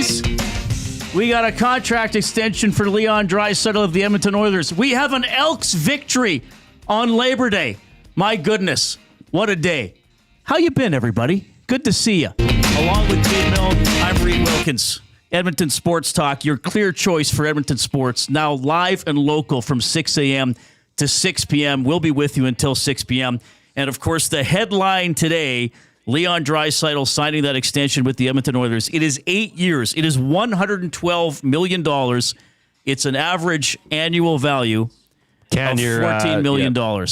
ladies, we got a contract extension for Leon Draisaitl of the Edmonton Oilers. We have an Elks victory on Labor Day. My goodness, what a day. How you been, everybody? Good to see you. Along with Dave Mill, I'm Reid Wilkins. Edmonton Sports Talk, your clear choice for Edmonton sports. Now live and local from 6 a.m. to 6 p.m. We'll be with you until 6 p.m. And, of course, the headline today, Leon Draisaitl signing that extension with the Edmonton Oilers. It is 8 years. It is $112 million. It's an average annual value of $14 million. Yep.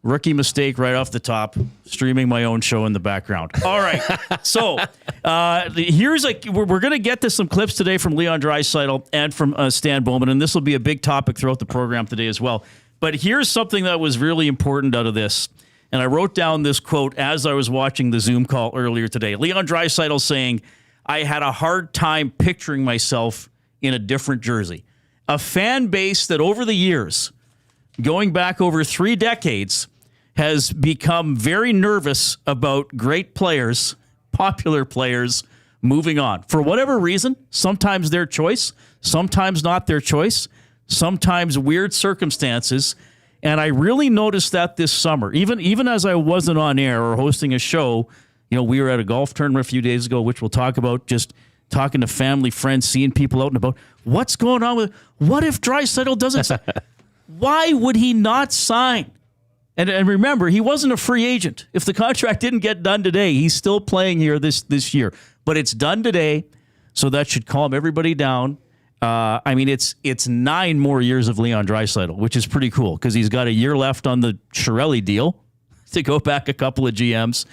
Rookie mistake right off the top. Streaming my own show in the background. All right. So we're going to get to some clips today from Leon Draisaitl and from Stan Bowman, and this will be a big topic throughout the program today as well. But here's something that was really important out of this. And I wrote down this quote as I was watching the Zoom call earlier today. Leon Draisaitl saying, I had a hard time picturing myself in a different jersey. A fan base that over the years, going back over 3 decades, has become very nervous about great players, popular players, moving on. For whatever reason, sometimes their choice, sometimes not their choice, sometimes weird circumstances. And I really noticed that this summer, even as I wasn't on air or hosting a show. We were at a golf tournament a few days ago, which we'll talk about, just talking to family, friends, seeing people out and about. What's going on with, what if Draisaitl doesn't sign? Why would he not sign? And remember, he wasn't a free agent. If the contract didn't get done today, he's still playing here this year. But it's done today, so that should calm everybody down. It's 9 more years of Leon Draisaitl, which is pretty cool because he's got a year left on the Chiarelli deal to go back a couple of GMs,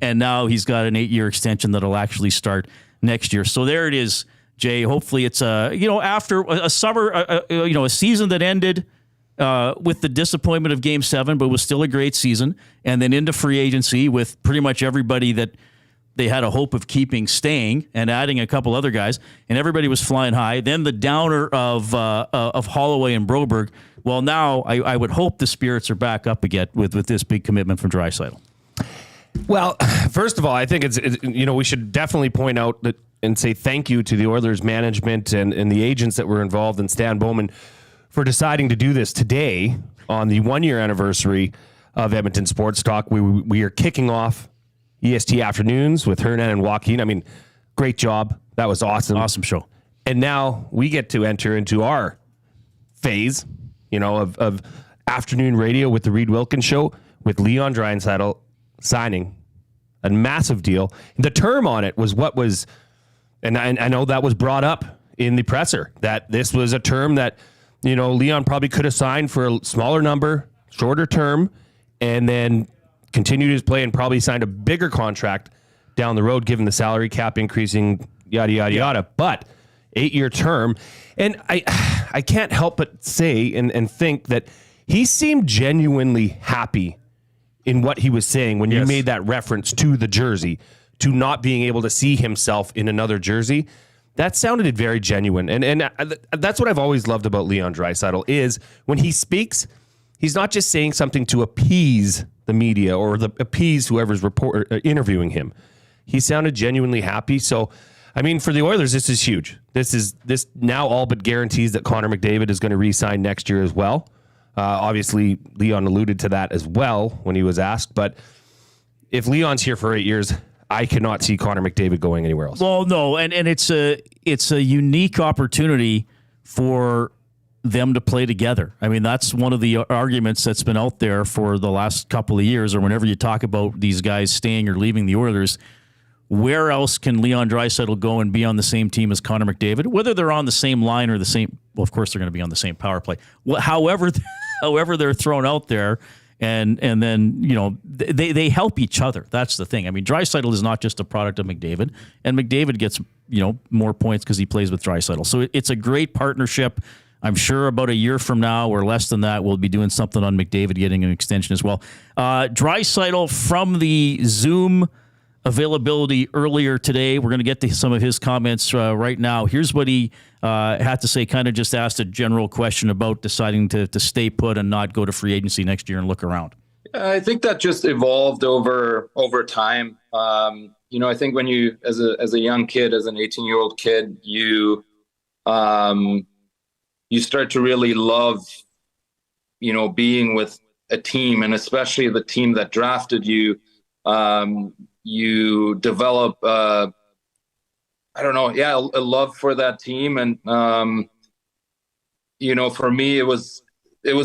and now he's got an 8-year extension that'll actually start next year. So there it is, Jay. Hopefully it's after a summer, a season that ended with the disappointment of Game 7, but was still a great season, and then into free agency with pretty much everybody that they had a hope of keeping staying and adding a couple other guys, and everybody was flying high. Then the downer of Holloway and Broberg. Well, now I would hope the spirits are back up again with this big commitment from Draisaitl. Well, first of all, I think it's we should definitely point out that and say thank you to the Oilers management and the agents that were involved, and Stan Bowman for deciding to do this today on the 1-year anniversary of Edmonton Sports Talk. We are kicking off EST Afternoons with Hernan and Joaquin. I mean, great job. That was awesome. Awesome show. And now we get to enter into our phase, of afternoon radio with the Reid Wilkins Show with Leon Draisaitl signing a massive deal. The term on it was and I know that was brought up in the presser, that this was a term that, Leon probably could have signed for a smaller number, shorter term, and then continued his play and probably signed a bigger contract down the road, given the salary cap increasing, yada, yada, yada. But 8-year term. And I can't help but say and think that he seemed genuinely happy in what he was saying when you made that reference to the jersey, to not being able to see himself in another jersey. That sounded very genuine. And that's what I've always loved about Leon Draisaitl is when he speaks, he's not just saying something to appease the media or appease whoever's interviewing him. He sounded genuinely happy. So, for the Oilers, this is huge. This now all but guarantees that Connor McDavid is going to re-sign next year as well. Obviously, Leon alluded to that as well when he was asked. But if Leon's here for 8 years, I cannot see Connor McDavid going anywhere else. Well, no, and it's a unique opportunity for them to play together. That's one of the arguments that's been out there for the last couple of years, or whenever you talk about these guys staying or leaving the Oilers, where else can Leon Draisaitl go and be on the same team as Connor McDavid? Whether they're on the same line or the same, well, of course they're going to be on the same power play. However they're thrown out there, and then, they help each other. That's the thing. Draisaitl is not just a product of McDavid, and McDavid gets, more points because he plays with Draisaitl. So it's a great partnership. I'm sure about a year from now or less than that, we'll be doing something on McDavid getting an extension as well. Draisaitl from the Zoom availability earlier today. We're going to get to some of his comments right now. Here's what he had to say, kind of just asked a general question about deciding to stay put and not go to free agency next year and look around. I think that just evolved over time. I think when you, as a young kid, as an 18-year-old kid, you start to really love, being with a team, and especially the team that drafted you. You develop, a love for that team. And, for me, it was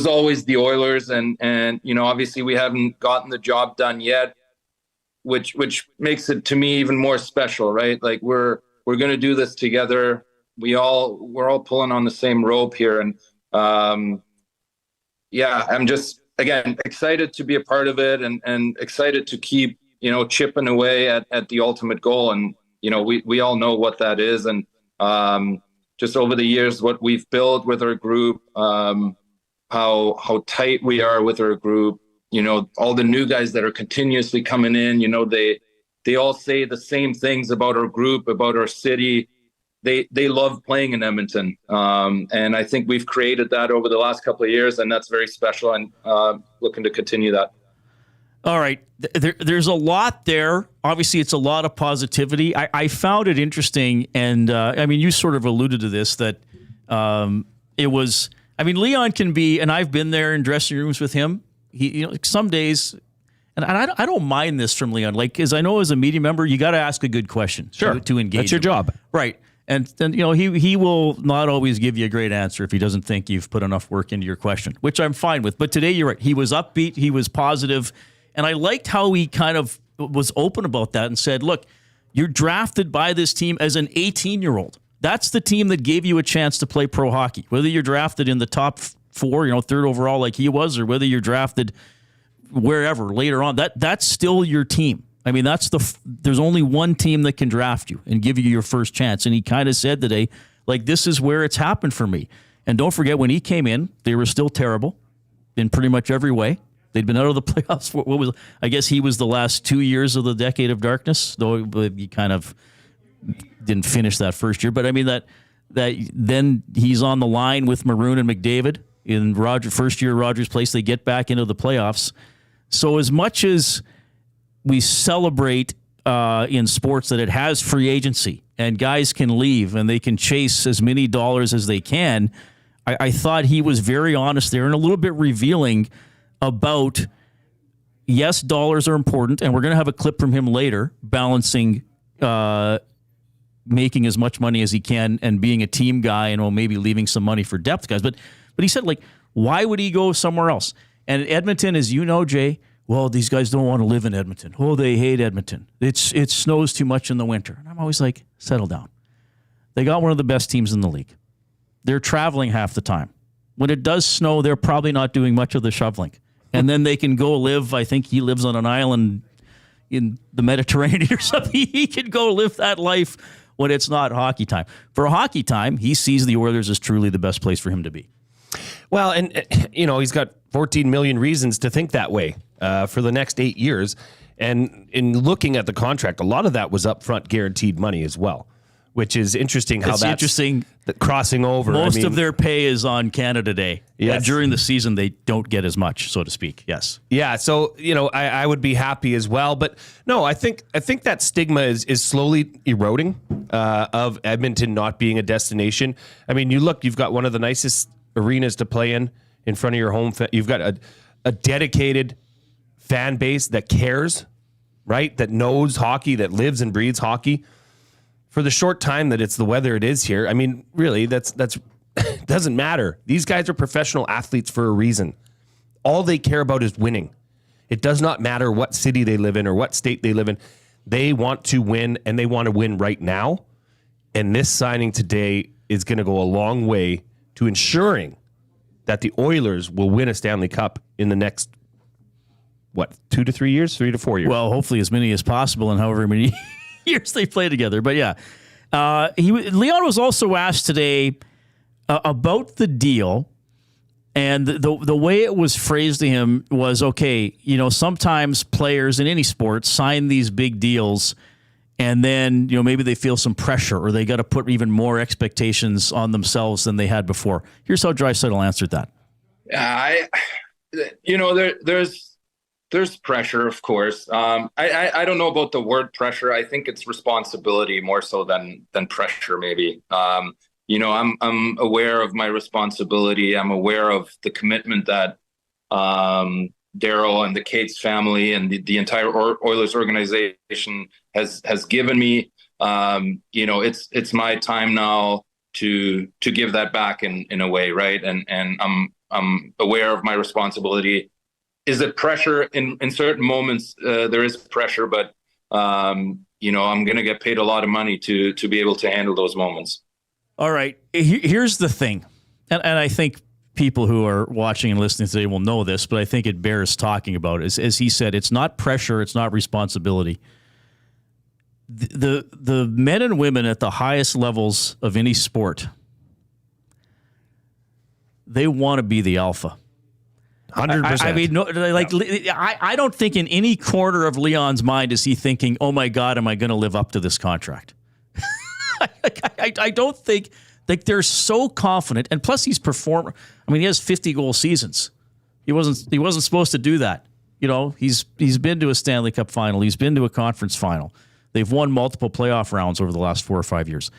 always the Oilers, and obviously we haven't gotten the job done yet, which makes it, to me, even more special, right? Like we're going to do this together. We're all pulling on the same rope here. And I'm just, again, excited to be a part of it, and excited to keep, chipping away at the ultimate goal. And, we all know what that is. And just over the years, what we've built with our group, how tight we are with our group, all the new guys that are continuously coming in, they all say the same things about our group, about our city. They love playing in Edmonton. And I think we've created that over the last couple of years, and that's very special, and looking to continue that. All right. There's a lot there. Obviously, it's a lot of positivity. I found it interesting, and you sort of alluded to this, that it was, Leon can be, and I've been there in dressing rooms with him. He, some days, and I don't mind this from Leon, because I know as a media member, you got to ask a good question to engage. That's your job. Right. And then, he will not always give you a great answer if he doesn't think you've put enough work into your question, which I'm fine with. But today, you're right. He was upbeat. He was positive. And I liked how he kind of was open about that and said, look, you're drafted by this team as an 18-year-old. That's the team that gave you a chance to play pro hockey. Whether you're drafted in the top 4, third overall like he was, or whether you're drafted wherever later on, that's still your team. There's only one team that can draft you and give you your first chance. And he kind of said today, this is where it's happened for me. And don't forget, when he came in, they were still terrible in pretty much every way. They'd been out of the playoffs. I guess he was the last 2 years of the decade of darkness, though he kind of didn't finish that first year. But that then he's on the line with Maroon and McDavid in first year Rogers Place. They get back into the playoffs. So as much as we celebrate in sports that it has free agency and guys can leave and they can chase as many dollars as they can, I thought he was very honest there and a little bit revealing about, yes, dollars are important, and we're going to have a clip from him later, balancing making as much money as he can and being a team guy and maybe leaving some money for depth guys. But he said, why would he go somewhere else? And Edmonton, as you know, Jay, well, these guys don't want to live in Edmonton. Oh, they hate Edmonton. It snows too much in the winter. And I'm always like, settle down. They got one of the best teams in the league. They're traveling half the time. When it does snow, they're probably not doing much of the shoveling. And then they can go live, I think he lives on an island in the Mediterranean or something. He can go live that life when it's not hockey time. For hockey time, he sees the Oilers as truly the best place for him to be. Well, and, he's got 14 million reasons to think that way for the next 8 years. And in looking at the contract, a lot of that was upfront guaranteed money as well, which is interesting how that's interesting. Crossing over. Most of their pay is on Canada Day. Yes. During the season, they don't get as much, so to speak. Yes. Yeah. So, I would be happy as well. But no, I think that stigma is slowly eroding of Edmonton not being a destination. You've got one of the nicest arenas to play in front of your home. You've got a dedicated fan base that cares, right? That knows hockey, that lives and breathes hockey. For the short time that it's the weather it is here, really, that's doesn't matter. These guys are professional athletes for a reason. All they care about is winning. It does not matter what city they live in or what state they live in. They want to win, and they want to win right now. And this signing today is going to go a long way to ensuring that the Oilers will win a Stanley Cup in the next, 2 to 3 years, 3 to 4 years? Well, hopefully as many as possible and however many years they play together. But yeah, Leon was also asked today about the deal, and the way it was phrased to him was, okay, sometimes players in any sport sign these big deals, and then maybe they feel some pressure or they got to put even more expectations on themselves than they had before. Here's how Draisaitl answered that. There's there's pressure, of course. I don't know about the word pressure. I think it's responsibility more so than pressure, maybe. I'm aware of my responsibility. I'm aware of the commitment that Daryl and the Cates family and the entire Oilers organization has given me. It's my time now to give that back in a way, right? And I'm aware of my responsibility. Is it pressure in certain moments? There is pressure, but I'm going to get paid a lot of money to be able to handle those moments. All right. Here's the thing, and I think people who are watching and listening today will know this, but I think it bears talking about. As he said, it's not pressure, it's not responsibility. The men and women at the highest levels of any sport, they want to be the alpha. 100%. I mean, I don't think in any corner of Leon's mind is he thinking, "Oh my God, am I going to live up to this contract?" I don't think they're so confident, and plus he's performed. I mean, he has 50-goal seasons. He wasn't supposed to do that. He's been to a Stanley Cup final. He's been to a conference final. They've won multiple playoff rounds over the last 4 or 5 years.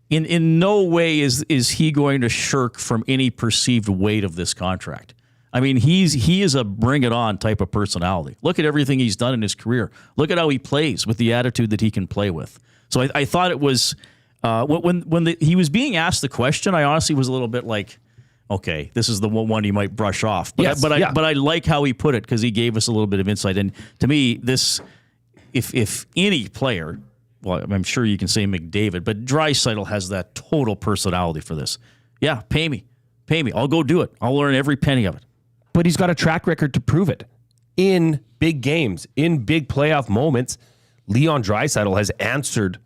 In no way is he going to shirk from any perceived weight of this contract. I mean, he is a bring it on type of personality. Look at everything he's done in his career. Look at how he plays with the attitude that he can play with. So I thought it was when he was being asked the question, I honestly was a little bit like, okay, this is the one he might brush off. But I like how he put it because he gave us a little bit of insight. And to me, this, if any player, well, I'm sure you can say McDavid, but Draisaitl has that total personality for this. Yeah, pay me. I'll go do it. I'll learn every penny of it. But he's got a track record to prove it. In big games, in big playoff moments, Leon Draisaitl has answered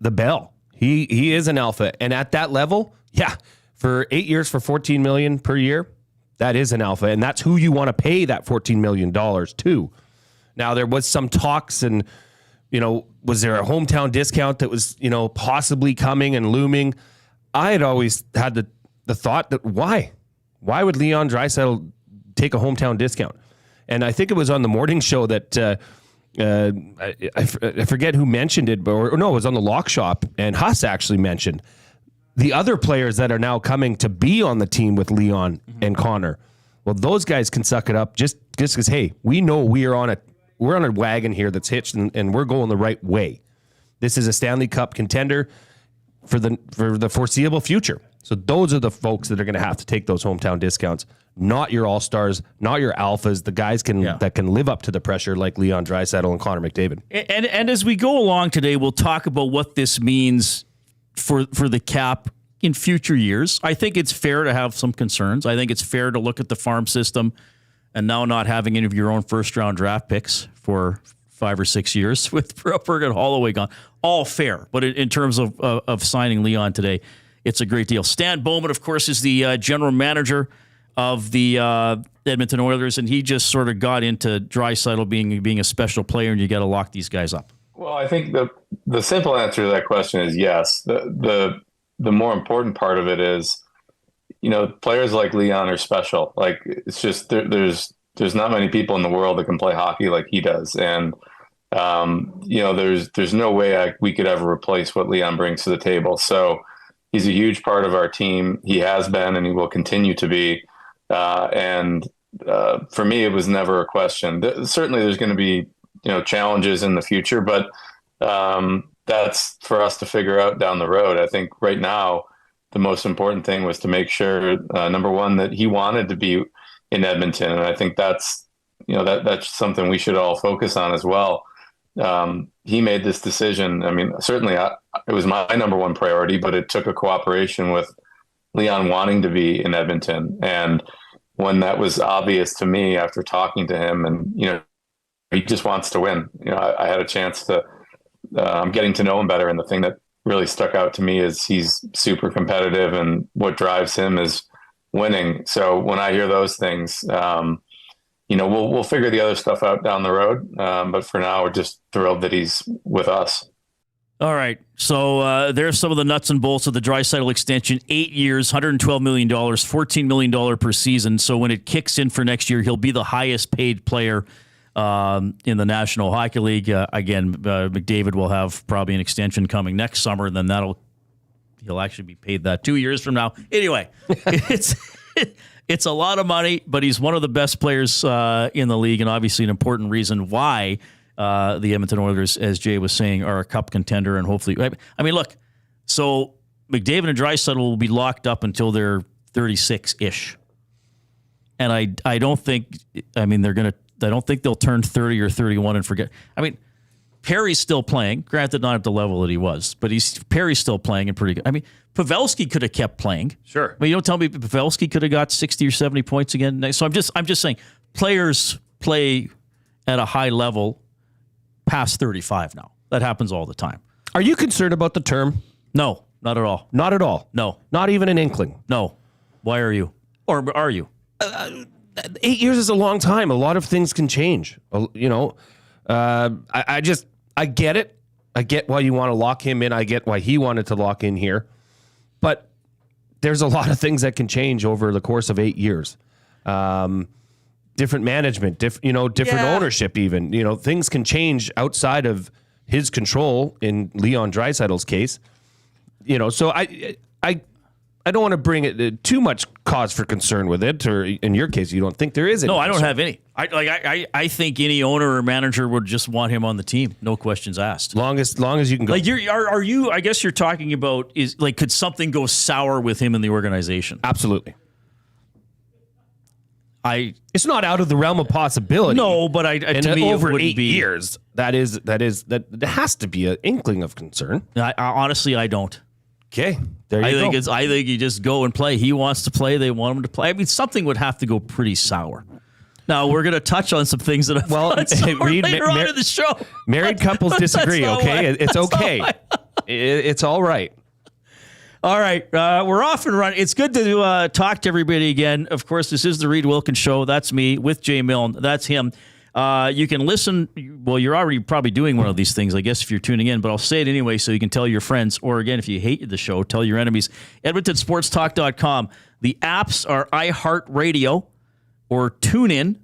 the bell. He is an alpha. And at that level, for 8 years for $14 million per year, that is an alpha. And that's who you want to pay that $14 million to. Now, there was some talks and, was there a hometown discount that was, possibly coming and looming? I had always had the thought that why would Leon Draisaitl take a hometown discount? And I think it was on the morning show that I forget who mentioned it, or no, it was on the Lock Shop, and Huss actually mentioned the other players that are now coming to be on the team with Leon and Connor. Well, those guys can suck it up just because, hey, we know we're on a wagon here that's hitched and we're going the right way. This is a Stanley Cup contender for the foreseeable future. So those are the folks that are going to have to take those hometown discounts, not your all-stars, not your alphas, the guys that can live up to the pressure like Leon Draisaitl and Connor McDavid. And as we go along today, we'll talk about what this means for the cap in future years. I think it's fair to have some concerns. I think it's fair to look at the farm system and now not having any of your own first-round draft picks for 5 or 6 years with Broberg and Holloway gone. All fair. But in terms of signing Leon today, it's a great deal. Stan Bowman, of course, is the general manager of the Edmonton Oilers, and he just sort of got into Draisaitl being a special player, and you got to lock these guys up. Well, I think the simple answer to that question is yes. The more important part of it is, players like Leon are special. Like, it's just there's not many people in the world that can play hockey like he does, and there's no way we could ever replace what Leon brings to the table. So he's a huge part of our team. He has been, and he will continue to be. And for me, it was never a question. Certainly, there's going to be challenges in the future, but that's for us to figure out down the road. I think right now, the most important thing was to make sure, number one, that he wanted to be in Edmonton, and I think that's something we should all focus on as well. He made this decision. I mean, certainly it was my number one priority, but it took a cooperation with Leon wanting to be in Edmonton. And when that was obvious to me after talking to him, and, he just wants to win. I had a chance to, I'm getting to know him better. And the thing that really stuck out to me is he's super competitive, and what drives him is winning. So when I hear those things, we'll figure the other stuff out down the road. But for now, we're just thrilled that he's with us. All right. So there's some of the nuts and bolts of the Draisaitl extension. 8 years, $112 million, $14 million per season. So when it kicks in for next year, he'll be the highest paid player in the National Hockey League. Again, McDavid will have probably an extension coming next summer, and then he'll actually be paid that 2 years from now. Anyway, it's a lot of money, but he's one of the best players in the league, and obviously an important reason why the Edmonton Oilers, as Jay was saying, are a cup contender, and hopefully, I mean, look, so McDavid and Draisaitl will be locked up until they're 36-ish, and I don't think, I mean, I don't think they'll turn 30 or 31 and forget. I mean, Perry's still playing, granted not at the level that he was, but Perry's still playing and pretty good. I mean, Pavelski could have kept playing. Sure. But you don't tell me Pavelski could have got 60 or 70 points again. So I'm just saying players play at a high level past 35 now. That happens all the time. Are you concerned about the term? No, not at all. Not at all. No. Not even an inkling. No. Why are you? Or are you? 8 years is a long time. A lot of things can change. You know, I get it. I get why you want to lock him in. I get why he wanted to lock in here. But there's a lot of things that can change over the course of 8 years. Different management, different ownership even. You know, things can change outside of his control in Leon Draisaitl's case. You know, so I don't want to bring it too much cause for concern with it, or in your case, you don't think there is any. No, I don't have any. I think any owner or manager would just want him on the team, no questions asked. Long as you can go. Like are you? I guess you're talking about is like could something go sour with him in the organization? Absolutely. It's not out of the realm of possibility. No, but to me over it wouldn't 8 be. years, that has to be an inkling of concern. Honestly, I don't. Okay, there you go. I think you just go and play. He wants to play. They want him to play. I mean, something would have to go pretty sour. Now we're going to touch on some things that have gone sour later on in the show. Married couples disagree. Okay, it's okay. It's all right. All right, we're off and running. It's good to talk to everybody again. Of course, this is the Reid Wilkins Show. That's me with Jay Milne. That's him. You can listen. Well, you're already probably doing one of these things, I guess, if you're tuning in. But I'll say it anyway so you can tell your friends. Or, again, if you hate the show, tell your enemies. EdmontonSportsTalk.com. The apps are iHeartRadio or TuneIn.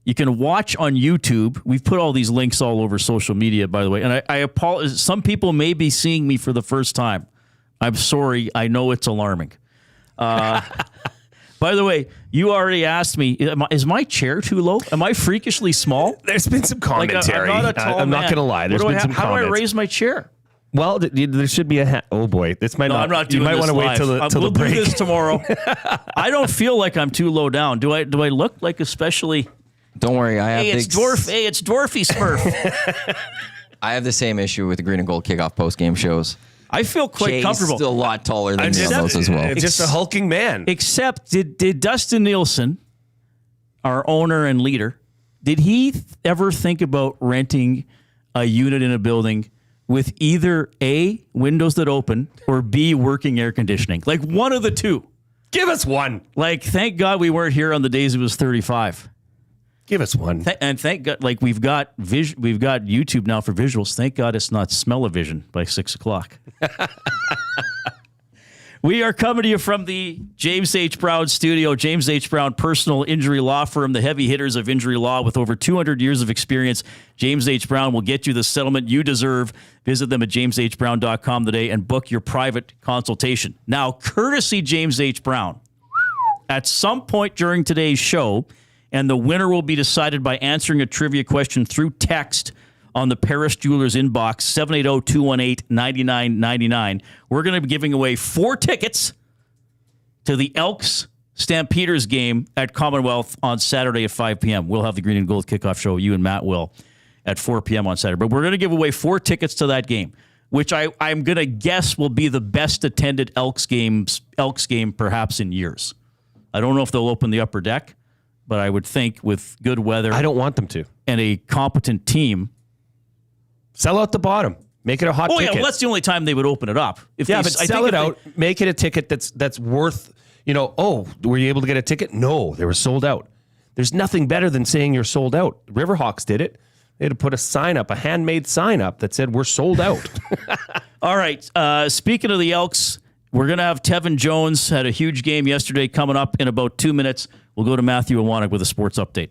You can watch on YouTube. We've put all these links all over social media, by the way. And I apologize. Some people may be seeing me for the first time. I'm sorry. I know it's alarming. By the way, you already asked me, is my chair too low? Am I freakishly small? There's been some commentary. I'm not a tall I'm man. not going to lie. There's been some How comments. do I raise my chair? Well, there should be a oh boy, this might No, not. I'm not doing you might this want to wait till we'll the break. do this tomorrow. I don't feel like I'm too low down. Do I look like especially? Don't worry, I have It's Dwarfy Smurf. I have the same issue with the Green and Gold kickoff post game shows. I feel quite Jay's comfortable. still a lot taller than me on those as well. Just a hulking man. Except, did Dustin Nielsen, our owner and leader, did he ever think about renting a unit in a building with either A, windows that open, or B, working air conditioning? Like one of the two. Give us one. Like, thank God we weren't here on the days it was 35. Give us one. And thank God, like we've got YouTube now for visuals. Thank God it's not smell-o-vision by 6 o'clock. We are coming to you from the James H. Brown studio. James H. Brown Personal Injury Law Firm, the heavy hitters of injury law with over 200 years of experience. James H. Brown will get you the settlement you deserve. Visit them at jameshbrown.com today and book your private consultation. Now, courtesy James H. Brown, at some point during today's show, and the winner will be decided by answering a trivia question through text on the Paris Jewelers inbox, 780-218-9999. We're going to be giving away 4 tickets to the Elks Stampeders game at Commonwealth on Saturday at 5 p.m. We'll have the Green and Gold kickoff show, you and Matt will, at 4 p.m. on Saturday. But we're going to give away 4 tickets to that game, which I'm going to guess will be the best attended Elks game perhaps in years. I don't know if they'll open the upper deck, but I would think with good weather. I don't want them to. And a competent team. Sell out the bottom. Make it a hot ticket. Yeah, well, that's the only time they would open it up. Sell it out. Make it a ticket that's worth, were you able to get a ticket? No, they were sold out. There's nothing better than saying you're sold out. Riverhawks did it. They had to put a sign up, a handmade sign up that said, we're sold out. All right. Speaking of the Elks, we're going to have Tevin Jones had a huge game yesterday coming up in about 2 minutes. We'll go to Matthew Onrait with a sports update.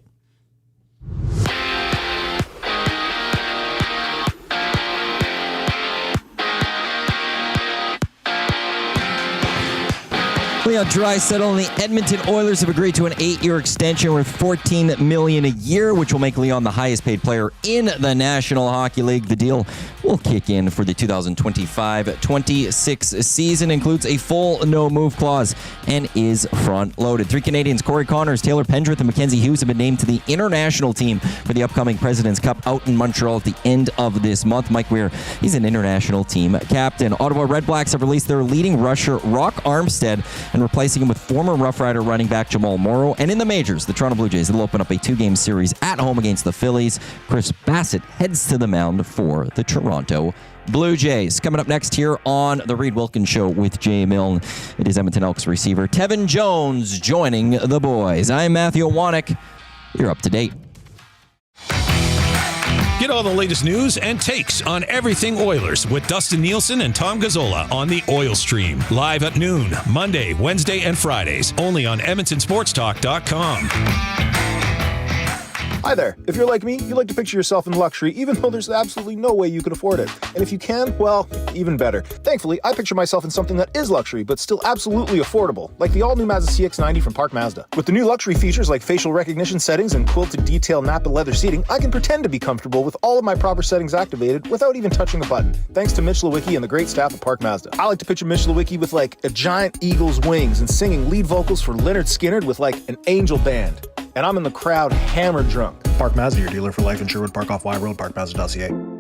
Leon Draisaitl and the Edmonton Oilers have agreed to an 8-year extension worth $14 million a year, which will make Leon the highest-paid player in the National Hockey League. The deal will kick in for the 2025-26 season, includes a full no-move clause, and is front-loaded. 3 Canadians, Corey Connors, Taylor Pendrith, and Mackenzie Hughes, have been named to the international team for the upcoming President's Cup out in Montreal at the end of this month. Mike Weir, he's an international team captain. Ottawa Red Blacks have released their leading rusher, Rock Armstead, and replacing him with former Rough Rider running back Jamal Morrow. And in the majors, the Toronto Blue Jays will open up a 2-game series at home against the Phillies. Chris Bassett heads to the mound for the Toronto Blue Jays. Coming up next here on the Reid Wilkins Show with Jay Milne, it is Edmonton Elks receiver Tevin Jones joining the boys. I'm Matthew Onrait. You're up to date. Get all the latest news and takes on everything Oilers with Dustin Nielsen and Tom Gazzola on the Oil Stream. Live at noon, Monday, Wednesday, and Fridays. Only on EdmontonSportsTalk.com. Hi there. If you're like me, you like to picture yourself in luxury, even though there's absolutely no way you could afford it. And if you can, well, even better. Thankfully, I picture myself in something that is luxury, but still absolutely affordable, like the all-new Mazda CX-90 from Park Mazda. With the new luxury features like facial recognition settings and quilted detail Napa leather seating, I can pretend to be comfortable with all of my proper settings activated without even touching a button, thanks to Mitch Lewicki and the great staff at Park Mazda. I like to picture Mitch Lewicki with like a giant eagle's wings and singing lead vocals for Lynyrd Skynyrd with like an angel band. And I'm in the crowd hammered drunk. Park Mazda, your dealer for life in Sherwood Park off Y Road, parkmazda.ca.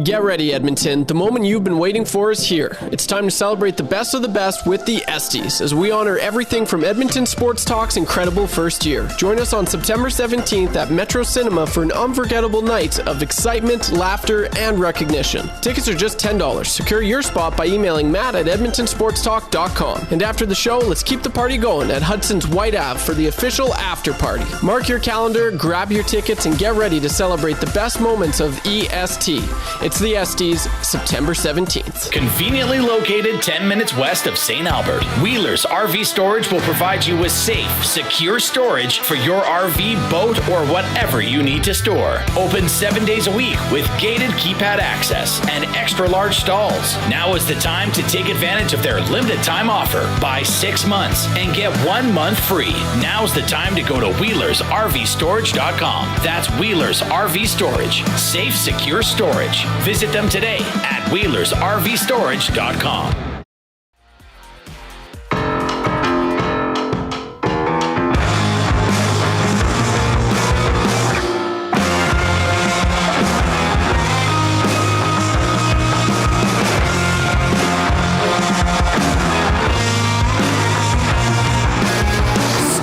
Get ready, Edmonton. The moment you've been waiting for is here. It's time to celebrate the best of the best with the Estes, as we honor everything from Edmonton Sports Talk's incredible first year. Join us on September 17th at Metro Cinema for an unforgettable night of excitement, laughter, and recognition. Tickets are just $10. Secure your spot by emailing matt@edmontonsportstalk.com. And after the show, let's keep the party going at Hudson's White Ave for the official after party. Mark your calendar, grab your tickets, and get ready to celebrate the best moments of EST. It's the Estes, September 17th. Conveniently located 10 minutes west of St. Albert, Wheeler's RV Storage will provide you with safe, secure storage for your RV, boat, or whatever you need to store. Open 7 days a week with gated keypad access and extra large stalls. Now is the time to take advantage of their limited time offer. Buy 6 months and get 1 month free. Now's the time to go to WheelersRVStorage.com. That's Wheeler's RV Storage. Safe, secure storage. Visit them today at WheelersRVStorage.com.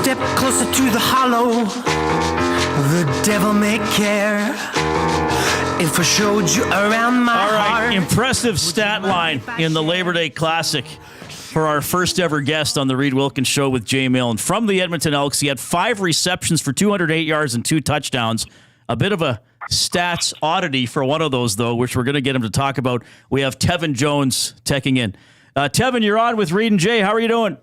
Step closer to the hollow, the devil may care. If I showed you around my All right, heart. impressive stat line in the Labor Day Classic for our first ever guest on the Reid Wilkins Show with Jay Milne. From the Edmonton Elks, he had 5 receptions for 208 yards and 2 touchdowns. A bit of a stats oddity for one of those, though, which we're going to get him to talk about. We have Tevin Jones checking in. Tevin, you're on with Reid and Jay. How are you doing?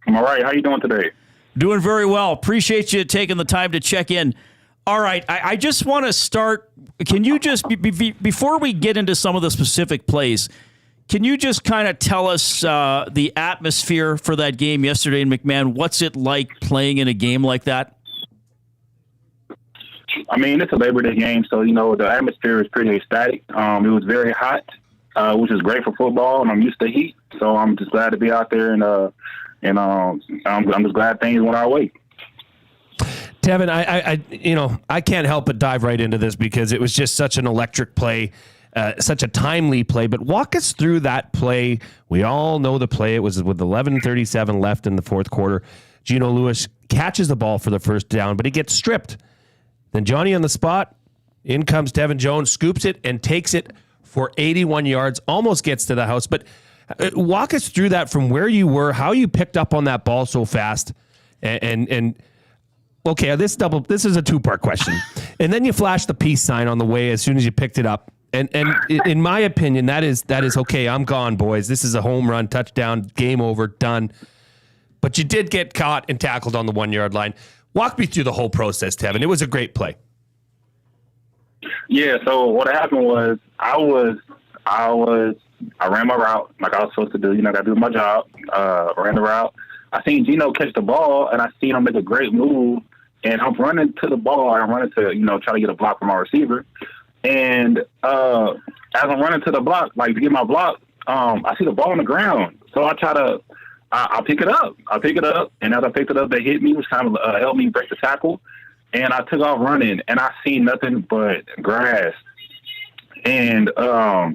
I'm all right. How you doing today? Doing very well. Appreciate you taking the time to check in. All right, I just want to start. Can you just, before we get into some of the specific plays, can you just kind of tell us the atmosphere for that game yesterday in McMahon? What's it like playing in a game like that? I mean, it's a Labor Day game, so, you know, the atmosphere is pretty ecstatic. It was very hot, which is great for football, and I'm used to heat, so I'm just glad to be out there, and I'm just glad things went our way. Tevin, I can't help but dive right into this because it was just such an electric play, such a timely play. But walk us through that play. We all know the play. It was with 11:37 left in the fourth quarter. Gino Lewis catches the ball for the first down, but he gets stripped. Then Johnny on the spot. In comes Tevin Jones, scoops it, and takes it for 81 yards, almost gets to the house. But walk us through that from where you were, how you picked up on that ball so fast, and okay, this is a two-part question. And then you flash the peace sign on the way as soon as you picked it up. And in my opinion, that is okay. I'm gone, boys. This is a home run, touchdown, game over, done. But you did get caught and tackled on the 1 yard line. Walk me through the whole process, Tevin. It was a great play. Yeah. So what happened was I ran my route like I was supposed to do. You know, I got to do my job. Ran the route. I seen Gino catch the ball, and I seen him make a great move. And I'm running to the ball. I'm running to, try to get a block from my receiver. And as I'm running to the block, like to get my block, I see the ball on the ground. So I try to, I pick it up. And as I picked it up, they hit me, which kind of helped me break the tackle. And I took off running, and I seen nothing but grass. And I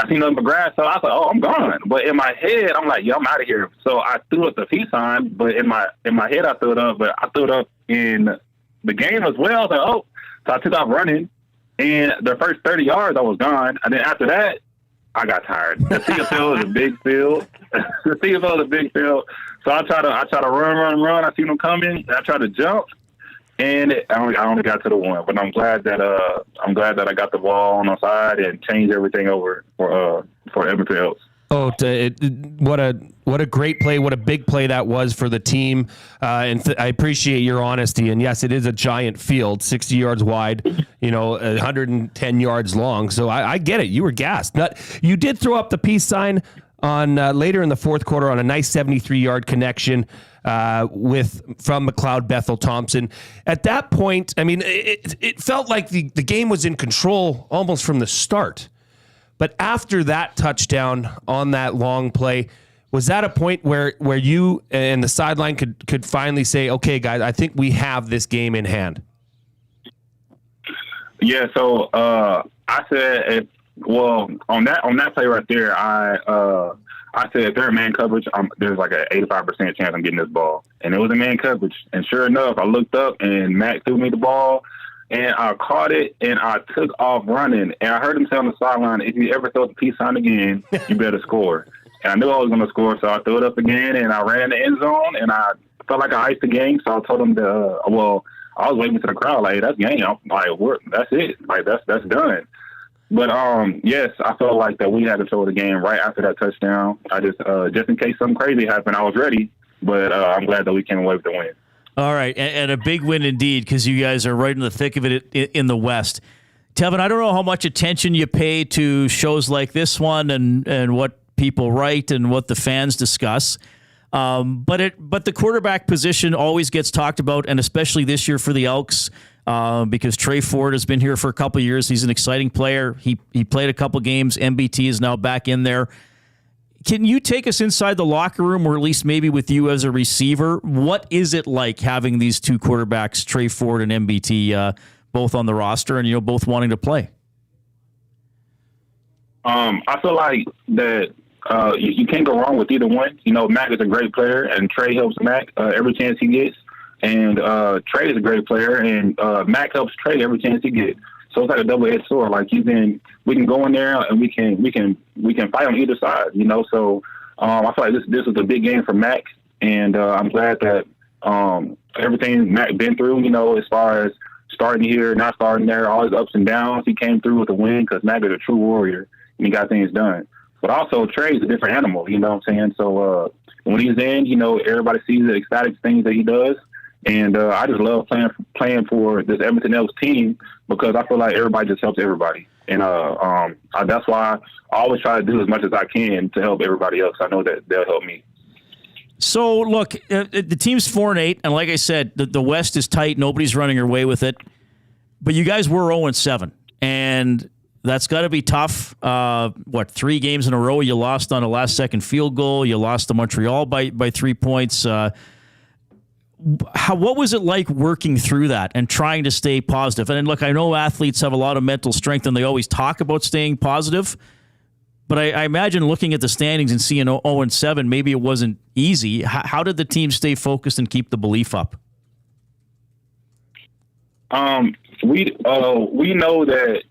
seen nothing but grass, so I was like, oh, I'm gone. But in my head, I'm like, I'm out of here. So I threw up the peace sign, but in my head, I threw it up. But I threw it up in the game as well. I was like, oh. So I took off running, and the first 30 yards, I was gone. And then after that, I got tired. The CFL is a big field. So I try to run. I see them coming. I try to jump. And I only got to the one, but I'm glad that I got the ball on the side and changed everything over for Edmonton Elks. Oh, what a great play! What a big play that was for the team, and I appreciate your honesty. And yes, it is a giant field, 60 yards wide, 110 yards long. So I get it. You were gassed. You did throw up the peace sign on later in the fourth quarter on a nice 73-yard connection from McLeod Bethel Thompson. At that point, I mean, it felt like the game was in control almost from the start. But after that touchdown on that long play, was that a point where you and the sideline could finally say, okay, guys, I think we have this game in hand? Yeah, so I said, on that play right there, I said if they're in man coverage, there's like an 85% chance I'm getting this ball. And it was a man coverage. And sure enough, I looked up and Matt threw me the ball. And I caught it, and I took off running. And I heard him say on the sideline, if you ever throw the peace sign again, you better score. And I knew I was going to score, so I threw it up again, and I ran the end zone, and I felt like I iced the game. So I told him I was waving to the crowd, like, that's game. I'm like, that's it. Like, that's done. But, yes, I felt like that we had to throw the game right after that touchdown. I just in case something crazy happened, I was ready. But I'm glad that we came away with the win. All right, and a big win indeed, because you guys are right in the thick of it in the West. Tevin, I don't know how much attention you pay to shows like this one and what people write and what the fans discuss, but the quarterback position always gets talked about, and especially this year for the Elks, because Trey Ford has been here for a couple of years. He's an exciting player. He played a couple games. MBT is now back in there. Can you take us inside the locker room, or at least maybe with you as a receiver? What is it like having these two quarterbacks, Trey Ford and MBT, both on the roster and, both wanting to play? I feel like that you can't go wrong with either one. Mac is a great player, and Trey helps Mac every chance he gets. And Trey is a great player, and Mac helps Trey every chance he gets. So it's like a double-edged sword. Like we can go in there and we can fight on either side. So I feel like this is a big game for Mac, and I'm glad that everything Mac been through. As far as starting here, not starting there, all his ups and downs, he came through with a win because Mac is a true warrior and he got things done. But also Trey's a different animal. You know what I'm saying? So when he's in, everybody sees the ecstatic things that he does. And I just love playing for this Edmonton Elks team because I feel like everybody just helps everybody. And that's why I always try to do as much as I can to help everybody else. I know that they'll help me. So, look, the team's 4-8, and like I said, the West is tight. Nobody's running away with it. But you guys were 0-7, and that's got to be tough. 3 games in a row? You lost on a last-second field goal. You lost to Montreal by 3 points. What was it like working through that and trying to stay positive? And look, I know athletes have a lot of mental strength and they always talk about staying positive, but I imagine looking at the standings and seeing 0-7, maybe it wasn't easy. How did the team stay focused and keep the belief up? We know that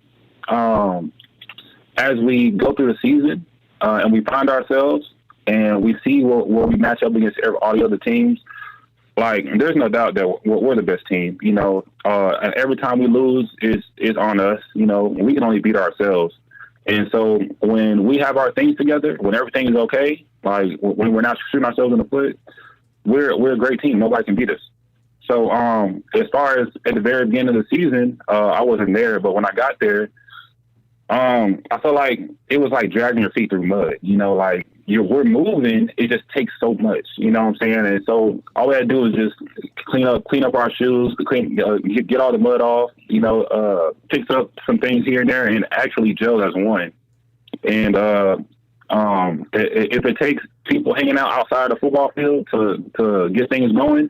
as we go through the season and we find ourselves and we see where we match up against all the other teams, like, there's no doubt that we're the best team. You know, and every time we lose is on us. You know, we can only beat ourselves. And so when we have our things together, when everything is okay, like when we're not shooting ourselves in the foot, we're a great team. Nobody can beat us. So as far as at the very beginning of the season, I wasn't there, but when I got there, I felt like it was like dragging your feet through mud. You know, like we're moving, it just takes so much. You know what I'm saying? And so all we had to do was just clean up our shoes, get all the mud off. You know, fix up some things here and there, and actually gel as one. And if it takes people hanging out outside the football field to get things going,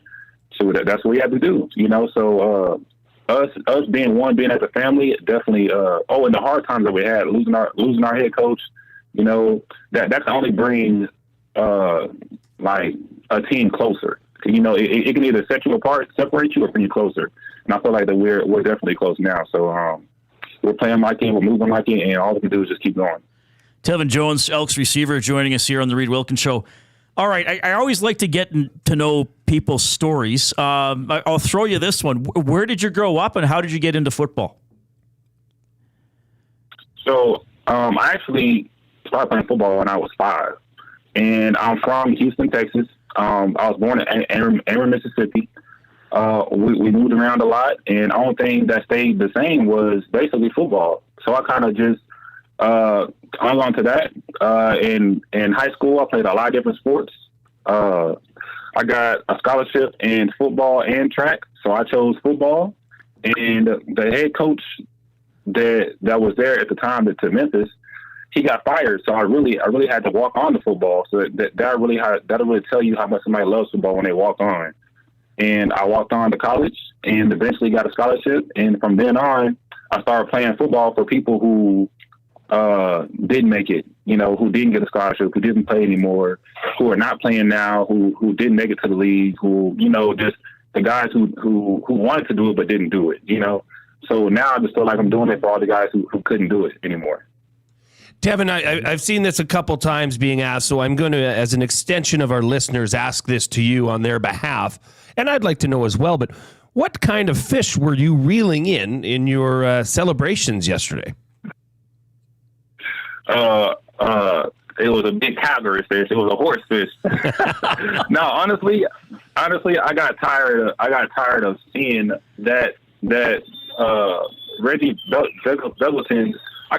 so that's what we have to do. You know, so us being one, being as a family, definitely. And the hard times that we had, losing our head coach, you know, that can only bring like a team closer. You know, it can either set you apart, separate you, or bring you closer. And I feel like that we're definitely close now. So we're playing like it, we're moving like it, and all we can do is just keep going. Tevin Jones, Elks receiver, joining us here on the Reid Wilkins Show. All right, I always like to get to know people's stories. I'll throw you this one. Where did you grow up, and how did you get into football? So I actually started playing football when I was 5, and I'm from Houston, Texas. I was born in Ameren, Mississippi. We moved around a lot, and the only thing that stayed the same was basically football. So I kind of just hung on to that. In high school, I played a lot of different sports. I got a scholarship in football and track, so I chose football. And the head coach that was there at the time to Memphis, he got fired. So I really had to walk on to football. So that'll really tell you how much somebody loves football when they walk on. And I walked on to college and eventually got a scholarship. And from then on, I started playing football for people who didn't make it, you know, who didn't get a scholarship, who didn't play anymore, who are not playing now, who didn't make it to the league, who, you know, just the guys who wanted to do it but didn't do it, you know. So now I just feel like I'm doing it for all the guys who couldn't do it anymore. Tevin, I've seen this a couple times being asked, so I'm going to, as an extension of our listeners, ask this to you on their behalf. And I'd like to know as well, but what kind of fish were you reeling in your celebrations yesterday? It was a big category fish. It was a horse fish. No, honestly, I got tired of seeing that Reggie Douglason. I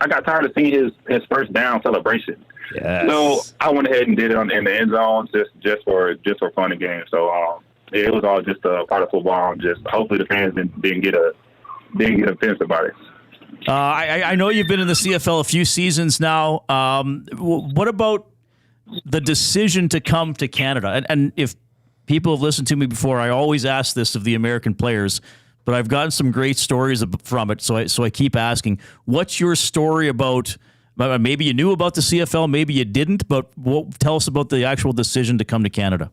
got tired of seeing his first down celebration. Yes. So I went ahead and did it in the end zone just for fun and games. So it was all just a part of football. Just hopefully the fans didn't get offensive about it. I know you've been in the CFL a few seasons now. What about the decision to come to Canada? And if people have listened to me before, I always ask this of the American players, but I've gotten some great stories from it. So I keep asking, what's your story about? Maybe you knew about the CFL, maybe you didn't, but tell us about the actual decision to come to Canada.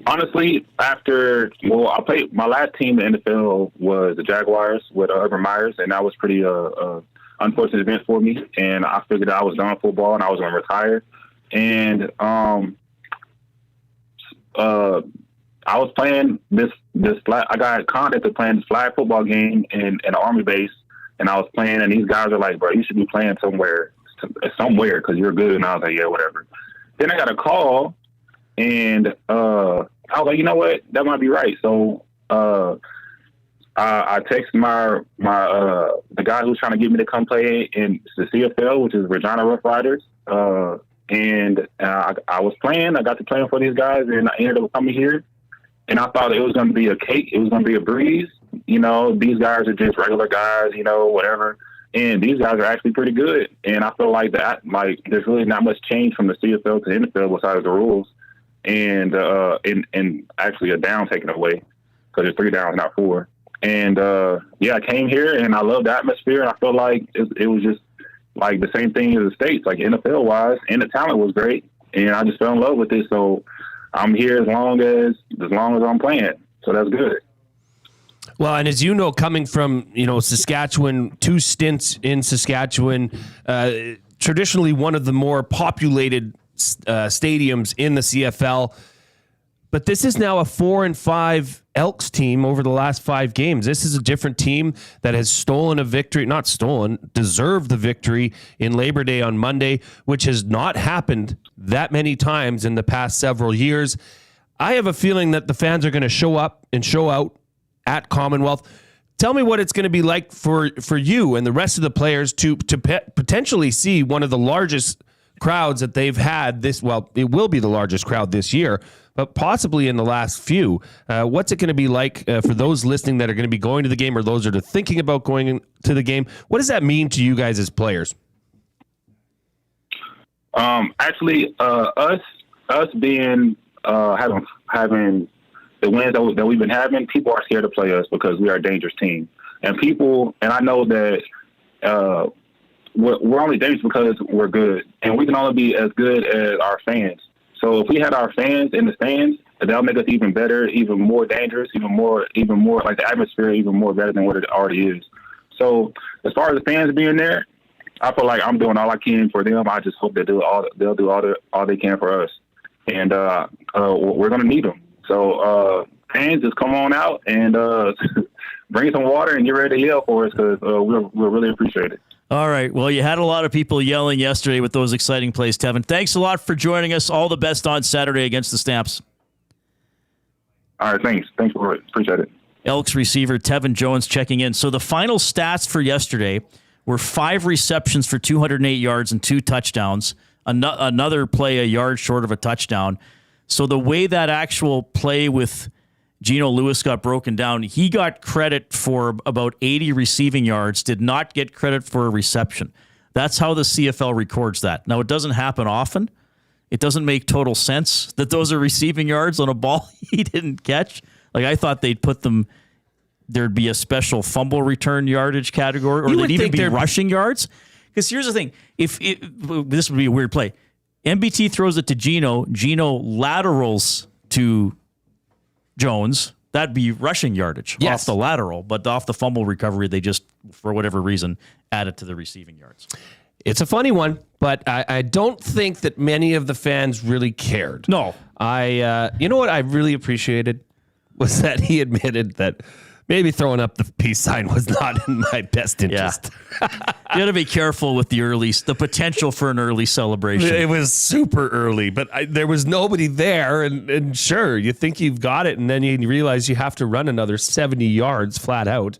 Honestly, I played my last team in the NFL was the Jaguars with Urban Meyers, and that was pretty unfortunate event for me. And I figured I was done with football and I was going to retire. And I was playing this flag. I got contacted playing this flag football game in an Army base, and I was playing, and these guys are like, "Bro, you should be playing somewhere because you're good." And I was like, "Yeah, whatever." Then I got a call. And I was like, you know what? That might be right. So I texted the guy who's trying to get me to come play in the CFL, which is Regina Rough Riders. And I was playing. I got to playing for these guys, and I ended up coming here. And I thought it was going to be a cake. It was going to be a breeze. You know, these guys are just regular guys, you know, whatever. And these guys are actually pretty good. And I feel like there's really not much change from the CFL to the NFL besides the rules. And actually a down taken away because there's 3 downs, not 4. And I came here and I loved the atmosphere. And I felt like it was just like the same thing as the States, like NFL wise, and the talent was great. And I just fell in love with it. So I'm here as long as I'm playing. So that's good. Well, and as you know, coming from, you know, Saskatchewan, 2 stints in Saskatchewan, traditionally one of the more populated stadiums in the CFL. But this is now a 4-5 Elks team over the last 5 games. This is a different team that has stolen a victory, not stolen, deserved the victory in Labor Day on Monday, which has not happened that many times in the past several years. I have a feeling that the fans are going to show up and show out at Commonwealth. Tell me what it's going to be like for you and the rest of the players to potentially see one of the largest crowds that they've had this, well, it will be the largest crowd this year, but possibly in the last few. What's it going to be like for those listening that are going to be going to the game or those that are thinking about going to the game? What does that mean to you guys as players? Actually, us being having the wins that we've been having, people are scared to play us because we are a dangerous team. And I know that we're only dangerous because we're good, and we can only be as good as our fans. So if we had our fans in the stands, that'll make us even better, even more dangerous, even more like the atmosphere, even more better than what it already is. So as far as the fans being there, I feel like I'm doing all I can for them. I just hope they'll do all they can for us, and we're gonna need them. So fans, just come on out and bring some water and get ready to yell for us because we'll really appreciate it. All right. Well, you had a lot of people yelling yesterday with those exciting plays, Tevin. Thanks a lot for joining us. All the best on Saturday against the Stamps. All right. Thanks. Thanks for it. Appreciate it. Elks receiver Tevin Jones checking in. So the final stats for yesterday were 5 receptions for 208 yards and 2 touchdowns. Another play a yard short of a touchdown. So the way that actual play with Geno Lewis got broken down, he got credit for about 80 receiving yards, did not get credit for a reception. That's how the CFL records that. Now, it doesn't happen often. It doesn't make total sense that those are receiving yards on a ball he didn't catch. Like, I thought they'd put them, there'd be a special fumble return yardage category, or they'd even be rushing yards. Because here's the thing. This would be a weird play. MBT throws it to Geno. Geno laterals to Jones. That'd be rushing yardage off the lateral, but off the fumble recovery, they just, for whatever reason, added to the receiving yards. It's a funny one, but I don't think that many of the fans really cared. No. You know what I really appreciated was that he admitted that maybe throwing up the peace sign was not in my best interest. Yeah. You got to be careful with the potential for an early celebration. It was super early, but there was nobody there. And sure, you think you've got it, and then you realize you have to run another 70 yards flat out.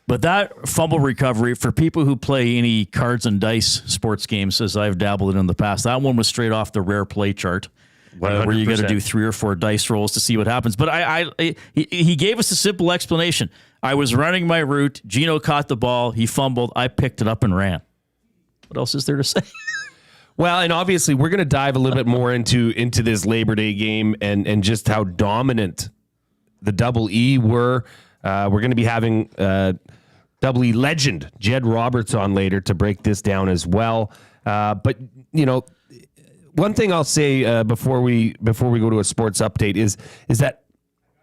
But that fumble recovery, for people who play any cards and dice sports games, as I've dabbled in the past, that one was straight off the rare play chart. Where you got to do 3 or 4 dice rolls to see what happens. But he gave us a simple explanation. I was running my route. Geno caught the ball. He fumbled. I picked it up and ran. What else is there to say? Well, and obviously we're going to dive a little bit more into this Labor Day game and just how dominant the Double E were. We're going to be having Double E legend Jed Roberts on later to break this down as well. But you know, one thing I'll say before we go to a sports update is that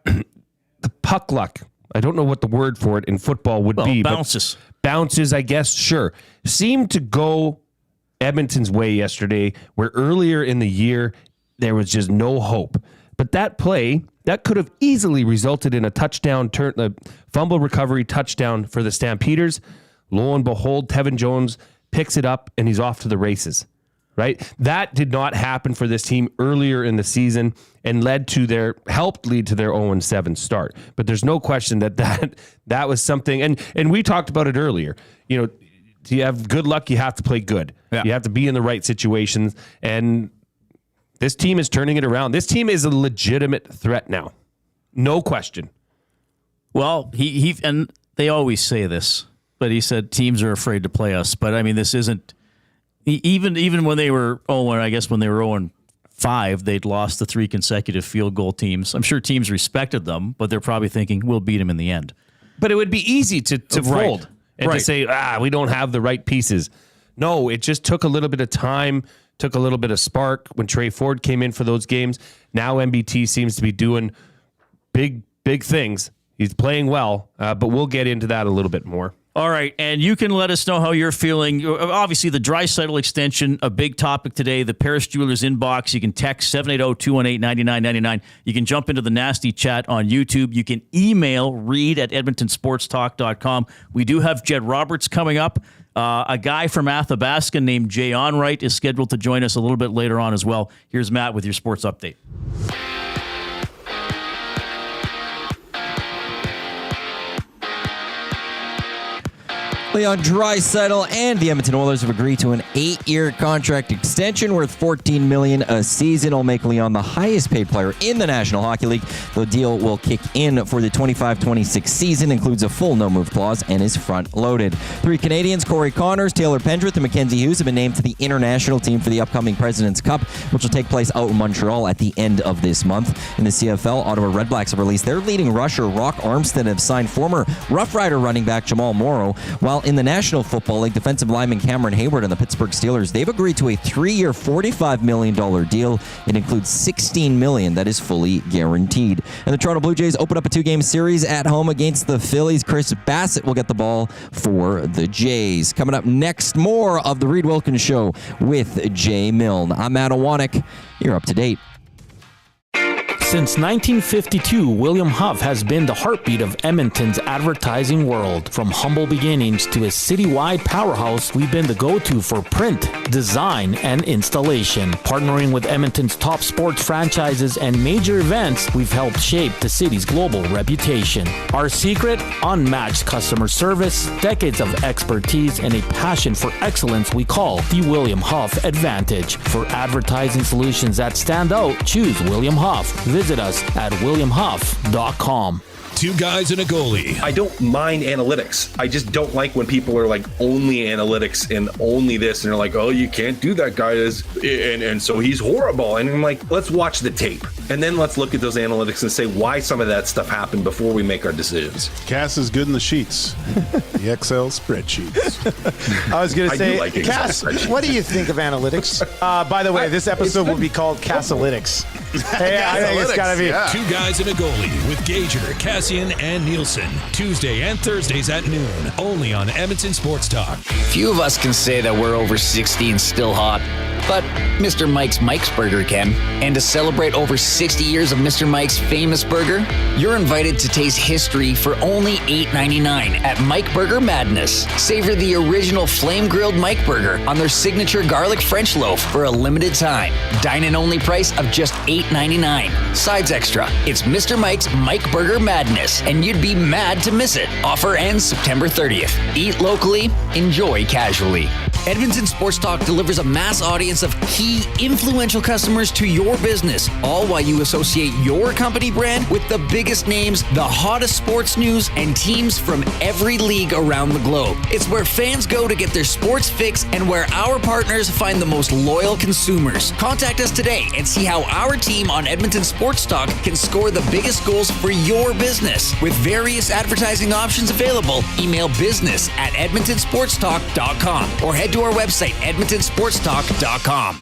the puck luck, I don't know what the word for it in football would be. Bounces. Bounces, I guess, sure. Seemed to go Edmonton's way yesterday, where earlier in the year there was just no hope. But that play, that could have easily resulted in a touchdown, fumble recovery touchdown for the Stampeders. Lo and behold, Tevin Jones picks it up and he's off to the races. Right? That did not happen for this team earlier in the season and helped lead to their 0-7 start. But there's no question that was something, and we talked about it earlier. You know, to have good luck, you have to play good. Yeah. You have to be in the right situations, and this team is turning it around. This team is a legitimate threat now. No question. Well, he and they always say this, but he said teams are afraid to play us. But I mean, this isn't. Even when they were when they were 0-5, they'd lost the 3 consecutive field goal teams. I'm sure teams respected them, but they're probably thinking we'll beat them in the end. But it would be easy to fold and to say, we don't have the right pieces. No, it just took a little bit of time, took a little bit of spark when Trey Ford came in for those games. Now MBT seems to be doing big things. He's playing well, but we'll get into that a little bit more. All right, and you can let us know how you're feeling. Obviously, the Draisaitl extension, a big topic today. The Paris Jewelers inbox. You can text 780-218-9999. You can jump into the nasty chat on YouTube. You can email Reid at edmontonsportstalk.com. We do have Jed Roberts coming up. A guy from Athabasca named Jay Onrait is scheduled to join us a little bit later on as well. Here's Matt with your sports update. Leon Draisaitl and the Edmonton Oilers have agreed to an 8-year contract extension worth $14 million a season. It'll make Leon the highest paid player in the National Hockey League. The deal will kick in for the 25-26 season, includes a full no-move clause, and is front-loaded. 3 Canadians, Corey Connors, Taylor Pendrith, and Mackenzie Hughes, have been named to the international team for the upcoming President's Cup, which will take place out in Montreal at the end of this month. In the CFL, Ottawa Redblacks have released their leading rusher, Rock Armstead, and have signed former Rough Rider running back Jamal Morrow, while in the National Football League, defensive lineman Cameron Hayward and the Pittsburgh Steelers, they've agreed to a 3-year, $45 million deal. It includes $16 million that is fully guaranteed. And the Toronto Blue Jays open up a 2-game series at home against the Phillies. Chris Bassett will get the ball for the Jays. Coming up next, more of the Reid Wilkins Show with Jay Milne. I'm Matt Owanek. You're up to date. Since 1952, William Huff has been the heartbeat of Edmonton's advertising world. From humble beginnings to a citywide powerhouse, we've been the go-to for print, design, and installation. Partnering with Edmonton's top sports franchises and major events, we've helped shape the city's global reputation. Our secret? Unmatched customer service, decades of expertise, and a passion for excellence we call the William Huff Advantage. For advertising solutions that stand out, choose William Huff. Visit us at williamhuff.com. 2 guys and a goalie. I don't mind analytics. I just don't like when people are like only analytics and only this, and they're like, oh, you can't do that, guy is, and so he's horrible. And I'm like, let's watch the tape, and then let's look at those analytics and say why some of that stuff happened before we make our decisions. Cass is good in the sheets, the Excel spreadsheets. I was going to say, like Cass, what do you think of analytics? By the way, this episode will be called Cassalytics. Hey, I think it's got to be 2 guys and a goalie with Gager, Cassian, and Nielsen. Tuesday and Thursdays at noon, only on Edmonton Sports Talk. Few of us can say that we're over 60 and still hot, but Mr. Mike's Burger can. And to celebrate over 60 years of Mr. Mike's famous burger, you're invited to taste history for only $8.99 at Mike Burger Madness. Savor the original flame-grilled Mike Burger on their signature garlic French loaf for a limited time. Dine-in-only price of just $8.99. Sides extra. It's Mr. Mike's Mike Burger Madness, and you'd be mad to miss it. Offer ends September 30th. Eat locally, enjoy casually. Edmonton Sports Talk delivers a mass audience of key, influential customers to your business, all while you associate your company brand with the biggest names, the hottest sports news, and teams from every league around the globe. It's where fans go to get their sports fix and where our partners find the most loyal consumers. Contact us today and see how our team on Edmonton Sports Talk can score the biggest goals for your business. With various advertising options available, email business@edmontonsportstalk.com or head to our website, edmontonsportstalk.com.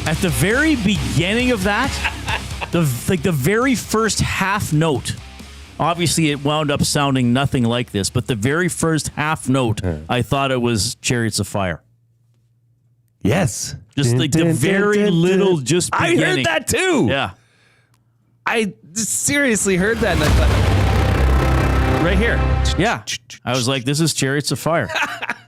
At the very beginning of that, the very first half note, obviously it wound up sounding nothing like this, but the very first half note, I thought it was Chariots of Fire. Yes. Just like the very little just beginning. I heard that too. Yeah. I seriously heard that, and I thought, right here. Yeah. I was like, this is Chariots of Fire.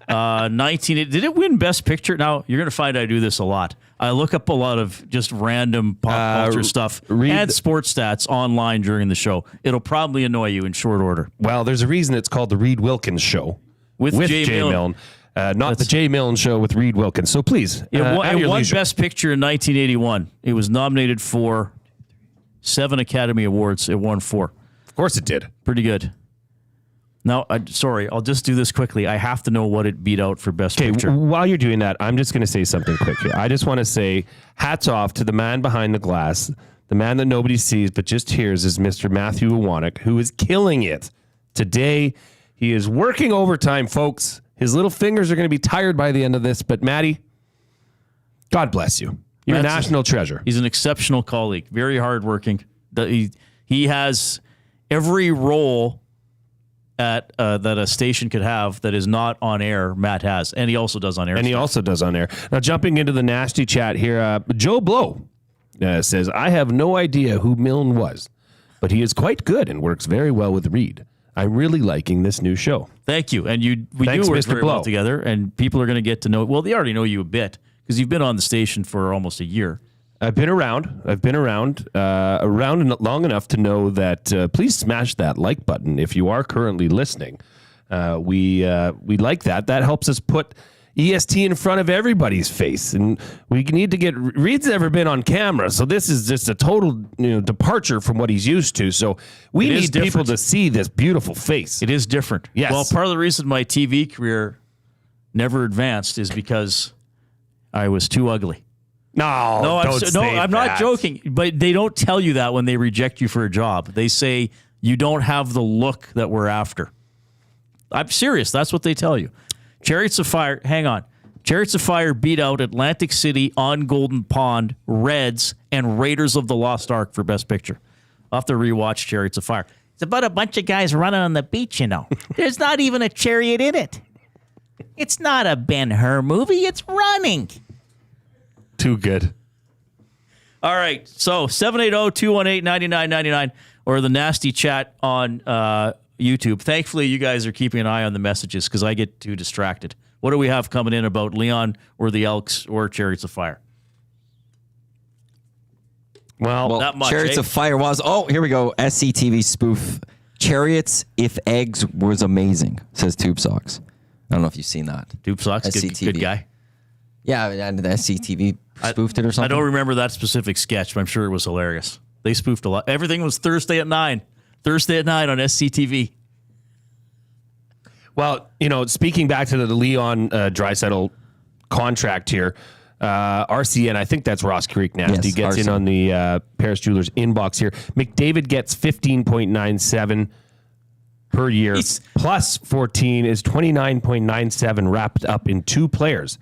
19. Did it win Best Picture? Now, you're going to find I do this a lot. I look up a lot of just random pop culture stuff and sports stats online during the show. It'll probably annoy you in short order. Well, there's a reason it's called the Reid Wilkins Show with Jay Milne. Not the Jay Milne Show with Reid Wilkins. So please, it won Best Picture in 1981. It was nominated for 7 Academy Awards. It won 4. course it did. Pretty good. Now, sorry, I'll just do this quickly. I have to know what it beat out for Best Picture. While you're doing that, I'm just going to say something quick here. I just want to say hats off to the man behind the glass, the man that nobody sees but just hears is Mr. Matthew Iwanek, who is killing it today. He is working overtime, folks. His little fingers are going to be tired by the end of this, but Matty, God bless you. You're a national treasure. He's an exceptional colleague, very hardworking. He has every role that a station could have that is not on air. Matt has, and he also does on air. Now, jumping into the nasty chat here, Joe Blow says, I have no idea who Milne was, but he is quite good and works very well with Reid. I'm really liking this new show. Thank you. And we do work very well together, and people are going to get to know. Well, they already know you a bit because you've been on the station for almost a year. I've been around long enough to know that please smash that like button if you are currently listening. We like that. That helps us put EST in front of everybody's face, and we need to get. Reid's never been on camera, so this is just a total departure from what he's used to. So we need people to see this beautiful face. It is different. Yes. Well, part of the reason my TV career never advanced is because I was too ugly. I'm not joking. But they don't tell you that when they reject you for a job. They say you don't have the look that we're after. I'm serious. That's what they tell you. Chariots of Fire. Hang on. Chariots of Fire beat out Atlantic City, On Golden Pond, Reds, and Raiders of the Lost Ark for Best Picture. I'll have to rewatch Chariots of Fire. It's about a bunch of guys running on the beach, There's not even a chariot in it. It's not a Ben-Hur movie. It's running. Too good. All right. So 780-218-9999 or the nasty chat on YouTube. Thankfully, you guys are keeping an eye on the messages because I get too distracted. What do we have coming in about Leon or the Elks or Chariots of Fire? Well, not much, Chariots of Fire was. Oh, here we go. SCTV spoof. Chariots if eggs was amazing, says Tube Socks. I don't know if you've seen that. Tube Socks, good guy. Yeah, and the SCTV spoofed it or something. I don't remember that specific sketch, but I'm sure it was hilarious. They spoofed a lot. Everything was Thursday at 9 on SCTV. Well, speaking back to the Leon Draisaitl contract here, RCN, I think that's Ross Creek Nasty, gets RCN in on the Paris Jewelers inbox here. McDavid gets 15.97 per year, plus 14 is 29.97 wrapped up in two players.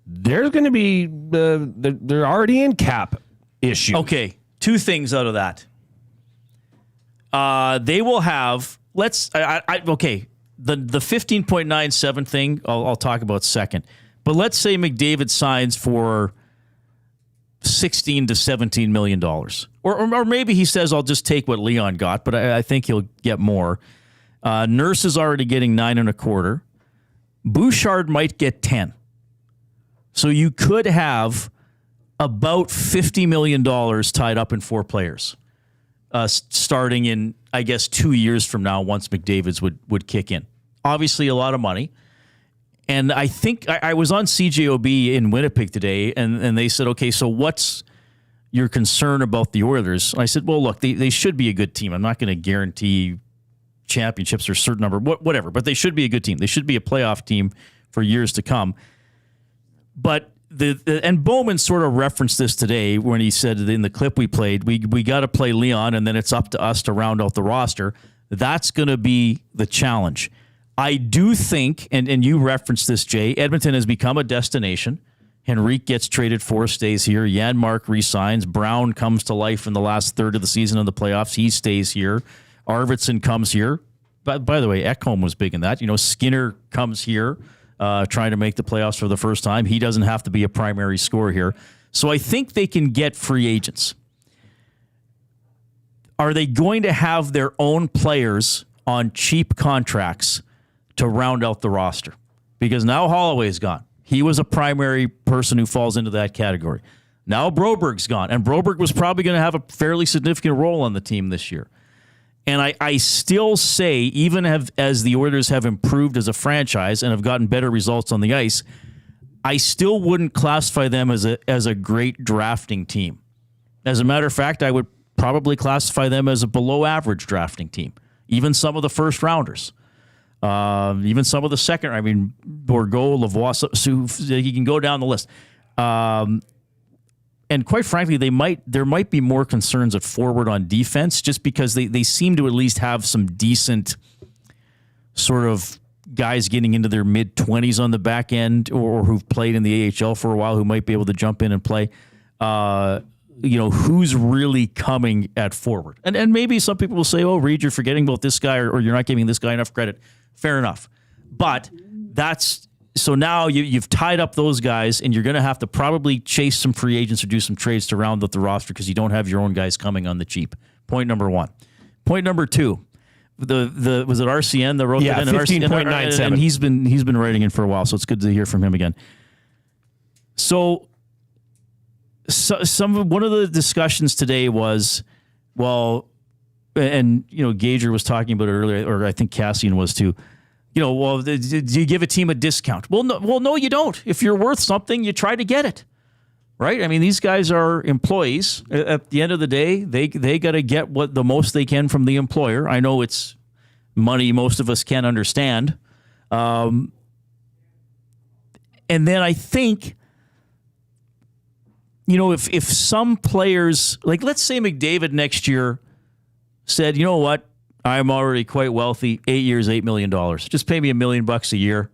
There's going to be they're already in cap issue. Okay, two things out of that. They will have the 15.97 thing I'll talk about second. But let's say McDavid signs for $16 to $17 million. Or maybe he says, I'll just take what Leon got, but I think he'll get more. Nurse is already getting 9.25. Bouchard might get 10. So you could have about $50 million tied up in four players starting in, I guess, 2 years from now once McDavid's would kick in. Obviously, a lot of money. And I think I was on CJOB in Winnipeg today, and they said, okay, so what's your concern about the Oilers? And I said, well, look, they should be a good team. I'm not going to guarantee championships or a certain number, whatever, but they should be a good team. They should be a playoff team for years to come. But and Bowman sort of referenced this today when he said in the clip we played, we got to play Leon, and then it's up to us to round out the roster. That's going to be the challenge. I do think, and you referenced this, Jay, Edmonton has become a destination. Henrique gets traded for, stays here. Janmark resigns. Brown comes to life in the last third of the season of the playoffs. He stays here. Arvidsson comes here. By the way, Ekholm was big in that. Skinner comes here. Trying to make the playoffs for the first time. He doesn't have to be a primary scorer here. So I think they can get free agents. Are they going to have their own players on cheap contracts to round out the roster? Because now Holloway's gone. He was a primary person who falls into that category. Now Broberg's gone. And Broberg was probably going to have a fairly significant role on the team this year. And I still say, even as the Oilers have improved as a franchise and have gotten better results on the ice, I still wouldn't classify them as a great drafting team. As a matter of fact, I would probably classify them as a below average drafting team. Even some of the first rounders. Even some of the second, Bourgault, Lavoie, so you can go down the list. And quite frankly, there might be more concerns at forward on defense just because they seem to at least have some decent sort of guys getting into their mid-20s on the back end or who've played in the AHL for a while who might be able to jump in and play. Who's really coming at forward. And maybe some people will say, oh, Reid, you're forgetting about this guy or you're not giving this guy enough credit. Fair enough. But so now you've tied up those guys and you're going to have to probably chase some free agents or do some trades to round up the roster because you don't have your own guys coming on the cheap. Point number one. Point number two. Was it RCN that wrote that in? 15.97. And he's been writing in for a while, so it's good to hear from him again. So one of the discussions today was, Gager was talking about it earlier, or I think Cassian was too. Do you give a team a discount? Well, no, you don't. If you're worth something, you try to get it, right? I mean, these guys are employees. At the end of the day, they got to get the most they can from the employer. I know it's money most of us can't understand. And then I think, if some players, like let's say McDavid next year said, you know what? I'm already quite wealthy. 8 years, $8 million. Just pay me $1 million a year.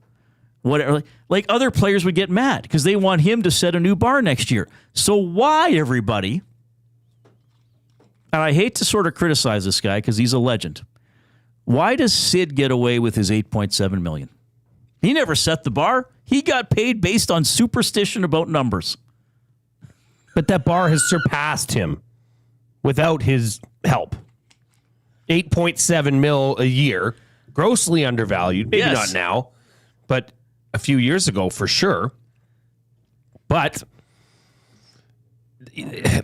Whatever. Like other players would get mad because they want him to set a new bar next year. So why, everybody? And I hate to sort of criticize this guy because he's a legend. Why does Sid get away with his $8.7 million? He never set the bar. He got paid based on superstition about numbers. But that bar has surpassed him without his help. 8.7 mil a year, grossly undervalued. Maybe not now, but a few years ago for sure. But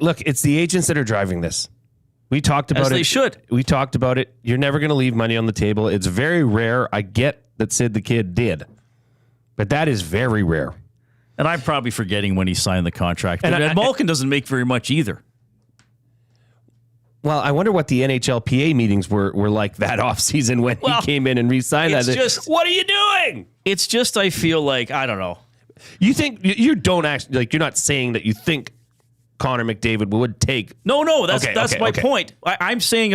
look, it's the agents that are driving this. We talked about it. As they should. We talked about it. You're never going to leave money on the table. It's very rare. I get that Sid the Kid did, but that is very rare. And I'm probably forgetting when he signed the contract. And Malkin doesn't make very much either. Well, I wonder what the NHLPA meetings were like that offseason when he came in and re-signed that. What are you doing? It's just, I feel like, I don't know. You think, you don't actually, like, you're not saying that you think Connor McDavid would take. No, that's my point. I'm saying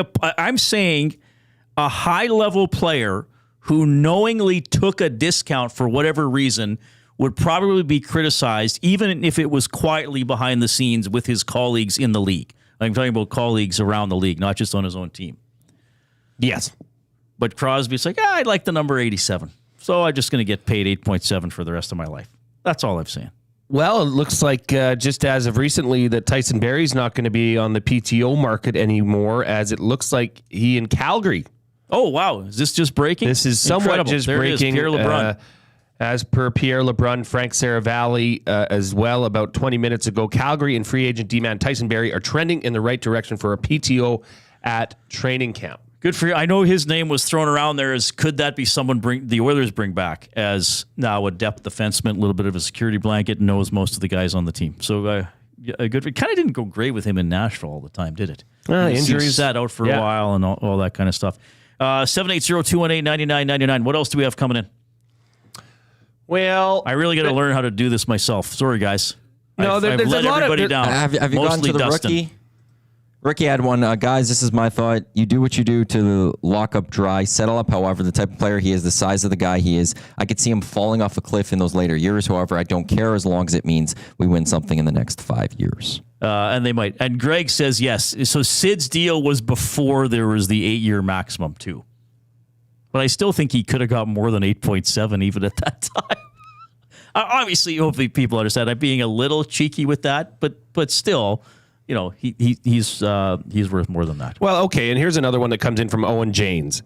a high-level player who knowingly took a discount for whatever reason would probably be criticized, even if it was quietly behind the scenes with his colleagues in the league. I'm talking about colleagues around the league, not just on his own team. Yes. But Crosby's like, I'd like the number 87. So I'm just going to get paid 8.7 for the rest of my life. That's all I'm saying. Well, it looks like just as of recently that Tyson Barrie's not going to be on the PTO market anymore, as it looks like he in Calgary. Oh, wow. Is this just breaking? This is somewhat just there breaking. Pierre LeBrun. As per Pierre LeBrun, Frank Saravalli as well, about 20 minutes ago, Calgary and free agent D-man Tyson Barrie are trending in the right direction for a PTO at training camp. Good for you. I know his name was thrown around there as could that be someone the Oilers bring back as now a depth defenseman, a little bit of a security blanket, knows most of the guys on the team. So a good. It kind of didn't go great with him in Nashville all the time, did it? Injuries. Sat out for a while and all that kind of stuff. 780-218-9999. What else do we have coming in? Well, I really got to learn how to do this myself. Sorry, guys. No, I've let everybody down. Have you gone to the Dustin. rookie? Ricky had one. Guys, this is my thought. You do what you do to lock up Dry, settle up, however, the type of player he is, the size of the guy he is. I could see him falling off a cliff in those later years. However, I don't care as long as it means we win something in the next 5 years. And they might. And Greg says yes. So Sid's deal was before there was the 8-year maximum, too. But I still think he could have got more than 8.7 even at that time. Obviously, hopefully people understand I'm being a little cheeky with that, but still, he's worth more than that. Well, okay, and here's another one that comes in from Owen Janes.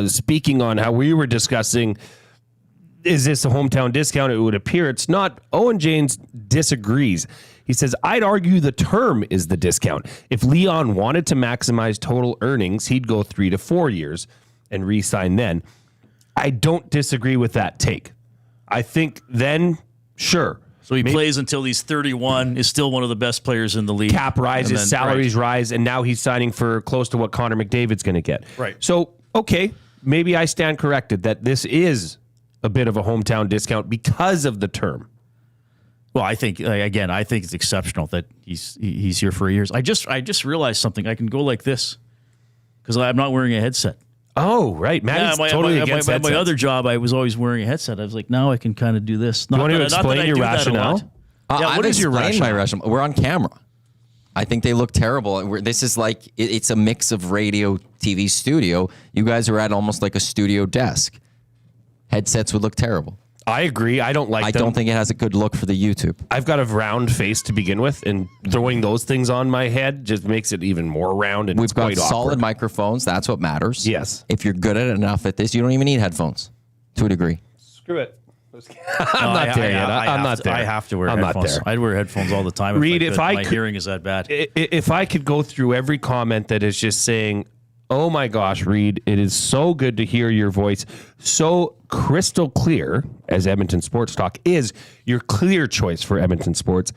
Speaking on how we were discussing, is this a hometown discount? It would appear it's not. Owen Janes disagrees. He says, I'd argue the term is the discount. If Leon wanted to maximize total earnings, he'd go 3 to 4 years and re-sign then. I don't disagree with that take. I think then, sure. So he plays until he's 31, is still one of the best players in the league. Cap rises, salaries rise, and now he's signing for close to what Connor McDavid's going to get. Right. So, okay, maybe I stand corrected that this is a bit of a hometown discount because of the term. Well, I think it's exceptional that he's here for years. I just realized something. I can go like this because I'm not wearing a headset. Oh, right. Matt's totally against my other job, I was always wearing a headset. I was like, now I can kind of do this. You want to explain your rationale? What is your rationale? My rationale. We're on camera. I think they look terrible. This is like, it's a mix of radio, TV, studio. You guys are at almost like a studio desk. Headsets would look terrible. I agree. I don't like them. I don't think it has a good look for the YouTube. I've got a round face to begin with, and throwing those things on my head just makes it even more round, and We've it's got quite solid awkward. microphones. That's what matters. Yes. If you're good at it enough at this, you don't even need headphones to a degree. Screw it. I'm not there yet. I'm not there. I have to wear I'm headphones. not there. I'd wear headphones all the time. Reid, my hearing is that bad. If I could go through every comment that is just saying, oh my gosh, Reid, it is so good to hear your voice. So crystal clear, as Edmonton Sports Talk is your clear choice for Edmonton Sports.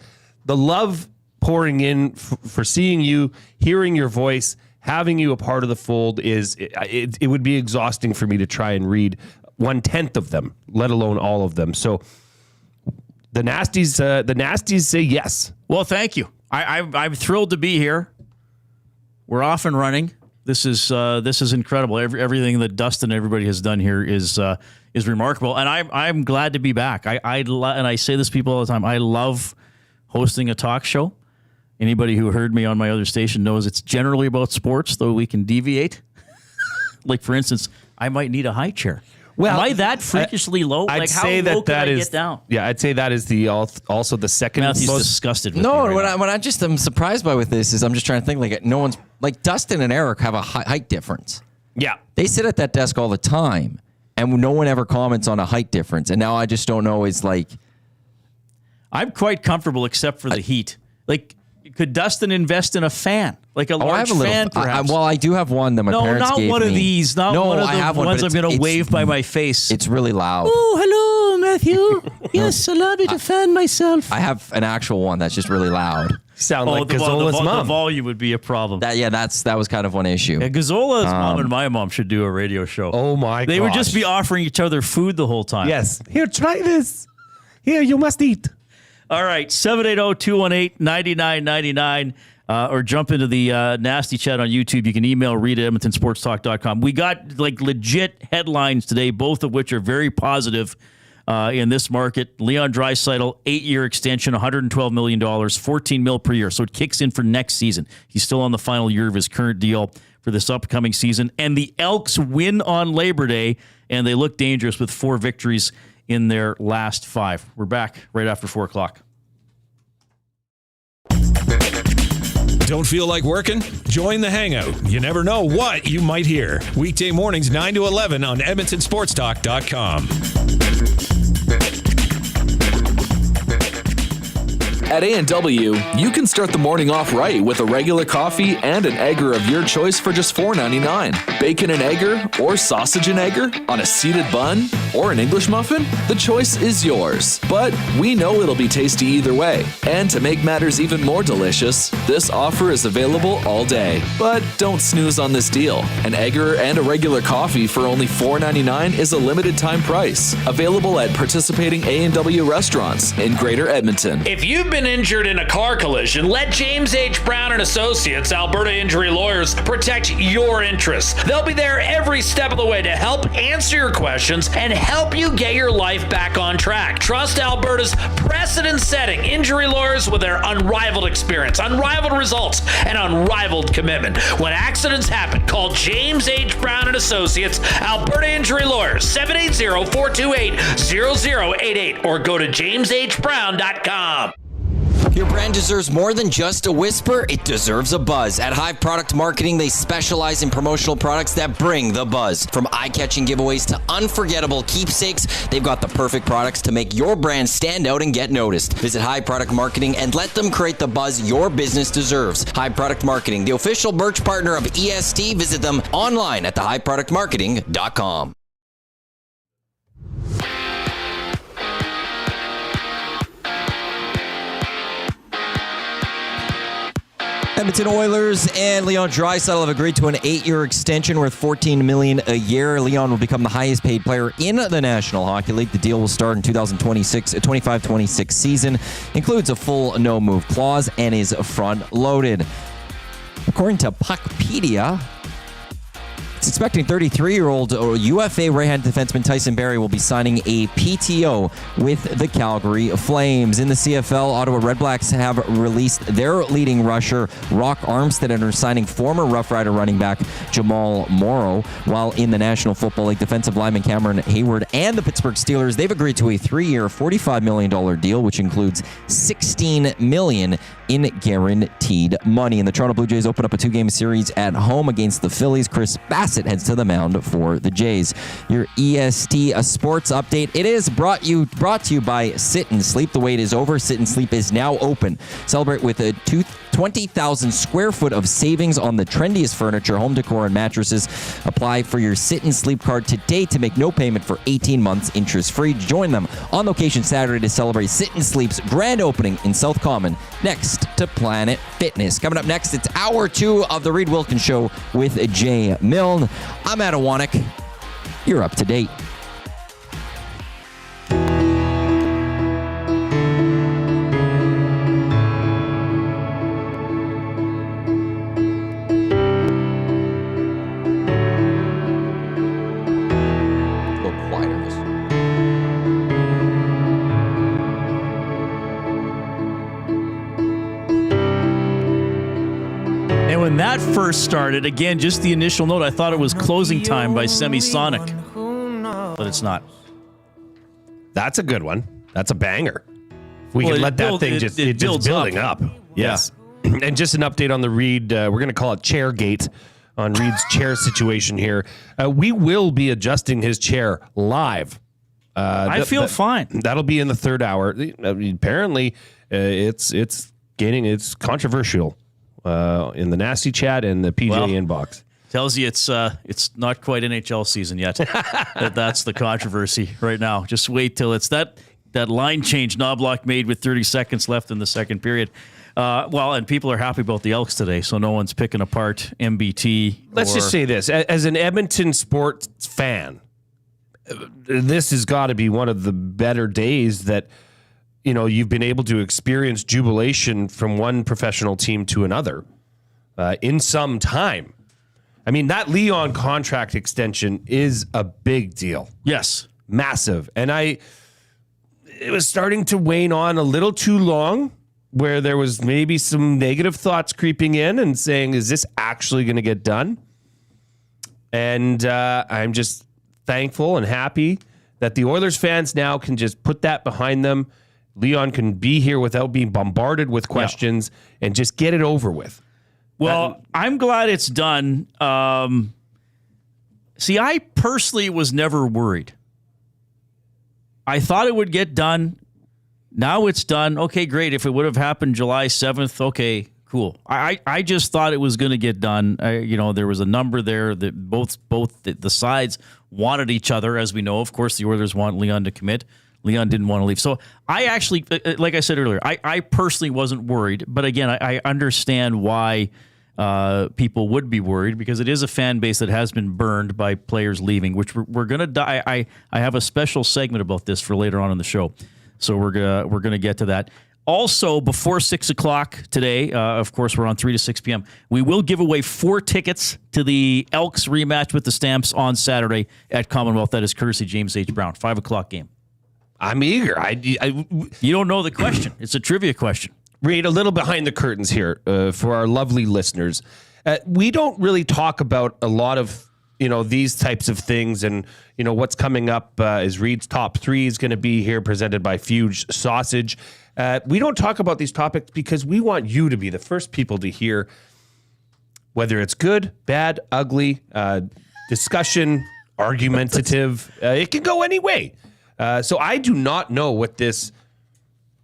The love pouring in for seeing you, hearing your voice, having you a part of the fold it would be exhausting for me to try and read 1/10 of them, let alone all of them. So the nasties say yes. Well, thank you. I'm thrilled to be here. We're off and running. This is incredible. Everything that Dustin and everybody has done here is remarkable, and I'm glad to be back. And I say this to people all the time. I love hosting a talk show. Anybody who heard me on my other station knows it's generally about sports, though we can deviate. Like for instance, I might need a high chair. Well, am I that freakishly low? I'd say how low that can I is get down? Yeah, I'd say that is also the second Matthew's most disgusted with No, me right what I just am surprised by with this is I'm just trying to think like no one's like Dustin and Eric have a height difference. Yeah, they sit at that desk all the time, and no one ever comments on a height difference. And now I just don't know. Is like I'm quite comfortable except for the heat. Like, could Dustin invest in a fan, like a large fan, perhaps? I do have one that my parents gave me. No, not one of these. Not one of the ones I'm going to wave by my face. It's really loud. Oh, hello, Matthew. Yes, allow me to fan myself. I have an actual one that's just really loud. Sound like Gazzola's mom. The volume would be a problem. That was kind of one issue. Yeah, Gazzola's mom and my mom should do a radio show. Oh my god. They would just be offering each other food the whole time. Yes. Here, try this. Here, you must eat. All right, 780-218-9999, or jump into the nasty chat on YouTube. You can email Reid at EdmontonSportsTalk.com. We got like legit headlines today, both of which are very positive in this market. Leon Draisaitl, 8-year extension, $112 million, $14 million per year. So it kicks in for next season. He's still on the final year of his current deal for this upcoming season. And the Elks win on Labor Day, and they look dangerous with 4 victories in their last 5. We're back right after 4 o'clock. Don't feel like working? Join the Hangout. You never know what you might hear. Weekday mornings 9 to 11 on EdmontonSportsTalk.com. At A&W, you can start the morning off right with a regular coffee and an egger of your choice for just $4.99. Bacon and egger or sausage and egger on a seeded bun or an English muffin? The choice is yours. But we know it'll be tasty either way. And to make matters even more delicious, this offer is available all day. But don't snooze on this deal. An egger and a regular coffee for only $4.99 is a limited time price. Available at participating A&W restaurants in Greater Edmonton. If you've been injured in a car collision, let James H. Brown and Associates, Alberta Injury Lawyers, protect your interests. They'll be there every step of the way to help answer your questions and help you get your life back on track. Trust Alberta's precedent-setting injury lawyers with their unrivaled experience, unrivaled results, and unrivaled commitment. When accidents happen, call James H. Brown and Associates, Alberta Injury Lawyers, 780-428-0088, or go to jameshbrown.com. Your brand deserves more than just a whisper. It deserves a buzz. At Hive Product Marketing, they specialize in promotional products that bring the buzz. From eye-catching giveaways to unforgettable keepsakes, they've got the perfect products to make your brand stand out and get noticed. Visit Hive Product Marketing and let them create the buzz your business deserves. Hive Product Marketing, the official merch partner of EST. Visit them online at thehiveproductmarketing.com. Edmonton Oilers and Leon Draisaitl have agreed to an 8-year extension worth $14 million a year. Leon will become the highest paid player in the National Hockey League. The deal will start in 25-26 season, includes a full no-move clause, and is front-loaded. According to Puckpedia, it's expecting 33-year-old UFA right-handed defenseman Tyson Barrie will be signing a PTO with the Calgary Flames. In the CFL, Ottawa Redblacks have released their leading rusher, Rock Armstead, and are signing former Rough Rider running back Jamal Morrow. While in the National Football League, defensive lineman Cameron Hayward and the Pittsburgh Steelers, they've agreed to a 3-year, $45 million deal, which includes $16 million in guaranteed money. And the Toronto Blue Jays open up a 2-game series at home against the Phillies. Chris Bassett heads to the mound for the Jays. Your EST Sports Update. It is brought to you by Sit and Sleep. The wait is over. Sit and Sleep is now open. Celebrate with a 20,000 square foot of savings on the trendiest furniture, home decor, and mattresses. Apply for your Sit and Sleep card today to make no payment for 18 months interest-free. Join them on location Saturday to celebrate Sit and Sleep's grand opening in South Common, next to Planet Fitness. Coming up next, it's hour 2 of the Reid Wilkins Show with Jay Milne. I'm Adam Wanek. You're up to date. When that first started, again, just the initial note, I thought it was Closing Time by Semisonic, but it's not. That's a good one. That's a banger. We can let that thing just building up. Yes. Yeah. And just an update on the Reid, we're going to call it Chairgate on Reid's chair situation here. We will be adjusting his chair live. I feel fine. That'll be in the third hour. Apparently, it's controversial. In the nasty chat and the PJ inbox. Tells you it's not quite NHL season yet. That's the controversy right now. Just wait till it's that line change Knobloch made with 30 seconds left in the second period. And people are happy about the Elks today, so no one's picking apart MBT. Let's just say this. As an Edmonton sports fan, this has got to be one of the better days that you've been able to experience jubilation from one professional team to another in some time. I mean, that Leon contract extension is a big deal. Yes. Massive. And it was starting to wane on a little too long, where there was maybe some negative thoughts creeping in and saying, is this actually going to get done? And I'm just thankful and happy that the Oilers fans now can just put that behind them. Leon can be here without being bombarded with questions and just get it over with. Well, I'm glad it's done. See, I personally was never worried. I thought it would get done. Now it's done. Okay, great. If it would have happened July 7th, okay, cool. I just thought it was going to get done. There was a number there that both the sides wanted each other, as we know. Of course, the Oilers want Leon to commit. Leon didn't want to leave. So I actually, like I said earlier, I personally wasn't worried. But again, I understand why people would be worried, because it is a fan base that has been burned by players leaving, which we're going to die. I have a special segment about this for later on in the show. So we're going to get to that. Also, before 6 o'clock today, of course, we're on 3 to 6 p.m., we will give away 4 tickets to the Elks rematch with the Stamps on Saturday at Commonwealth. That is courtesy James H. Brown, 5 o'clock game. I'm eager. You don't know the question. It's a trivia question. Reid, a little behind the curtains here for our lovely listeners. We don't really talk about a lot of these types of things, and what's coming up is Reid's Top 3 is going to be here, presented by Fuge Sausage. We don't talk about these topics because we want you to be the first people to hear, whether it's good, bad, ugly, discussion, argumentative. It can go any way. So I do not know what this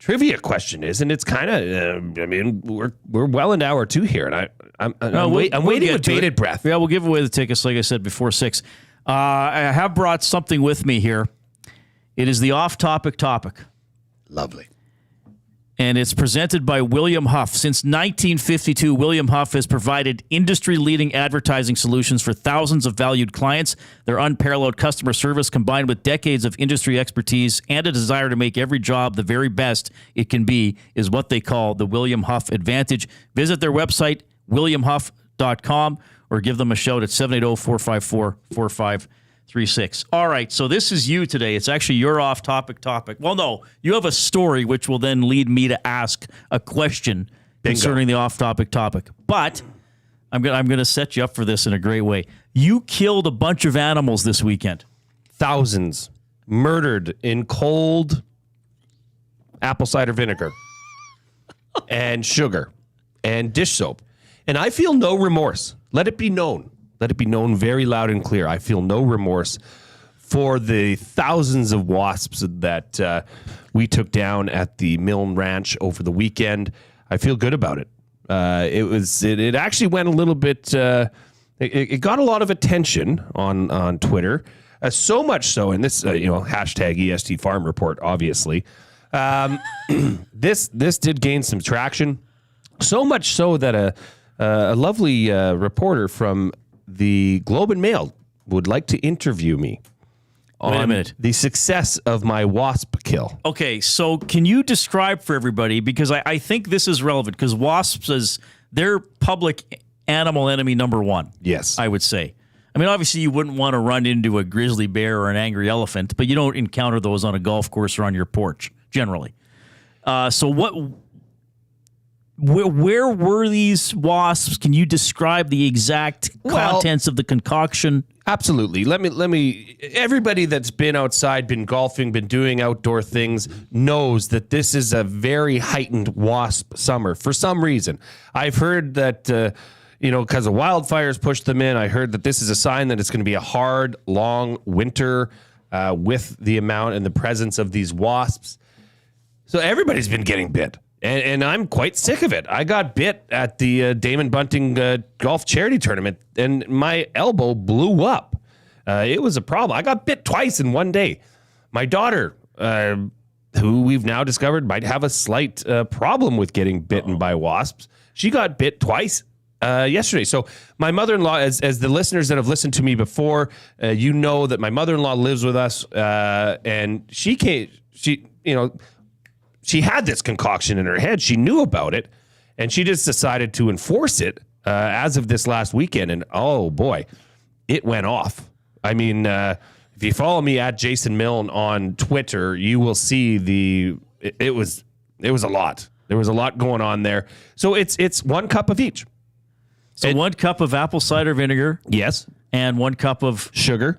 trivia question is, and it's kind of, we're well into hour 2 here, and I'm waiting with bated breath. Yeah, we'll give away the tickets, like I said, before 6. I have brought something with me here. It is the off-topic topic. Lovely. And it's presented by William Huff. Since 1952, William Huff has provided industry-leading advertising solutions for thousands of valued clients. Their unparalleled customer service, combined with decades of industry expertise and a desire to make every job the very best it can be, is what they call the William Huff Advantage. Visit their website, williamhuff.com, or give them a shout at 780-454-4536. All right, so this is you today. It's actually your off-topic topic. Well, no, you have a story which will then lead me to ask a question concerning the off-topic topic. But I'm gonna set you up for this in a great way. You killed a bunch of animals this weekend. Thousands murdered in cold apple cider vinegar and sugar and dish soap. And I feel no remorse. Let it be known. Let it be known very loud and clear. I feel no remorse for the thousands of wasps that we took down at the Milne Ranch over the weekend. I feel good about it. It actually went a little bit. It got a lot of attention on Twitter. So much so, and this hashtag EST Farm Report, obviously. This did gain some traction. So much so that a lovely reporter from the Globe and Mail would like to interview me on the success of my wasp kill. Okay, so can you describe for everybody, because I think this is relevant, because wasps is their public animal enemy number one. Yes. I would say. I mean, obviously you wouldn't want to run into a grizzly bear or an angry elephant, but you don't encounter those on a golf course or on your porch, generally. Where were these wasps? Can you describe the exact contents of the concoction? Absolutely. Let me. Everybody that's been outside, been golfing, been doing outdoor things knows that this is a very heightened wasp summer for some reason. I've heard that, because of wildfires pushed them in. I heard that this is a sign that it's going to be a hard, long winter with the amount and the presence of these wasps. So everybody's been getting bit. And I'm quite sick of it. I got bit at the Damon Bunting golf charity tournament, and my elbow blew up. It was a problem. I got bit twice in one day. My daughter, who we've now discovered might have a slight problem with getting bitten by wasps, she got bit twice yesterday. So my mother-in-law, as the listeners that have listened to me before, you know that my mother-in-law lives with us, and she had this concoction in her head. She knew about it, and she just decided to enforce it as of this last weekend. And oh boy, it went off. I mean, if you follow me at Jason Milne on Twitter, you will see it was a lot. There was a lot going on there. So it's 1 cup of each. So 1 cup of apple cider vinegar. Yes. And 1 cup of sugar.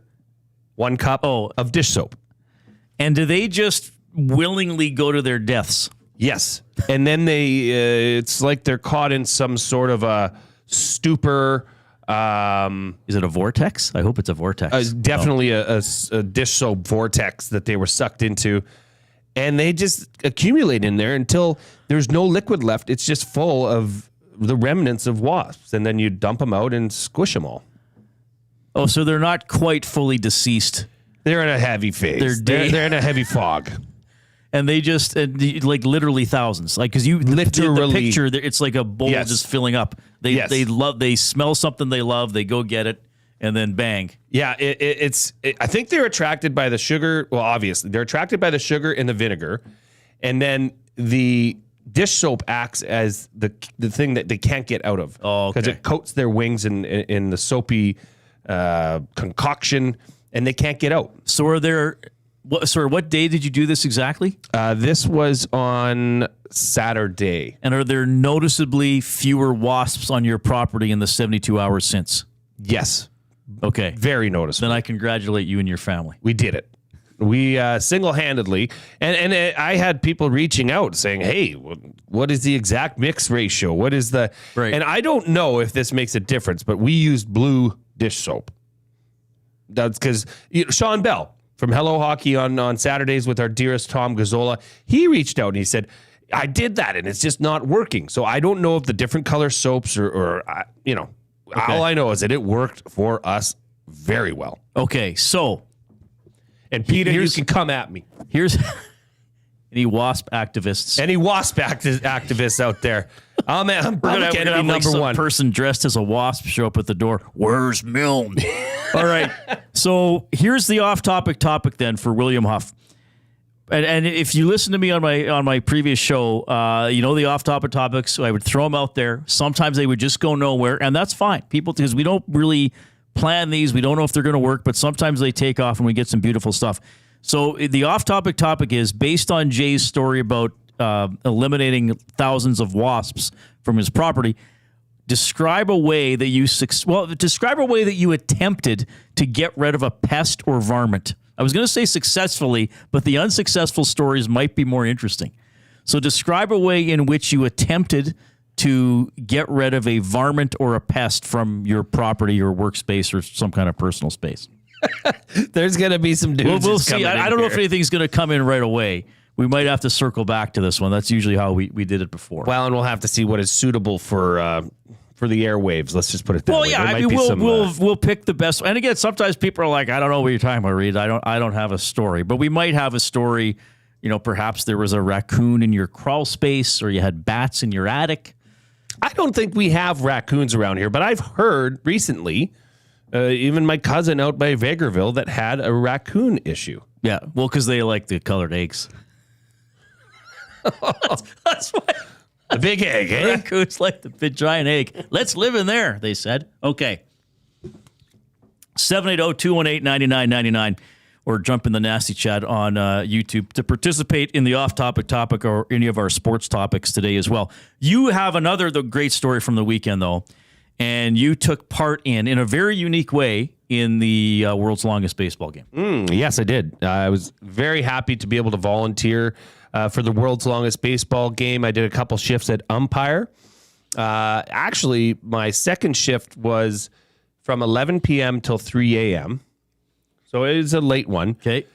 1 cup of dish soap. And do they just willingly go to their deaths? Yes. And then it's like they're caught in some sort of a stupor. Is it a vortex? I hope it's a vortex. Definitely a dish soap vortex that they were sucked into. And they just accumulate in there until there's no liquid left. It's just full of the remnants of wasps. And then you dump them out and squish them all. Oh, so they're not quite fully deceased. They're in a heavy phase. They're in a heavy fog. And they just, literally thousands. Like, because the picture, it's like a bowl just filling up. They smell something they love, they go get it, and then bang. Yeah, I think they're attracted by the sugar. Well, obviously, they're attracted by the sugar and the vinegar. And then the dish soap acts as the thing that they can't get out of. Oh, okay. Because it coats their wings in the soapy concoction, and they can't get out. So what day did you do this exactly? This was on Saturday. And are there noticeably fewer wasps on your property in the 72 hours since? Yes. Okay. Very noticeable. Then I congratulate you and your family. We did it. We single-handedly, and I had people reaching out saying, hey, what is the exact mix ratio? What is the... Right. And I don't know if this makes a difference, but we used blue dish soap. That's because Sean Bell from Hello Hockey on Saturdays with our dearest Tom Gazzola, he reached out and he said, I did that and it's just not working. So I don't know if the different color soaps or all I know is that it worked for us very well. Okay, so... And Peter, you can come at me. Here's Any WASP activists? Any WASP activists out there? Oh man, I'm We're gonna have like number some one person dressed as a wasp show up at the door. Where's Milne? All right. So here's the off-topic topic then for William Huff. And if you listen to me on my previous show, the off-topic topics, so I would throw them out there. Sometimes they would just go nowhere, and that's fine. Because we don't really plan these. We don't know if they're going to work, but sometimes they take off and we get some beautiful stuff. So the off-topic topic is based on Jay's story about eliminating thousands of wasps from his property. Describe a way that you attempted to get rid of a pest or varmint. I was going to say successfully, but the unsuccessful stories might be more interesting. So describe a way in which you attempted to get rid of a varmint or a pest from your property or workspace or some kind of personal space. There's going to be some dudes. We'll see. I don't know if anything's going to come in right away. We might have to circle back to this one. That's usually how we did it before. Well, and we'll have to see what is suitable for the airwaves. Let's just put it that way. Well, yeah, I mean, we'll pick the best. And again, sometimes people are like, I don't know what you're talking about, Reid. I don't have a story, but we might have a story. Perhaps there was a raccoon in your crawl space, or you had bats in your attic. I don't think we have raccoons around here, but I've heard recently, even my cousin out by Vegreville that had a raccoon issue. Yeah, well, because they like the colored eggs. That's why. The big egg, eh? Raccoons like the big giant egg. Let's live in there, they said. Okay. 780-218-9999 or jump in the nasty chat on YouTube to participate in the off-topic topic or any of our sports topics today as well. You have the great story from the weekend, though, and you took part in a very unique way in the world's longest baseball game. Yes, I did. I was very happy to be able to volunteer for the world's longest baseball game. I did a couple shifts at umpire. Actually, my second shift was from 11 p.m. till 3 a.m. So it is a late one. Okay.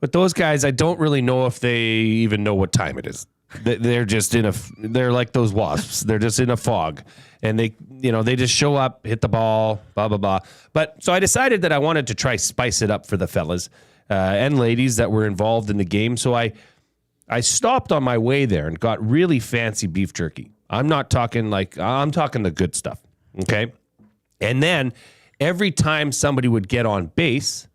But those guys, I don't really know if they even know what time it is. They're just they're like those wasps. They're just in a fog. And they just show up, hit the ball, blah, blah, blah. But so I decided that I wanted to try spice it up for the fellas and ladies that were involved in the game. So I stopped on my way there and got really fancy beef jerky. I'm talking the good stuff. Okay. And then every time somebody would get on base,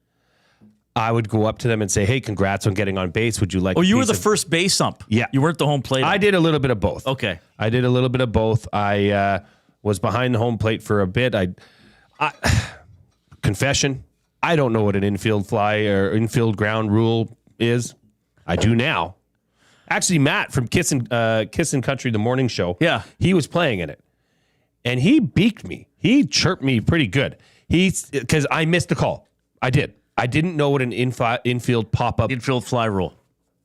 I would go up to them and say, hey, congrats on getting on base. Would you like you were the first base ump. Yeah. You weren't the home plate ump. I did a little bit of both. Okay. I did a little bit of both. I was behind the home plate for a bit. Confession, I don't know what an infield fly or infield ground rule is. I do now. Actually, Matt from Kissin' Country, the morning show, he was playing in it. And he beaked me. He chirped me pretty good. Because I missed the call. I did. I didn't know what an infield pop-up. Infield fly rule.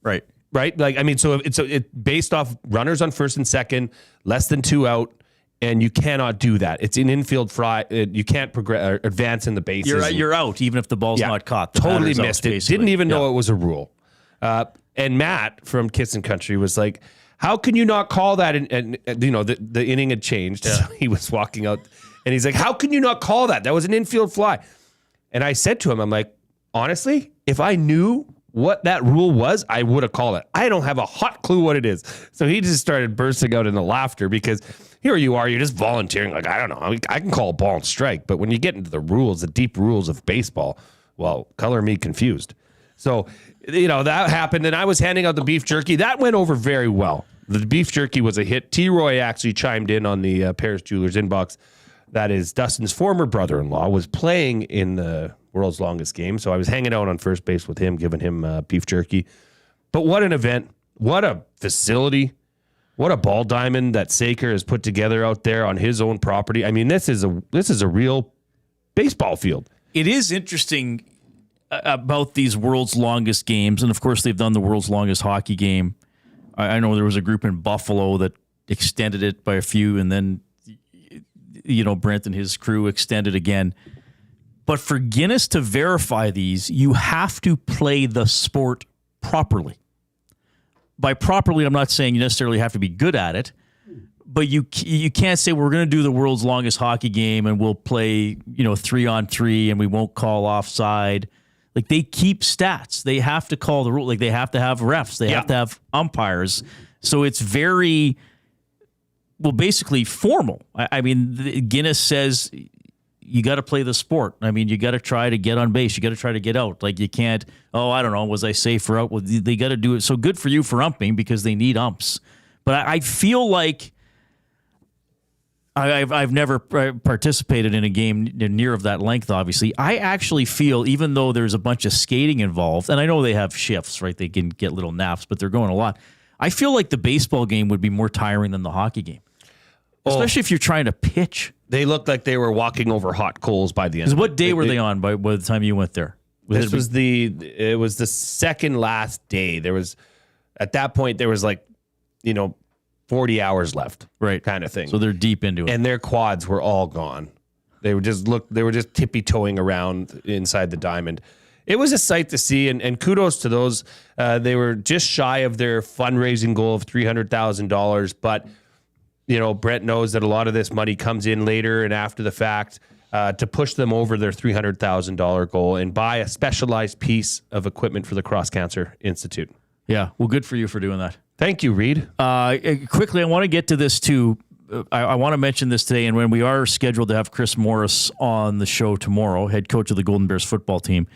Right. Right? So it's based off runners on first and second, less than 2 out, and you cannot do that. It's an infield fly. You can't progress, advance in the bases. You're out, even if the ball's not caught. Totally missed it. Didn't even know it was a rule. And Matt from Kissin' Country was like, how can you not call that? And the inning had changed. So he was walking out, and he's like, how can you not call that? That was an infield fly. And I said to him, I'm like, honestly, if I knew what that rule was, I would have called it. I don't have a hot clue what it is. So he just started bursting out into laughter because here you are, you're just volunteering. Like, I don't know. I can call a ball and strike. But when you get into the rules, the deep rules of baseball, well, color me confused. So, that happened. And I was handing out the beef jerky. That went over very well. The beef jerky was a hit. T-Roy actually chimed in on the Paris Jewelers inbox. That is Dustin's former brother-in-law was playing in the world's longest game. So I was hanging out on first base with him, giving him beef jerky. But what an event. What a facility. What a ball diamond that Saker has put together out there on his own property. I mean, this is a real baseball field. It is interesting about these world's longest games. And of course, they've done the world's longest hockey game. I know there was a group in Buffalo that extended it by a few, and then Brent and his crew extended again. But for Guinness to verify these, you have to play the sport properly. By properly, I'm not saying you necessarily have to be good at it, but you can't say we're going to do the world's longest hockey game and we'll play 3-on-3 and we won't call offside. Like, they keep stats. They have to call the rule. Like, they have to have refs. They have to have umpires. So it's very, well, basically formal. I mean, Guinness says you got to play the sport. I mean, you got to try to get on base. You got to try to get out. Like, you can't, I don't know, was I safe or out? Well, they got to do it. So good for you for umping because they need umps. But I feel like I've never participated in a game near of that length, obviously. I actually feel, even though there's a bunch of skating involved, and I know they have shifts, right? They can get little naps, but they're going a lot. I feel like the baseball game would be more tiring than the hockey game, especially if you're trying to pitch. They looked like they were walking over hot coals by the end. What day were they on by the time you went there? It was the second last day. There was, at that point, there was 40 hours left, right? Kind of thing. So they're deep into it, and their quads were all gone. They were just tippy toeing around inside the diamond. It was a sight to see, and kudos to those. They were just shy of their fundraising goal of $300,000, but Brent knows that a lot of this money comes in later and after the fact to push them over their $300,000 goal and buy a specialized piece of equipment for the Cross Cancer Institute. Yeah, well, good for you for doing that. Thank you, Reid. Quickly, I want to get to this too. I want to mention this today, and when we are scheduled to have Chris Morris on the show tomorrow, head coach of the Golden Bears football team.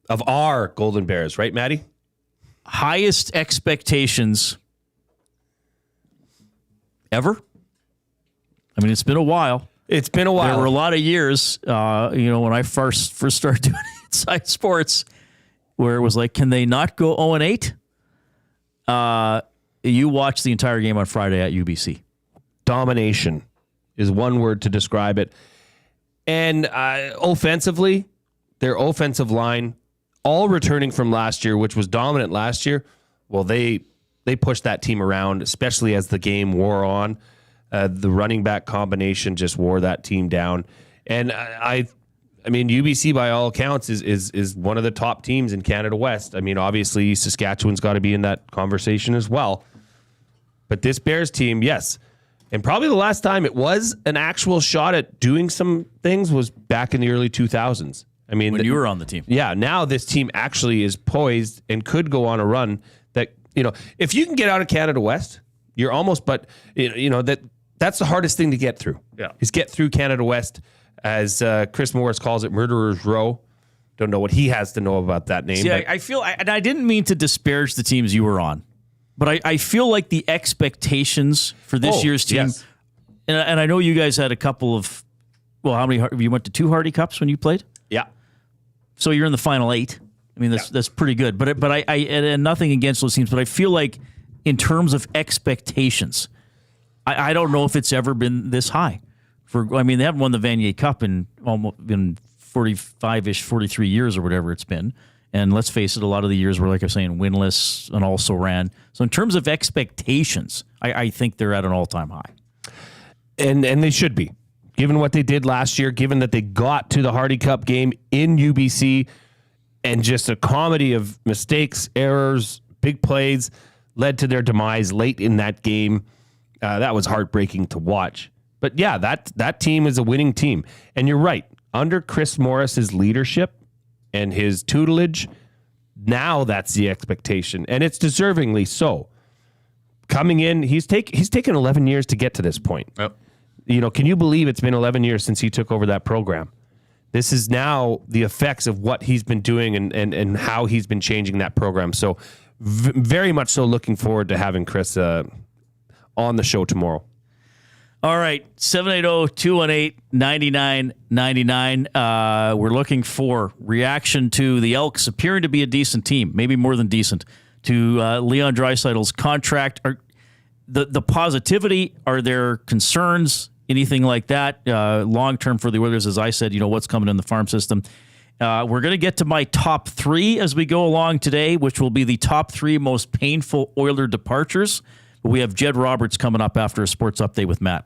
Of our Golden Bears, right, Maddie? Highest expectations ever? I mean, it's been a while. It's been a while. There were a lot of years, when I first started doing Inside Sports, where it was like, can they not go 0-8? You watched the entire game on Friday at UBC. Domination is one word to describe it. And offensively, their offensive line, all returning from last year, which was dominant last year, well, they pushed that team around, especially as the game wore on. The running back combination just wore that team down. And I mean, UBC, by all accounts, is one of the top teams in Canada West. I mean, obviously, Saskatchewan's got to be in that conversation as well. But this Bears team, yes. And probably the last time it was an actual shot at doing some things was back in the early 2000s. I mean, when you were on the team. Yeah, now this team actually is poised and could go on a run that, if you can get out of Canada West, you're almost, but, that's the hardest thing to get through. Yeah. Is get through Canada West. As Chris Morris calls it, Murderer's Row. Don't know what he has to know about that name. See, I feel, and I didn't mean to disparage the teams you were on, but I feel like the expectations for this year's team, yes. and I know you guys had a couple of, how many, you went to 2 Hardy Cups when you played? Yeah. So you're in the final 8. I mean, that's pretty good. But I and nothing against those teams, but I feel like in terms of expectations, I don't know if it's ever been this high. They haven't won the Vanier Cup in 45-ish, 43 years or whatever it's been. And let's face it, a lot of the years were, like I was saying, winless and also ran. So in terms of expectations, I think they're at an all-time high. And they should be, given what they did last year, given that they got to the Hardy Cup game in UBC and just a comedy of mistakes, errors, big plays led to their demise late in that game. That was heartbreaking to watch. But yeah, that team is a winning team. And you're right. Under Chris Morris's leadership and his tutelage, now that's the expectation. And it's deservingly so. Coming in, he's taken 11 years to get to this point. Yep. Can you believe it's been 11 years since he took over that program? This is now the effects of what he's been doing and how he's been changing that program. So very much so looking forward to having Chris on the show tomorrow. All right, 780-218-9999. We're looking for reaction to the Elks appearing to be a decent team, maybe more than decent, to Leon Draisaitl's contract. The positivity, are there concerns, anything like that? Long-term for the Oilers, as I said, what's coming in the farm system. We're going to get to my top 3 as we go along today, which will be the top 3 most painful Oiler departures. But we have Jed Roberts coming up after a sports update with Matt.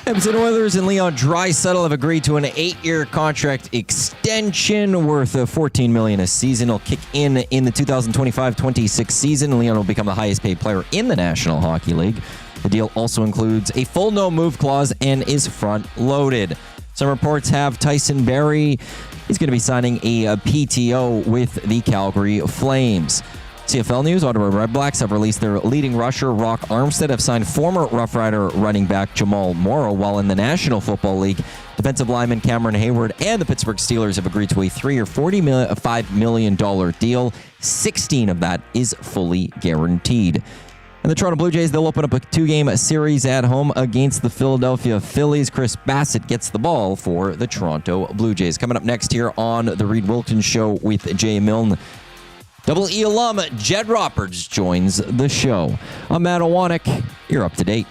Edmonton Oilers and Leon Draisaitl have agreed to an 8-year contract extension worth $14 million a season. It'll kick in the 2025-26 season. Leon will become the highest paid player in the National Hockey League. The deal also includes a full no-move clause and is front-loaded. Some reports have Tyson Barrie. He's going to be signing a PTO with the Calgary Flames. CFL News, Ottawa Redblacks have released their leading rusher, Rock Armstead, have signed former Rough Rider running back Jamal Morrow, while in the National Football League, defensive lineman Cameron Hayward and the Pittsburgh Steelers have agreed to a 3-year, $5 million deal. 16 of that is fully guaranteed. And the Toronto Blue Jays, they'll open up a 2-game series at home against the Philadelphia Phillies. Chris Bassett gets the ball for the Toronto Blue Jays. Coming up next here on the Reid Wilkins Show with Jay Milne, Double E alum Jed Roberts joins the show. I'm Matt Owanek. You're up to date.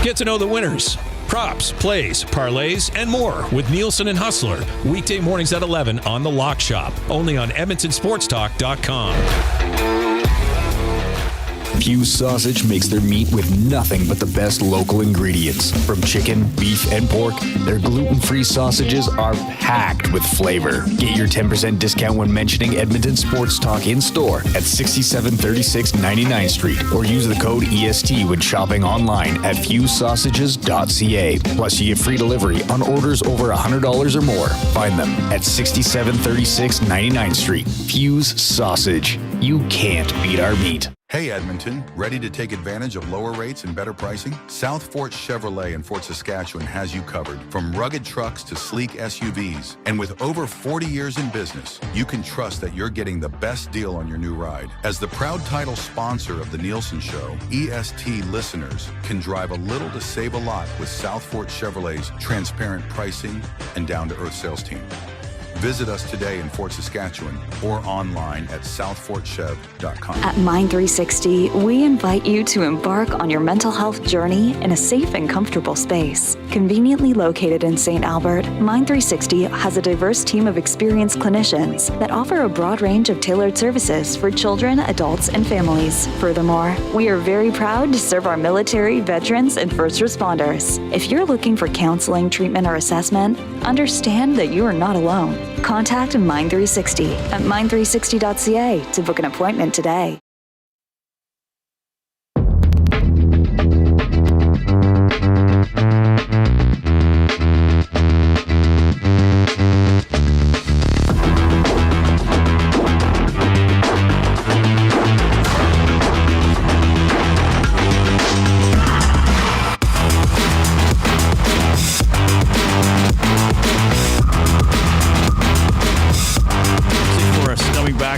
Get to know the winners, props, plays, parlays, and more with Nielsen and Hustler. Weekday mornings at 11 on The Lock Shop. Only on EdmontonSportsTalk.com. Fuse Sausage makes their meat with nothing but the best local ingredients. From chicken, beef, and pork, their gluten-free sausages are packed with flavor. Get your 10% discount when mentioning Edmonton Sports Talk in store at 6736 99th Street, or use the code EST when shopping online at fusesausages.ca. Plus, you get free delivery on orders over $100 or more. Find them at 6736 99th Street. Fuse Sausage. You can't beat our meat. Hey Edmonton, ready to take advantage of lower rates and better pricing? South Fort Chevrolet in Fort Saskatchewan has you covered. From rugged trucks to sleek SUVs. And with over 40 years in business, you can trust that you're getting the best deal on your new ride. As the proud title sponsor of the Nielsen Show, EST listeners can drive a little to save a lot with South Fort Chevrolet's transparent pricing and down-to-earth sales team. Visit us today in Fort Saskatchewan or online at southfortchev.com. At Mind360, we invite you to embark on your mental health journey in a safe and comfortable space. Conveniently located in St. Albert, Mind360 has a diverse team of experienced clinicians that offer a broad range of tailored services for children, adults, and families. Furthermore, we are very proud to serve our military, veterans, and first responders. If you're looking for counseling, treatment, or assessment, understand that you are not alone. Contact Mind360 at mind360.ca to book an appointment today.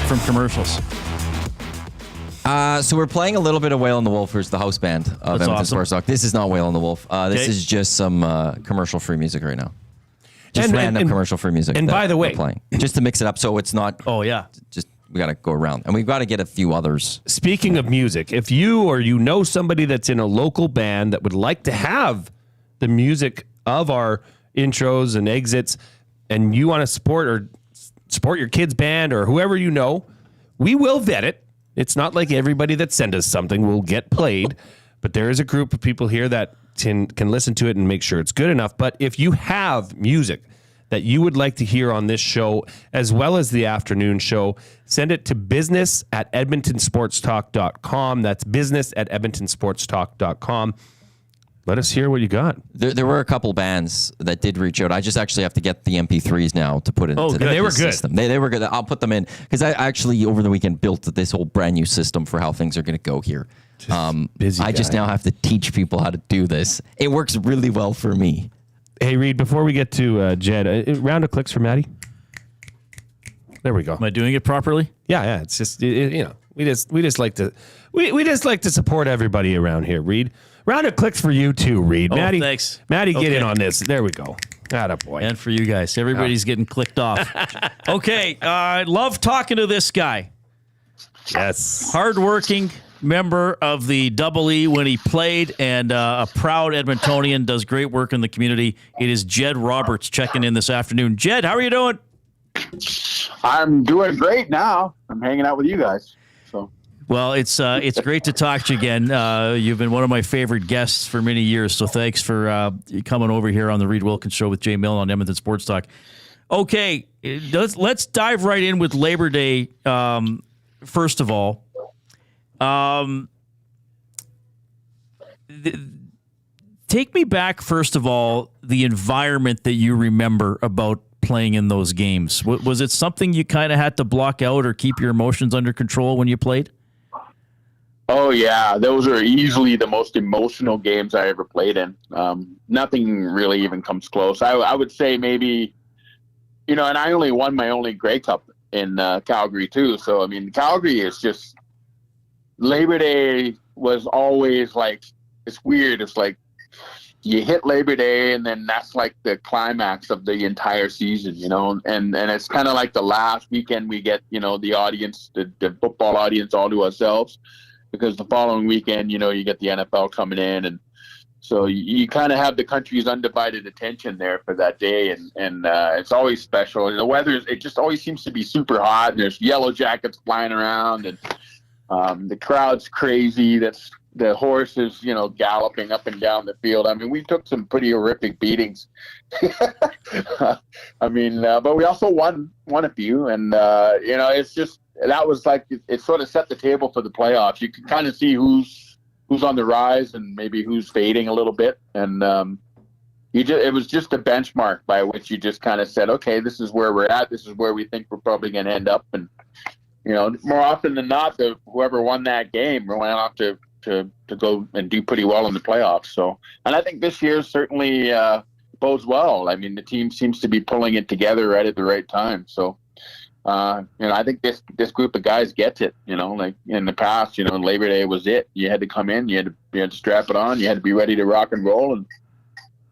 From commercials. So we're playing a little bit of Whale and the Wolf, who's the house band of Edmonton Sports Talk. This is not Whale and the Wolf. This is just some commercial-free music right now. Just random commercial-free music. And by the way, playing just to mix it up, so it's not. Oh yeah. Just we got to go around, and we've got to get a few others. Speaking of music, if you or you know somebody that's in a local band that would like to have the music of our intros and exits, and you want to support your kid's band or whoever you know, we will vet it. It's not like everybody that sends us something will get played, but there is a group of people here that can listen to it and make sure it's good enough. But if you have music that you would like to hear on this show, as well as the afternoon show, send it to business@edmontonsportstalk.com. That's business@edmontonsportstalk.com. Let us hear what you got. There were a couple bands that did reach out. I just actually have to get the MP3s now to put it into they were good. system. They were good. I'll put them in because I actually over the weekend built this whole brand new system for how things are going to go here. Busy I just now have to teach people how to do this. It works really well for me. Hey, Reid, before we get to Jed, a round of clicks for Maddie. There we go. Am I doing it properly? Yeah. It's just we just like to support everybody around here, Reid. Round of clicks for you too, Reid. Oh, Maddie, thanks. Maddie, get in on this. There we go. Attaboy. And for you guys. Everybody's getting clicked off. Okay. I love talking to this guy. Yes. Hardworking member of the Double E when he played, and a proud Edmontonian, does great work in the community. It is Jed Roberts checking in this afternoon. Jed, how are you doing? I'm doing great now. I'm hanging out with you guys. So. Well, it's great to talk to you again. You've been one of my favorite guests for many years, so thanks for coming over here on the Reid Wilkins Show with Jay Milne on Edmonton Sports Talk. Okay, let's dive right in with Labor Day. First of all, take me back, first of all, the environment that you remember about playing in those games. Was it something you kind of had to block out or keep your emotions under control when you played? Oh yeah, those are easily the most emotional games I ever played in. Nothing really even comes close. I would say maybe, and I only won my only Grey Cup in Calgary too. So I mean, Calgary is just, Labor Day was always like, it's weird. It's like you hit Labor Day and then that's like the climax of the entire season, and it's kind of like the last weekend we get, the audience, the football audience all to ourselves. Because the following weekend, you get the NFL coming in, and so you kind of have the country's undivided attention there for that day, and it's always special. And the weather, it just always seems to be super hot, and there's yellow jackets flying around, and the crowd's crazy. That's the horses, galloping up and down the field. I mean, we took some pretty horrific beatings. I mean, but we also won a few, and it's just. That was like, it sort of set the table for the playoffs. You could kind of see who's on the rise and maybe who's fading a little bit. And it was just a benchmark by which you just kind of said, okay, this is where we're at. This is where we think we're probably going to end up. And, more often than not, whoever won that game went off to go and do pretty well in the playoffs. So, and I think this year certainly bodes well. I mean, the team seems to be pulling it together right at the right time. So, I think this group of guys gets it, like in the past, Labor Day was it. You had to come in, you had to strap it on, you had to be ready to rock and roll, and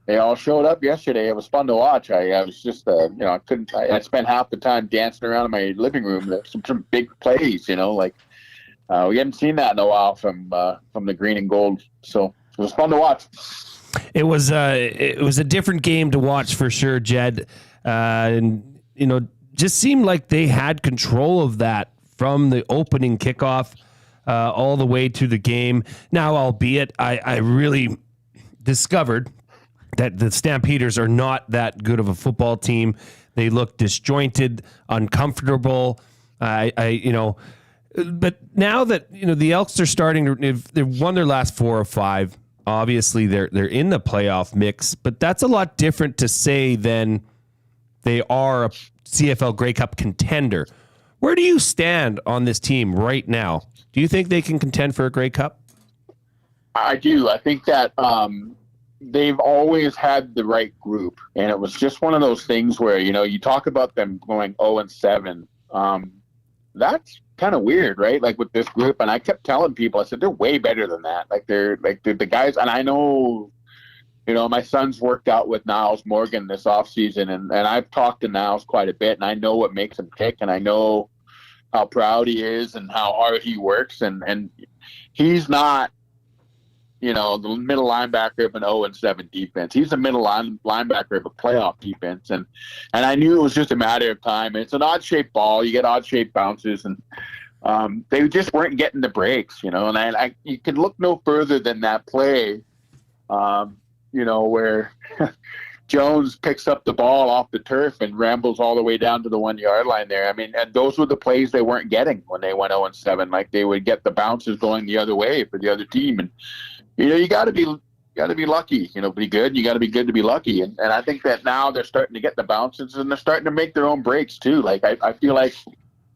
they all showed up yesterday. It was fun to watch. I was just, I spent half the time dancing around in my living room. Some big plays, we haven't seen that in a while from the green and gold. So it was fun to watch. It was a different game to watch for sure, Jed. Just seemed like they had control of that from the opening kickoff all the way to the game. Now, albeit, I really discovered that the Stampeders are not that good of a football team. They look disjointed, uncomfortable. But now that the Elks are starting to, they've won their last 4 or 5. Obviously, they're in the playoff mix, but that's a lot different to say than they are a CFL Grey Cup contender. Where do you stand on this team right now? Do you think they can contend for a Grey Cup? I do. I think that they've always had the right group, and it was just one of those things where you talk about them going 0-7. That's kind of weird, right? Like with this group, and I kept telling people, I said they're way better than that. Like they're the guys, and I know. My son's worked out with Niles Morgan this offseason, and I've talked to Niles quite a bit, and I know what makes him tick, and I know how proud he is and how hard he works, and he's not, the middle linebacker of an 0-7 defense. He's a middle linebacker of a playoff defense, and I knew it was just a matter of time. It's an odd-shaped ball. You get odd-shaped bounces, and they just weren't getting the breaks, and you can look no further than that play, where Jones picks up the ball off the turf and rambles all the way down to the 1 yard line there. I mean, and those were the plays they weren't getting when they went 0-7. Like they would get the bounces going the other way for the other team. And, you got to be lucky, be good. You got to be good to be lucky. And I think that now they're starting to get the bounces and they're starting to make their own breaks too. Like I feel like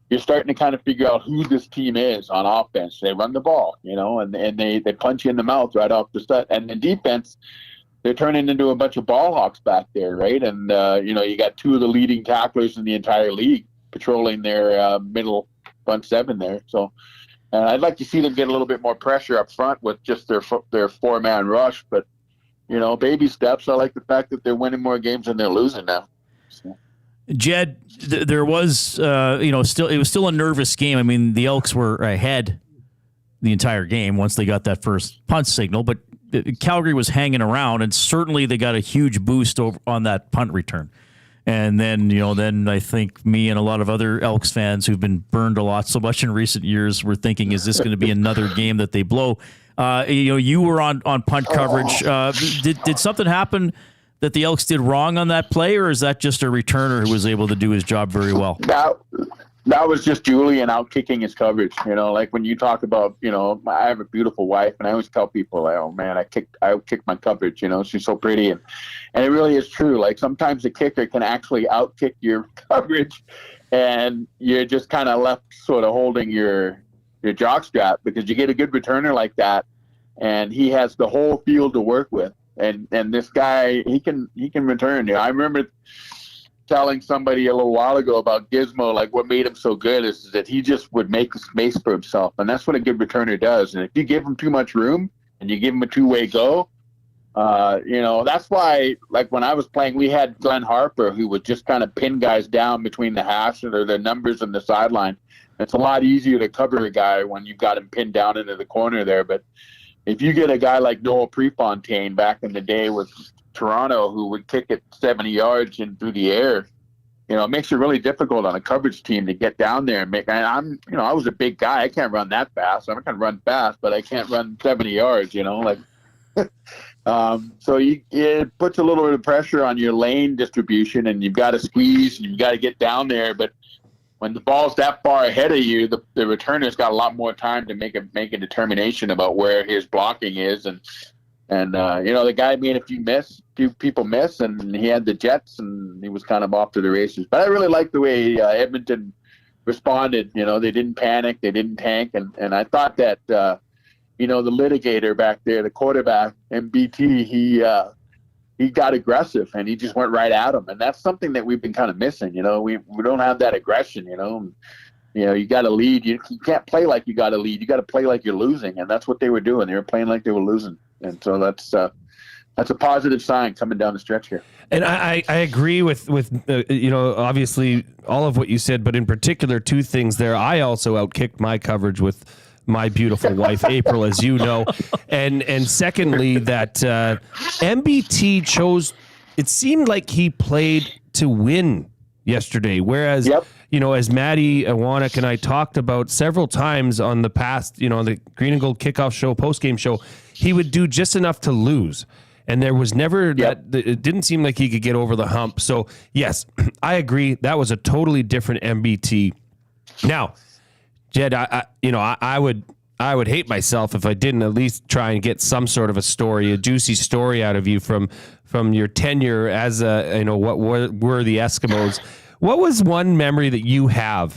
you're starting to kind of figure out who this team is on offense. They run the ball, and they punch you in the mouth right off the start. And the defense, they're turning into a bunch of ball hawks back there, right? And, you got 2 of the leading tacklers in the entire league patrolling their middle front 7 there. So I'd like to see them get a little bit more pressure up front with just their 4-man rush. But, baby steps. I like the fact that they're winning more games than they're losing now. So. Jed, there was, it was still a nervous game. I mean, the Elks were ahead the entire game once they got that first punt signal, but Calgary was hanging around, and certainly they got a huge boost on that punt return. And then, then I think me and a lot of other Elks fans who've been burned a lot so much in recent years were thinking, is this going to be another game that they blow? You were on punt coverage. Did something happen that the Elks did wrong on that play, or is that just a returner who was able to do his job very well? that was just Julian out kicking his coverage. You know, like when you talk about, you know, I have a beautiful wife, and I always tell people, like, oh man, I outkicked my coverage. You know, she's so pretty, and it really is true. Like sometimes the kicker can actually outkick your coverage, and you're just kind of left sort of holding your jockstrap, because you get a good returner like that, and he has the whole field to work with. And this guy, he can return. You know, I remember telling somebody a little while ago about Gizmo, like what made him so good is that he just would make a space for himself, and that's what a good returner does. And if you give him too much room and you give him a two-way go, you know, that's why, like when I was playing, we had Glenn Harper, who would just kind of pin guys down between the hash or their numbers and the sideline. It's a lot easier to cover a guy when you've got him pinned down into the corner there. But if you get a guy like Noel Prefontaine back in the day with Toronto, who would kick it 70 yards in through the air, you know, it makes it really difficult on a coverage team to get down there and make. And I was a big guy. I can't run that fast. I can run fast, but I can't run 70 yards. You know, like. So it puts a little bit of pressure on your lane distribution, and you've got to squeeze and you've got to get down there. But when the ball's that far ahead of you, the returner's got a lot more time to make a determination about where his blocking is. And you know, the guy made a few people miss, and he had the Jets, and he was kind of off to the races. But I really liked the way Edmonton responded. You know, they didn't panic, they didn't tank, and I thought that you know, the litigator back there, the quarterback, MBT, he got aggressive, and he just went right at him. And that's something that we've been kind of missing. You know, we don't have that aggression, you know. And, you know, you got to lead. You can't play like you got to lead. You got to play like you're losing. And that's what they were doing. They were playing like they were losing. And so that's a positive sign coming down the stretch here. And I agree with you know, obviously all of what you said, but in particular, two things there. I also outkicked my coverage with my beautiful wife, April, as you know. And secondly, that MBT chose, it seemed like he played to win yesterday. Whereas, you know, as Maddie Awanek and I talked about several times on the past, you know, the Green and Gold kickoff show, post-game show, he would do just enough to lose. And there was never that, it didn't seem like he could get over the hump. So, yes, I agree. That was a totally different MBT. Now, Jed, I would hate myself if I didn't at least try and get some sort of a story, a juicy story out of you from your tenure as what were the Eskimos. What was one memory that you have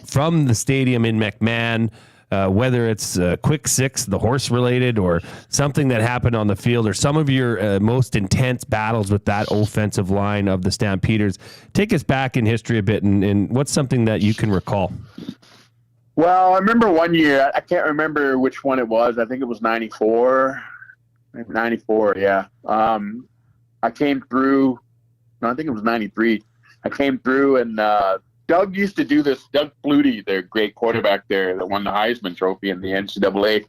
from the stadium in McMahon, whether it's quick six, the horse related, or something that happened on the field, or some of your most intense battles with that offensive line of the Stampeders? Take us back in history a bit, and what's something that you can recall? Well, I remember one year, I can't remember which one it was. I think it was 94. 94, yeah. I came through, no, I think it was 93. I came through, and Doug used to do this. Doug Flutie, their great quarterback there that won the Heisman Trophy in the NCAA,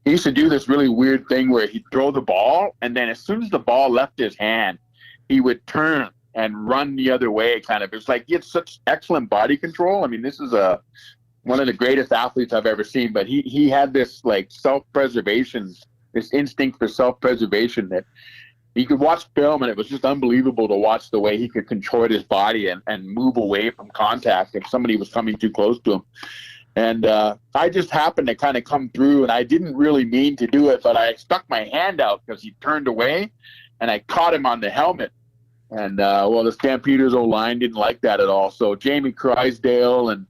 he used to do this really weird thing where he'd throw the ball, and then as soon as the ball left his hand, he would turn and run the other way, kind of. It's like he had such excellent body control. I mean, this is one of the greatest athletes I've ever seen, but he had this like self-preservation, this instinct for self-preservation that you could watch film, and it was just unbelievable to watch the way he could contort his body and move away from contact if somebody was coming too close to him. And I just happened to kind of come through, and I didn't really mean to do it, but I stuck my hand out because he turned away, and I caught him on the helmet. And, the Stampeders O-line didn't like that at all. So Jamie Crysdale and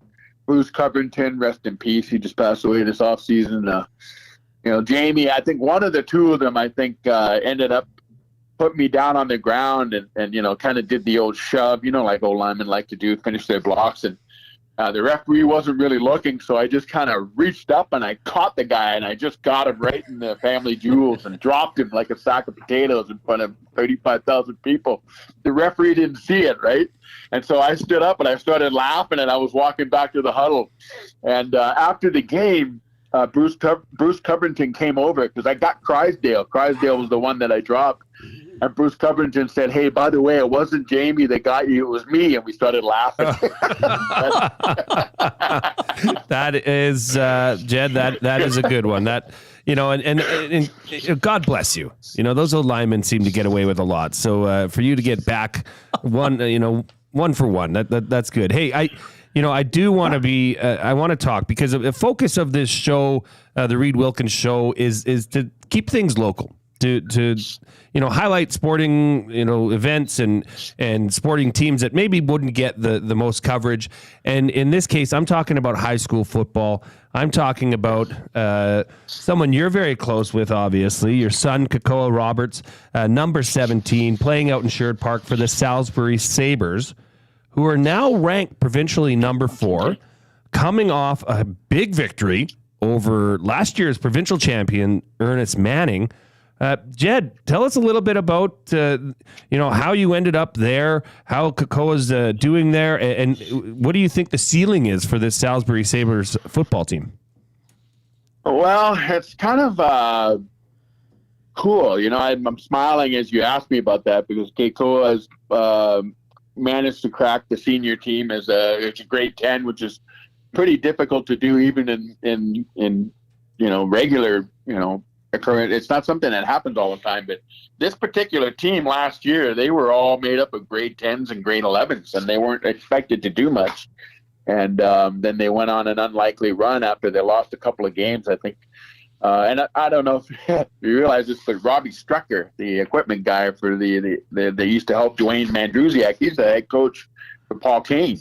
Bruce Covington, rest in peace. He just passed away this offseason. Jamie, I think one of the two of them, ended up putting me down on the ground and kind of did the old shove, like old linemen like to do, finish their blocks. And the referee wasn't really looking, so I just kind of reached up and I caught the guy, and I just got him right in the family jewels and dropped him like a sack of potatoes in front of 35,000 people. The referee didn't see it, right? And so I stood up and I started laughing, and I was walking back to the huddle. And after the game, Bruce Covington came over because I got Crysdale. Crysdale was the one that I dropped. And Bruce Covington said, "Hey, by the way, it wasn't Jamie that got you, it was me." And we started laughing. That is, Jed, that is a good one. That, and God bless you. Those old linemen seem to get away with a lot. So for you to get back one for one, that's good. Hey, I do want to be. I want to talk because the focus of this show, the Reid Wilkins show, is to keep things local. To highlight sporting events and sporting teams that maybe wouldn't get the most coverage. And in this case, I'm talking about high school football. I'm talking about someone you're very close with, obviously, your son, Jed Roberts, number 17, playing out in Sherwood Park for the Salisbury Sabres, who are now ranked provincially number 4, coming off a big victory over last year's provincial champion, Ernest Manning. Jed, tell us a little bit about how you ended up there, how Kakoa's doing there, and what do you think the ceiling is for this Salisbury Sabres football team? Well, it's kind of cool. I'm smiling as you ask me about that because Kakoa has managed to crack the senior team as a grade 10, which is pretty difficult to do even in regular occurrence. It's not something that happens all the time, but this particular team last year, they were all made up of grade 10s and grade 11s, and they weren't expected to do much. And then they went on an unlikely run after they lost a couple of games, I think. And I don't know if you realize this, but Robbie Strucker, the equipment guy for they used to help Dwayne Mandrusiak, he's the head coach for Paul Kane.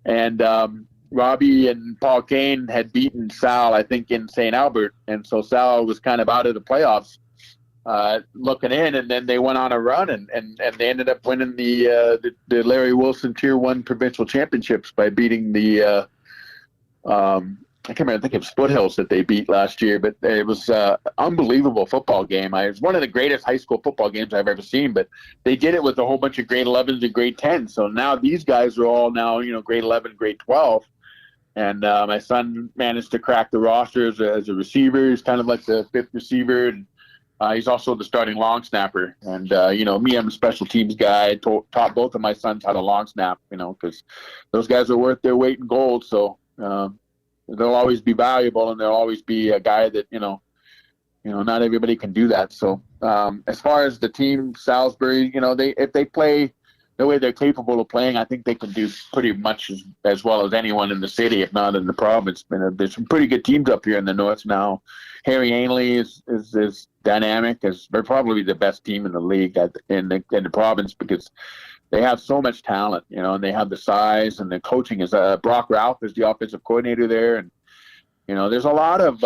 And Robbie and Paul Kane had beaten Sal, I think, in St. Albert. And so Sal was kind of out of the playoffs looking in. And then they went on a run and they ended up winning the Larry Wilson Tier 1 provincial championships by beating the I can't remember, I think it was Foothills that they beat last year, but it was an unbelievable football game. It was one of the greatest high school football games I've ever seen, but they did it with a whole bunch of grade 11s and grade 10s. So now these guys are all now, grade 11, grade 12. And my son managed to crack the roster as a receiver. He's kind of like the fifth receiver. And he's also the starting long snapper. And, me, I'm a special teams guy. I taught both of my sons how to long snap, because those guys are worth their weight in gold. So they'll always be valuable, and there'll always be a guy that, not everybody can do that. So as far as the team, Salisbury, if they play the way they're capable of playing, I think they can do pretty much as well as anyone in the city, if not in the province. There's some pretty good teams up here in the north now. Harry Ainley is dynamic. They're probably the best team in the league in the province because they have so much talent, and they have the size, and the coaching is Brock Ralph is the offensive coordinator there. And, there's a lot of,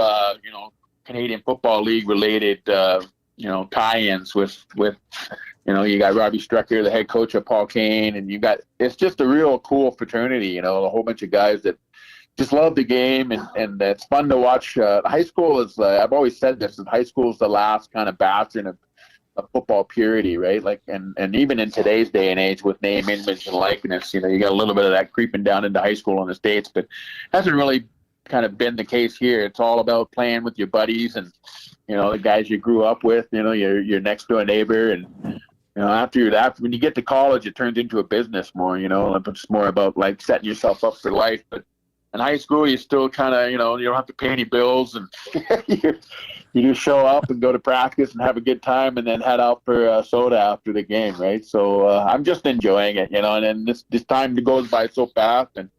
Canadian Football League related, tie-ins with you got Robbie Strucker, the head coach of Paul Kane, and it's just a real cool fraternity, a whole bunch of guys that just love the game, and it's fun to watch. High school is, I've always said this, high school is the last kind of bastion of football purity, right? Like, and even in today's day and age with name, image, and likeness, you got a little bit of that creeping down into high school in the States, but hasn't really kind of been the case here. It's all about playing with your buddies and, the guys you grew up with, your next door neighbor. And, after when you get to college, it turns into a business more, it's more about like setting yourself up for life. But in high school, you still kind of, you don't have to pay any bills, and you just show up and go to practice and have a good time, and then head out for soda after the game, right? So I'm just enjoying it, and then this time goes by so fast, and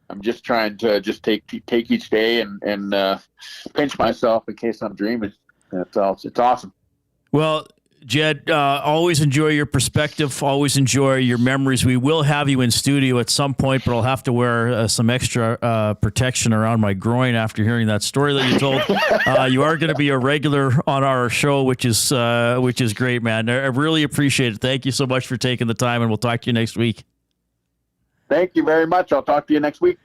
I'm just trying to just take each day and pinch myself in case I'm dreaming. It's awesome. Well, Jed, always enjoy your perspective. Always enjoy your memories. We will have you in studio at some point, but I'll have to wear some extra protection around my groin after hearing that story that you told. You are going to be a regular on our show, which is great, man. I really appreciate it. Thank you so much for taking the time, and we'll talk to you next week. Thank you very much. I'll talk to you next week.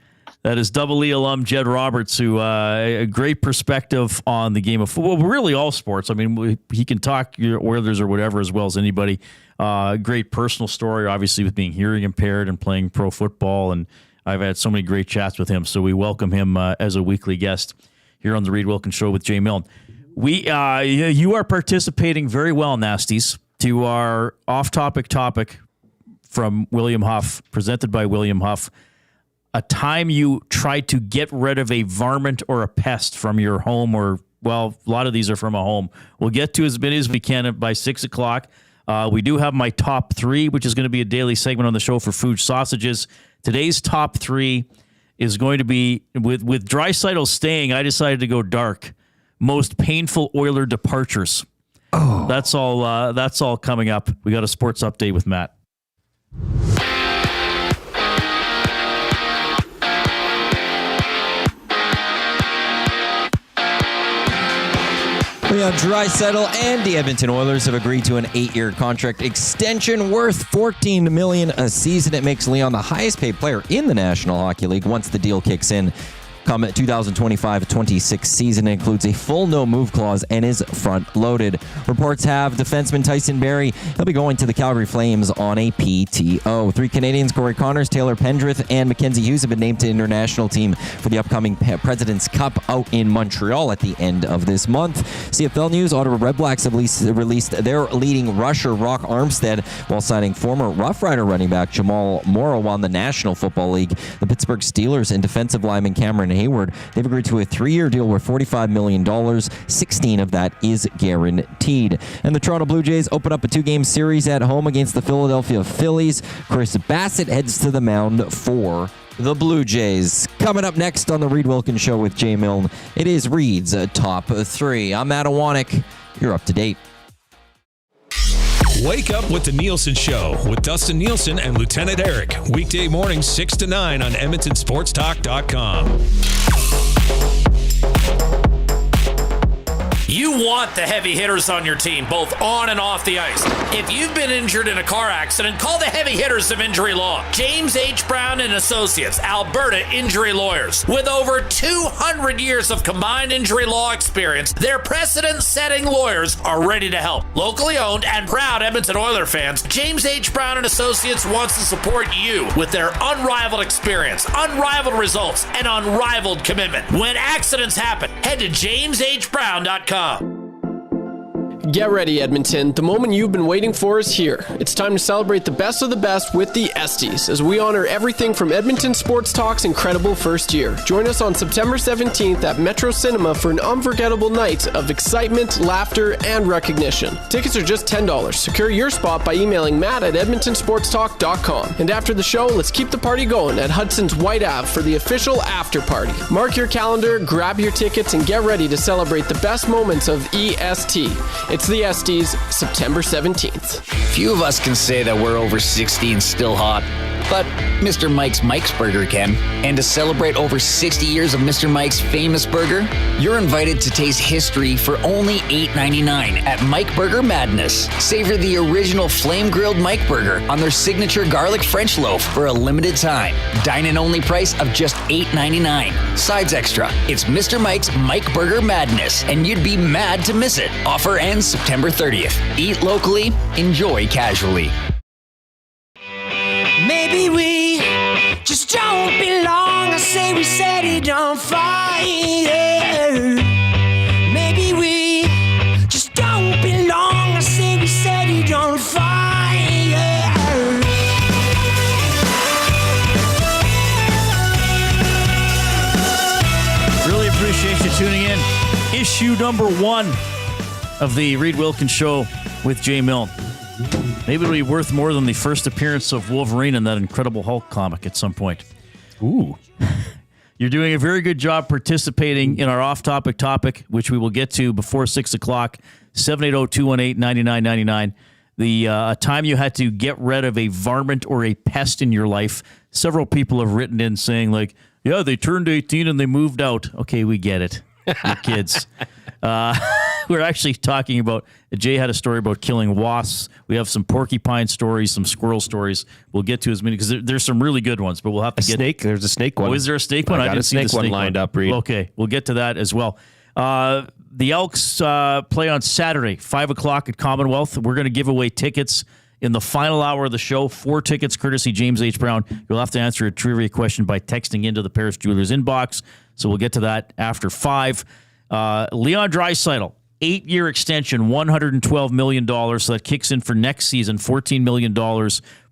That is Double E alum Jed Roberts, who a great perspective on the game of football, really all sports. I mean, he can talk Oilers or whatever as well as anybody. Great personal story, obviously, with being hearing impaired and playing pro football, and I've had so many great chats with him, so we welcome him as a weekly guest here on the Reid Wilkins Show with Jay Milne. You are participating very well, Nasties, to our off-topic topic from William Huff, presented by William Huff. A time you tried to get rid of a varmint or a pest from your home, or, well, a lot of these are from a home. We'll get to as many as we can by 6 o'clock. We do have my top 3, which is going to be a daily segment on the show for food sausages. Today's top 3, is going to be, with Draisaitl staying, I decided to go dark. Most painful Oiler departures. Oh. That's all coming up. We got a sports update with Matt. Leon Draisaitl and the Edmonton Oilers have agreed to an 8-year contract extension worth $14 million a season. It makes Leon the highest paid player in the National Hockey League once the deal kicks in. Come 2025-26 season includes a full no-move clause and is front-loaded. Reports have defenseman Tyson Barrie. He'll be going to the Calgary Flames on a PTO. 3 Canadians, Corey Connors, Taylor Pendrith, and Mackenzie Hughes have been named to international team for the upcoming President's Cup out in Montreal at the end of this month. CFL News, Ottawa Redblacks have released their leading rusher, Rock Armstead, while signing former Rough Rider running back Jamal Morrow won the National Football League. The Pittsburgh Steelers and defensive lineman Cameron Hayward, they've agreed to a 3-year deal worth $45 million. 16 of that is guaranteed. And the Toronto Blue Jays open up a 2-game series at home against the Philadelphia Phillies. Chris Bassett heads to the mound for the Blue Jays. Coming up next on the Reid Wilkins Show with Jay Milne, it is Reid's Top 3. I'm Matt Iwanek. You're up to date. Wake up with the Nielsen Show with Dustin Nielsen and Lieutenant Eric. Weekday mornings 6 to 9 on EdmontonSportsTalk.com. You want the heavy hitters on your team, both on and off the ice. If you've been injured in a car accident, call the heavy hitters of injury law. James H. Brown and Associates, Alberta Injury Lawyers. With over 200 years of combined injury law experience, their precedent-setting lawyers are ready to help. Locally owned and proud Edmonton Oiler fans, James H. Brown and Associates wants to support you with their unrivaled experience, unrivaled results, and unrivaled commitment. When accidents happen, head to jameshbrown.com. Get ready, Edmonton. The moment you've been waiting for is here. It's time to celebrate the best of the best with the Estes, as we honor everything from Edmonton Sports Talk's incredible first year. Join us on September 17th at Metro Cinema for an unforgettable night of excitement, laughter, and recognition. Tickets are just $10. Secure your spot by emailing Matt at EdmontonSportsTalk.com. And after the show, let's keep the party going at Hudson's White Ave for the official after party. Mark your calendar, grab your tickets, and get ready to celebrate the best moments of EST. It's the Estes, September 17th. Few of us can say that we're over 60 and still hot, but Mr. Mike's Burger can. And to celebrate over 60 years of Mr. Mike's famous burger, you're invited to taste history for only $8.99 at Mike Burger Madness. Savor the original flame-grilled Mike Burger on their signature garlic French loaf for a limited time. Dine-in only price of just $8.99. Sides extra. It's Mr. Mike's Mike Burger Madness, and you'd be mad to miss it. Offer ends September 30th. Eat locally, enjoy casually. Maybe we just don't belong. I say we set it on fire. Maybe we just don't belong. I say we set it on fire. Really appreciate you tuning in. Issue number 1 of the Reid Wilkins Show with Jay Milne. Maybe it'll be worth more than the first appearance of Wolverine in that Incredible Hulk comic at some point. Ooh. You're doing a very good job participating in our off-topic topic, which we will get to before 6 o'clock, 780-218-9999. The time you had to get rid of a varmint or a pest in your life. Several people have written in saying, like, yeah, they turned 18 and they moved out. Okay, we get it. You're kids. We're actually talking about, Jay had a story about killing wasps. We have some porcupine stories, some squirrel stories. We'll get to as many, because there's some really good ones, but we'll have to get... Snake? There's a snake one. Oh, is there a snake one? I got a snake one lined up, Reid. Okay, we'll get to that as well. The Elks play on Saturday, 5 o'clock at Commonwealth. We're going to give away tickets in the final hour of the show. 4 tickets, courtesy James H. Brown. You'll have to answer a trivia question by texting into the Paris Jewelers inbox. So we'll get to that after 5. Leon Draisaitl, 8-year extension, $112 million. So that kicks in for next season, $14 million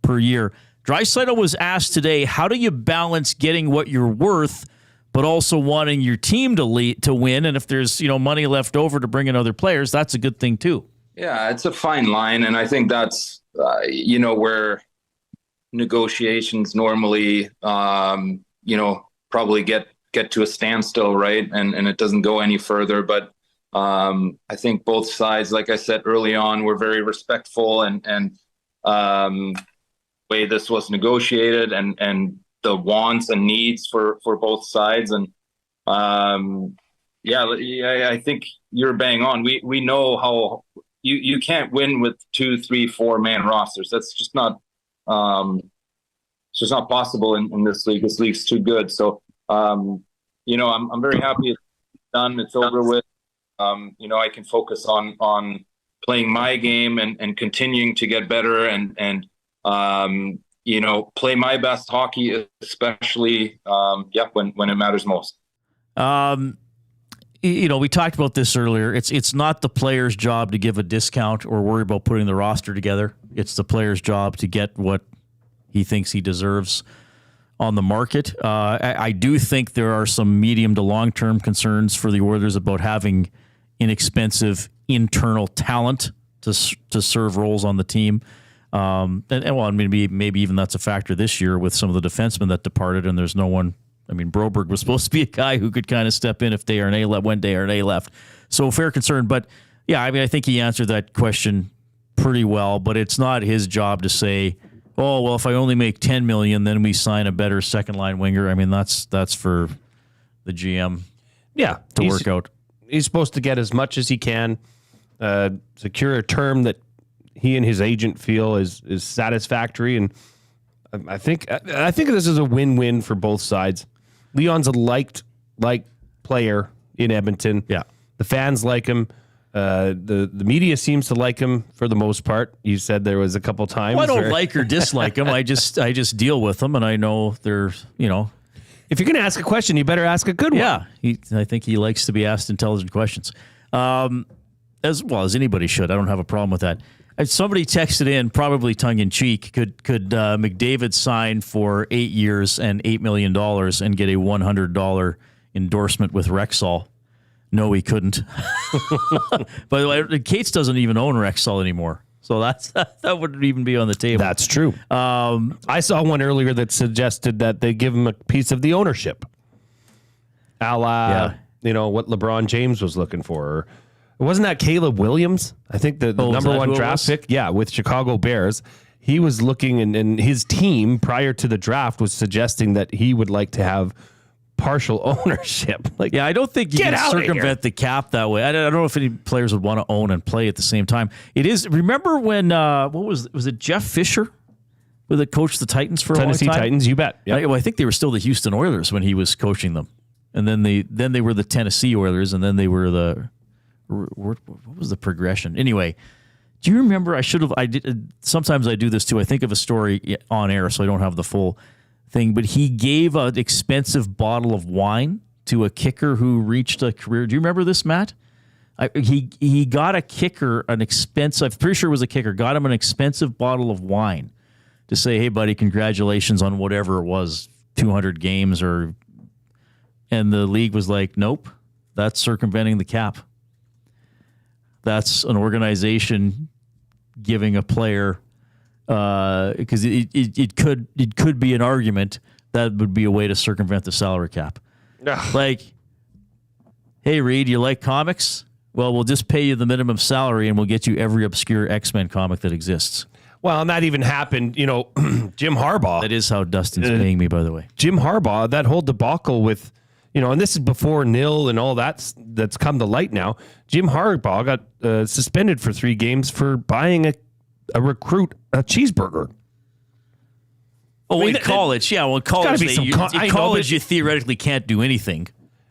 per year. Draisaitl was asked today, how do you balance getting what you're worth, but also wanting your team to win? And if there's money left over to bring in other players, that's a good thing too. Yeah, it's a fine line. And I think that's, where negotiations normally, probably get to a standstill, right? And it doesn't go any further. But I think both sides, like I said early on, were very respectful and way this was negotiated and the wants and needs for both sides. And I think you're bang on. We know how you can't win with 2, 3, 4 man rosters. That's just not it's just not possible in this league. This league's too good. So I'm very happy it's done. It's over with. I can focus on playing my game and continuing to get better and play my best hockey, especially when it matters most. We talked about this earlier. It's not the player's job to give a discount or worry about putting the roster together. It's the player's job to get what he thinks he deserves on the market. I do think there are some medium to long-term concerns for the Oilers about having inexpensive internal talent to serve roles on the team. Maybe even that's a factor this year with some of the defensemen that departed, and there's no one. I mean, Broberg was supposed to be a guy who could kind of step in if Desharnais left when Desharnais left. So fair concern, but yeah, I think he answered that question pretty well. But it's not his job to say, "Oh, well, if I only make $10 million, then we sign a better second line winger." I mean, that's for the GM, to work out. He's supposed to get as much as he can, secure a term that he and his agent feel is satisfactory, and I think this is a win-win for both sides. Leon's a liked player in Edmonton. Yeah, the fans like him. The media seems to like him for the most part. You said there was a couple times. Well, I don't like or dislike him. I just deal with them, and I know they're If you're going to ask a question, you better ask a good one. Yeah, I think he likes to be asked intelligent questions, as well as anybody should. I don't have a problem with that. Somebody texted in, probably tongue-in-cheek, could McDavid sign for 8 years and $8 million and get a $100 endorsement with Rexall? No, he couldn't. By the way, Cates doesn't even own Rexall anymore. So that wouldn't even be on the table. That's true. I saw one earlier that suggested that they give him a piece of the ownership, a la what LeBron James was looking for. Or, wasn't that Caleb Williams? I think the number one draft pick. Yeah, with Chicago Bears. He was looking, and his team prior to the draft was suggesting that he would like to have partial ownership. I don't think you can circumvent the cap that way. I don't know if any players would want to own and play at the same time. It is. Remember when was it Jeff Fisher, who coached the Titans for Tennessee a long time? Titans? You bet. Yep. I think they were still the Houston Oilers when he was coaching them, and then they were the Tennessee Oilers, and then they were the. What was the progression? Anyway, do you remember? I did. Sometimes I do this too. I think of a story on air, so I don't have the full thing. But he gave an expensive bottle of wine to a kicker who reached a career. Do you remember this, Matt? He got a kicker an expensive. I'm pretty sure it was a kicker. Got him an expensive bottle of wine to say, "Hey, buddy, congratulations on whatever it was, 200 games or." And the league was like, "Nope, that's circumventing the cap." That's an organization giving a player, because it could be an argument that would be a way to circumvent the salary cap. Like, hey, Reid, you like comics? Well, we'll just pay you the minimum salary and we'll get you every obscure X-Men comic that exists. Well, and that even happened, Jim Harbaugh. That is how Dustin's paying me, by the way. Jim Harbaugh, that whole debacle with, and this is before nil and all that's come to light now. Jim Harbaugh got suspended for 3 games for buying a recruit a cheeseburger. Oh, in college, yeah. Well, in college, you theoretically can't do anything.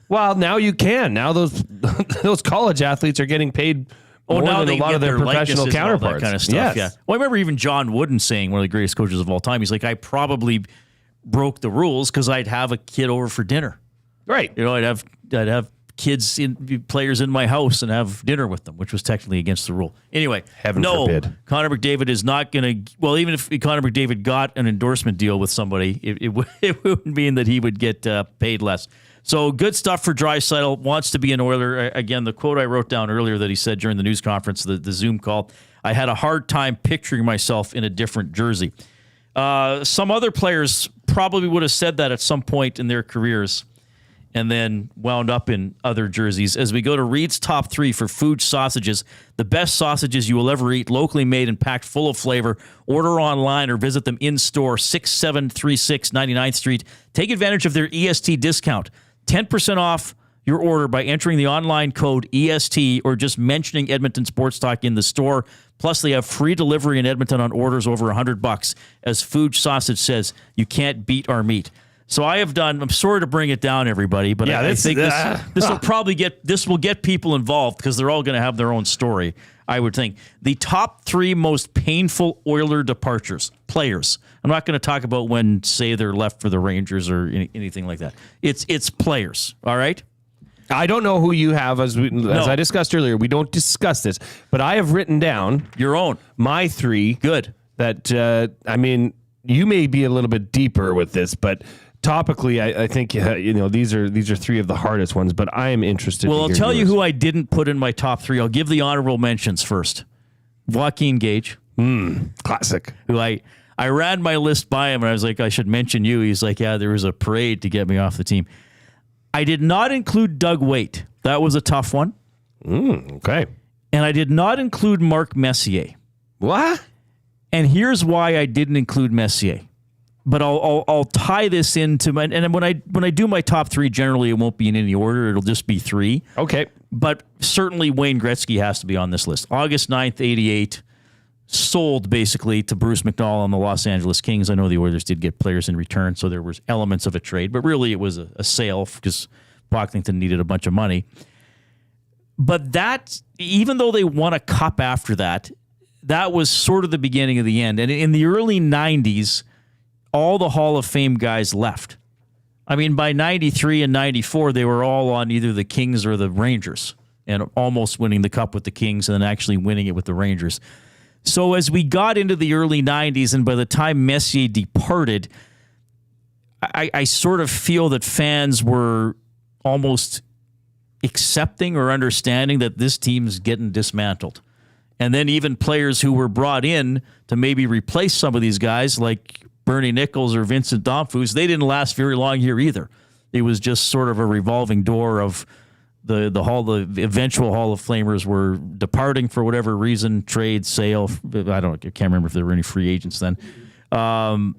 Well, now you can. Now those college athletes are getting paid more than a lot of their professional counterparts. That kind of stuff. Yes. Yeah. Well, I remember even John Wooden saying, one of the greatest coaches of all time, he's like, I probably broke the rules because I'd have a kid over for dinner. Right. I'd have kids, players in my house and have dinner with them, which was technically against the rule. Anyway, Heaven forbid. Connor McDavid is not going to. Well, even if Connor McDavid got an endorsement deal with somebody, it wouldn't mean that he would get paid less. So good stuff for Draisaitl. Wants to be an Oiler. Again, the quote I wrote down earlier that he said during the news conference, the Zoom call, I had a hard time picturing myself in a different jersey. Some other players probably would have said that at some point in their careers and then wound up in other jerseys. As we go to Reid's top 3 for food sausages, the best sausages you will ever eat, locally made and packed full of flavor. Order online or visit them in-store, 6736 99th Street. Take advantage of their EST discount. 10% off your order by entering the online code EST or just mentioning Edmonton Sports Talk in the store. Plus, they have free delivery in Edmonton on orders over $100. As Food Sausage says, you can't beat our meat. So I have done. I'm sorry to bring it down, everybody, but I think this will probably get people involved because they're all going to have their own story. I would think the top 3 most painful Oiler departures, players. I'm not going to talk about when, say, they're left for the Rangers or anything like that. It's players. All right. I don't know who you have, as I discussed earlier. We don't discuss this, but I have written down your own, my 3. Good. That I mean, you may be a little bit deeper with this, but topically, I think these are 3 of the hardest ones. But I am interested. Well, I'll tell you who I didn't put in my top 3. I'll give the honorable mentions first. Joaquin Gage, classic. Who I ran my list by him, and I was like, I should mention you. He's like, yeah, there was a parade to get me off the team. I did not include Doug Waite. That was a tough one. Okay. And I did not include Mark Messier. What? And here's why I didn't include Messier. But I'll tie this into my, and when I do my top 3, generally it won't be in any order. It'll just be 3. Okay. But certainly Wayne Gretzky has to be on this list. August 9th, 88. Sold basically to Bruce McDowell and the Los Angeles Kings. I know the Oilers did get players in return, so there was elements of a trade, but really it was a sale because Pocklington needed a bunch of money. But that, even though they won a cup after that, that was sort of the beginning of the end. And in the early 90s, all the Hall of Fame guys left. I mean, by 93 and 94, they were all on either the Kings or the Rangers and almost winning the cup with the Kings and then actually winning it with the Rangers. So as we got into the early 90s, and by the time Messier departed, I sort of feel that fans were almost accepting or understanding that this team's getting dismantled. And then even players who were brought in to maybe replace some of these guys, like Bernie Nichols or Vincent Domfus, they didn't last very long here either. It was just sort of a revolving door of the eventual Hall of Famers were departing for whatever reason, trade, sale. I can't remember if there were any free agents then. So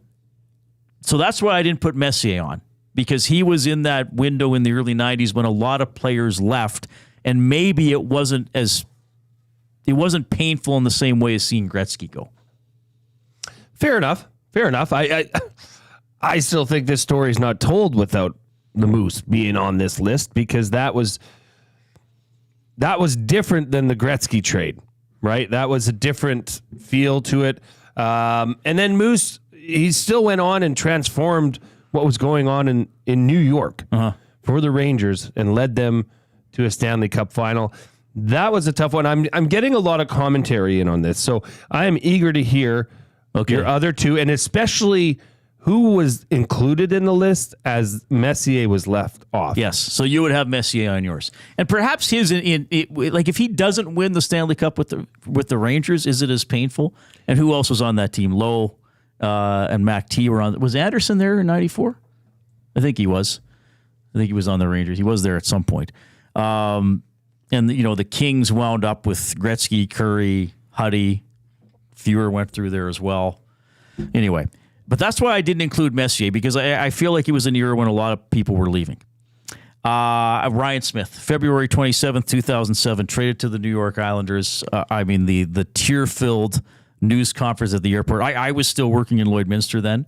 that's why I didn't put Messier on, because he was in that window in the early 90s when a lot of players left, and maybe it wasn't painful in the same way as seeing Gretzky go. Fair enough. I still think this story is not told without the Moose being on this list, because that was different than the Gretzky trade, right? That was a different feel to it. And then Moose, he still went on and transformed what was going on in New York for the Rangers and led them to a Stanley Cup final. That was a tough one. I'm getting a lot of commentary in on this, so I am eager to hear your other 2, and especially who was included in the list as Messier was left off. Yes, so you would have Messier on yours, and perhaps his like if he doesn't win the Stanley Cup with the Rangers, is it as painful? And who else was on that team? Lowe and Mac T were on. Was Anderson there in '94? I think he was. I think he was on the Rangers. He was there at some point. And the Kings wound up with Gretzky, Curry, Huddy. Fewer went through there as well. Anyway. But that's why I didn't include Messier, because I feel like he was in the era when a lot of people were leaving. Ryan Smith, February 27th, 2007, traded to the New York Islanders. The tear-filled news conference at the airport. I was still working in Lloydminster then,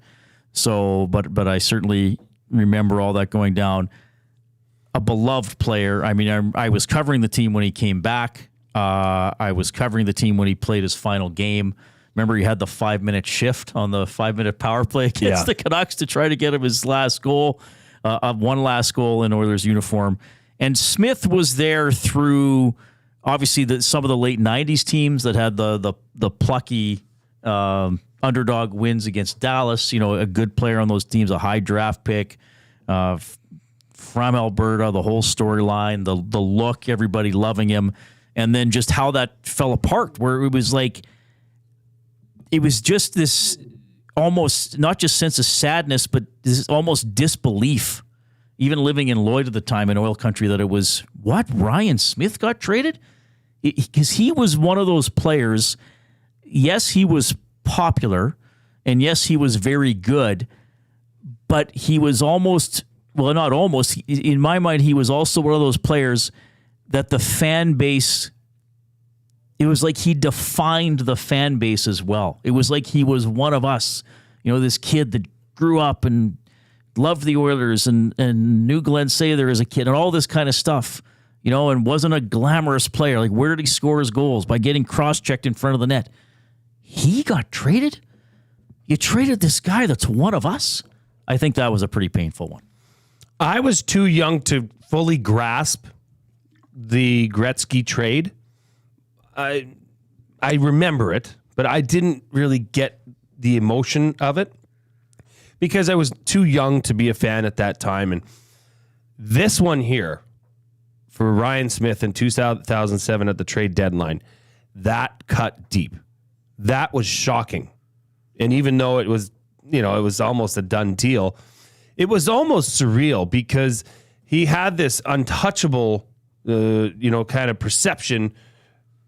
so but I certainly remember all that going down. A beloved player. I mean, I was covering the team when he came back. I was covering the team when he played his final game. Remember, he had the 5-minute shift on the 5-minute power play against the Canucks to try to get him his last goal, one last goal in Oilers uniform. And Smith was there through, obviously, some of the late 90s teams that had the plucky underdog wins against Dallas. A good player on those teams, a high draft pick from Alberta, the whole storyline, the look, everybody loving him. And then just how that fell apart, where it was like, it was just this almost not just sense of sadness, but this almost disbelief, even living in Lloyd at the time in oil country, that it was, what, Ryan Smith got traded? Because he was one of those players. Yes, he was popular, and yes, he was very good, but he was almost, well, not almost, in my mind, he was also one of those players that the fan base, it was like he defined the fan base as well. It was like he was one of us, this kid that grew up and loved the Oilers and knew Glenn Sather as a kid and all this kind of stuff, and wasn't a glamorous player. Like, where did he score his goals? By getting cross-checked in front of the net. He got traded? You traded this guy that's one of us? I think that was a pretty painful one. I was too young to fully grasp the Gretzky trade. I remember it, but I didn't really get the emotion of it because I was too young to be a fan at that time. And this one here for Ryan Smith in 2007 at the trade deadline, that cut deep. That was shocking. And even though it was, it was almost a done deal, it was almost surreal because he had this untouchable, kind of perception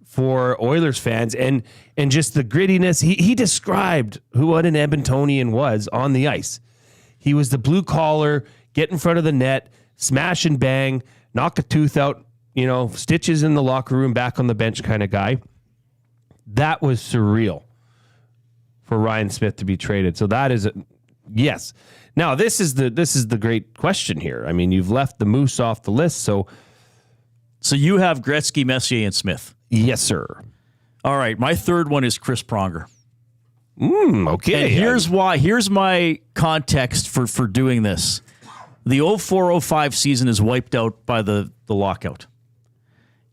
for Oilers fans and just the grittiness. He described what an Edmontonian was on the ice. He was the blue collar, get in front of the net, smash and bang, knock a tooth out, stitches in the locker room, back on the bench kind of guy. That was surreal for Ryan Smith to be traded. So that is yes. Now this is the great question here. I mean, you've left the Moose off the list, so you have Gretzky, Messier, and Smith. Yes, sir. All right, my third one is Chris Pronger. Okay. And here's why. Here's my context for doing this. The 04-05 season is wiped out by the lockout.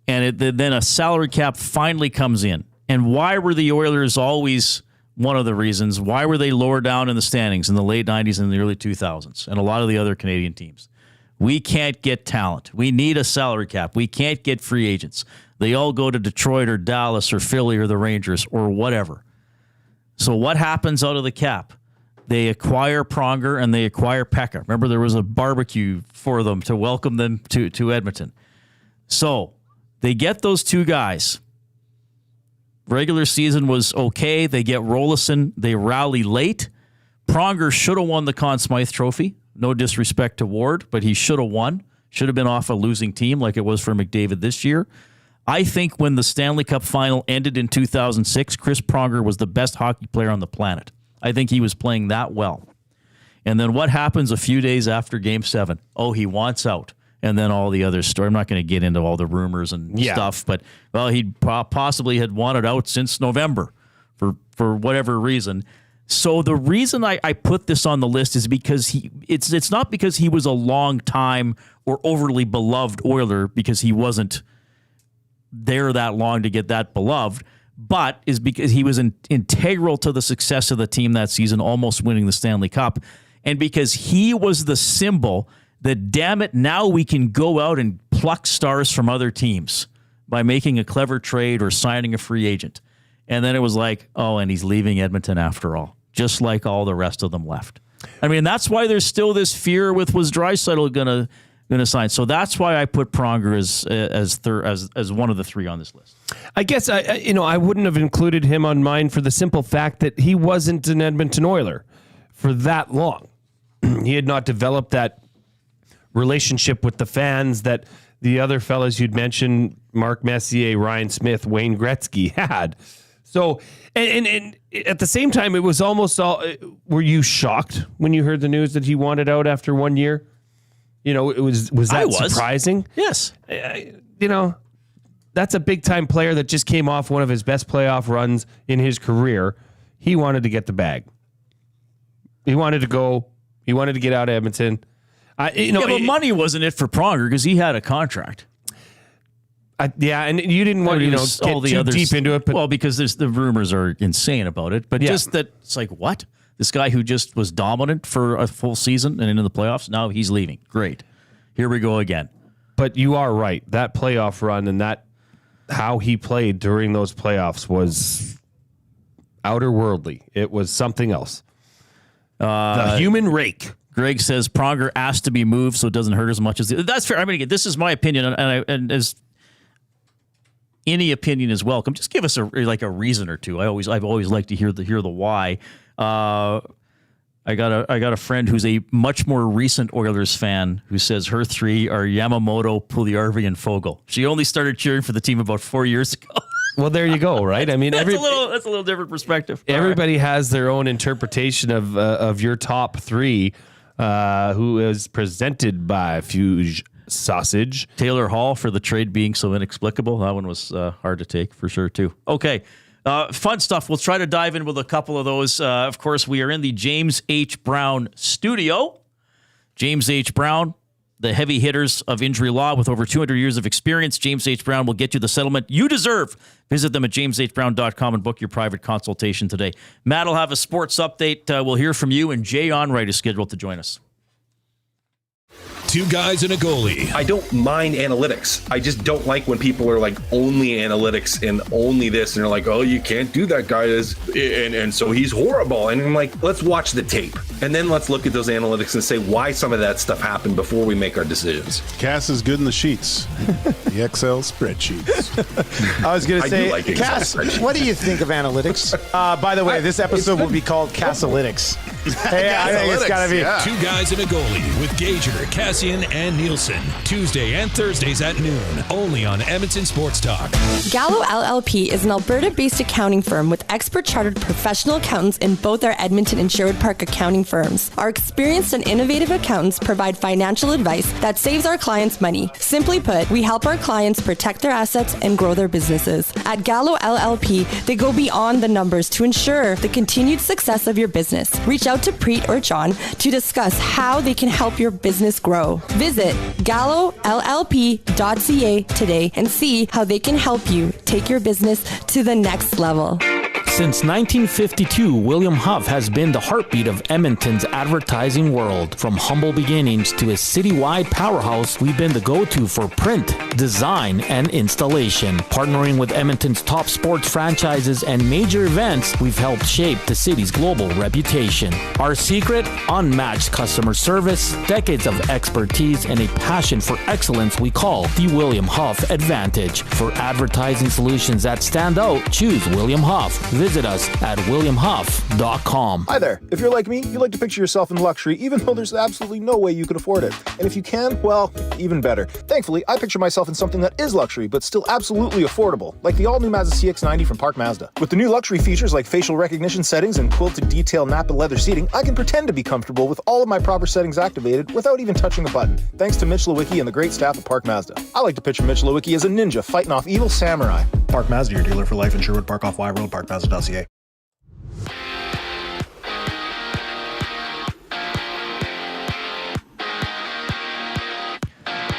And then a salary cap finally comes in. And why were the Oilers always one of the reasons? Why were they lower down in the standings in the late 90s and the early 2000s and a lot of the other Canadian teams? We can't get talent. We need a salary cap. We can't get free agents. They all go to Detroit or Dallas or Philly or the Rangers or whatever. So what happens out of the cap? They acquire Pronger and they acquire Pekka. Remember, there was a barbecue for them to welcome them to Edmonton. So they get those two guys. Regular season was okay. They get Rolison. They rally late. Pronger should have won the Conn Smythe Trophy. No disrespect to Ward, but he should have won. Should have been off a losing team like it was for McDavid this year. I think when the Stanley Cup final ended in 2006, Chris Pronger was the best hockey player on the planet. I think he was playing that well. And then what happens a few days after Game 7? Oh, he wants out. And then all the other story. I'm not going to get into all the rumors and stuff, but, well, he possibly had wanted out since November for whatever reason. So the reason I put this on the list is because it's not because he was a long time or overly beloved Oiler, because he wasn't there that long to get that beloved, but is because he was integral to the success of the team that season, almost winning the Stanley Cup, and because he was the symbol that, damn it, now we can go out and pluck stars from other teams by making a clever trade or signing a free agent. And then it was like, oh, and he's leaving Edmonton after all, just like all the rest of them left. I mean, that's why there's still this fear with, was Draisaitl going to sign? So that's why I put Pronger as one of the three on this list. I guess I wouldn't have included him on mine for the simple fact that he wasn't an Edmonton Oiler for that long. He had not developed that relationship with the fans that the other fellas you'd mentioned, Mark Messier, Ryan Smith, Wayne Gretzky, had. So, and at the same time, it was almost all. Were you shocked when you heard the news that he wanted out after 1 year? Was that surprising? Yes. That's a big time player that just came off one of his best playoff runs in his career. He wanted to get the bag. He wanted to go. He wanted to get out of Edmonton. But money wasn't it for Pronger because he had a contract. And you didn't want to get too deep into it. But because the rumors are insane about it. But just that it's like, what? This guy who just was dominant for a full season and into the playoffs, now he's leaving. Great. Here we go again. But you are right. That playoff run and that how he played during those playoffs was outer worldly. It was something else. The human rake. Greg says Pronger asked to be moved so it doesn't hurt as much as that's fair. I mean, again, this is my opinion, and as any opinion is welcome. Just give us a reason or two. I've always liked to hear the why. I got a friend who's a much more recent Oilers fan who says her three are Yamamoto, Puljujarvi, and Fogel. She only started cheering for the team about 4 years ago. Well, there you go, right? I mean, that's a little different perspective. Everybody has their own interpretation of your top three, who is presented by Fuge Sausage. Taylor Hall for the trade being so inexplicable. That one was hard to take for sure, too. Okay. Fun stuff. We'll try to dive in with a couple of those. Of course, we are in the James H. Brown studio. James H. Brown, the heavy hitters of injury law with over 200 years of experience. James H. Brown will get you the settlement you deserve. Visit them at jameshbrown.com and book your private consultation today. Matt will have a sports update. We'll hear from you, and Jay Onrait is scheduled to join us. Two guys and a goalie. I don't mind analytics. I just don't like when people are like only analytics and only this, and they're like, oh, you can't do that, guy is, and so he's horrible. And I'm like, let's watch the tape, and then let's look at those analytics and say why some of that stuff happened before we make our decisions. Cass is good in the sheets. The Excel spreadsheets. I was going to say, like Cass, what do you think of analytics? By the way, this episode will be called Cassalytics. Hey, I think it's got to be. Two guys and a goalie with Gager, Cassian, and Nielsen. Tuesday and Thursdays at noon. Only on Edmonton Sports Talk. Gallo LLP is an Alberta-based accounting firm with expert chartered professional accountants in both our Edmonton and Sherwood Park accounting firms. Our experienced and innovative accountants provide financial advice that saves our clients money. Simply put, we help our clients protect their assets and grow their businesses. At Gallo LLP, they go beyond the numbers to ensure the continued success of your business. Reach out to Preet or John to discuss how they can help your business grow. Visit gallollp.ca today and see how they can help you take your business to the next level. Since 1952, William Huff has been the heartbeat of Edmonton's advertising world. From humble beginnings to a citywide powerhouse, we've been the go-to for print, design, and installation. Partnering with Edmonton's top sports franchises and major events, we've helped shape the city's global reputation. Our secret? Unmatched customer service, decades of expertise, and a passion for excellence we call the William Huff Advantage. For advertising solutions that stand out, choose William Huff. Visit us at williamhuff.com. Hi there. If you're like me, you like to picture yourself in luxury, even though there's absolutely no way you could afford it. And if you can, well, even better. Thankfully, I picture myself in something that is luxury, but still absolutely affordable, like the all-new Mazda CX-90 from Park Mazda. With the new luxury features like facial recognition settings and quilted detail Napa leather seating, I can pretend to be comfortable with all of my proper settings activated without even touching a button, thanks to Mitch Lewicki and the great staff at Park Mazda. I like to picture Mitch Lewicki as a ninja fighting off evil samurai. Park Mazda, your dealer for life in Sherwood Park off Y Road, parkmazda.ca.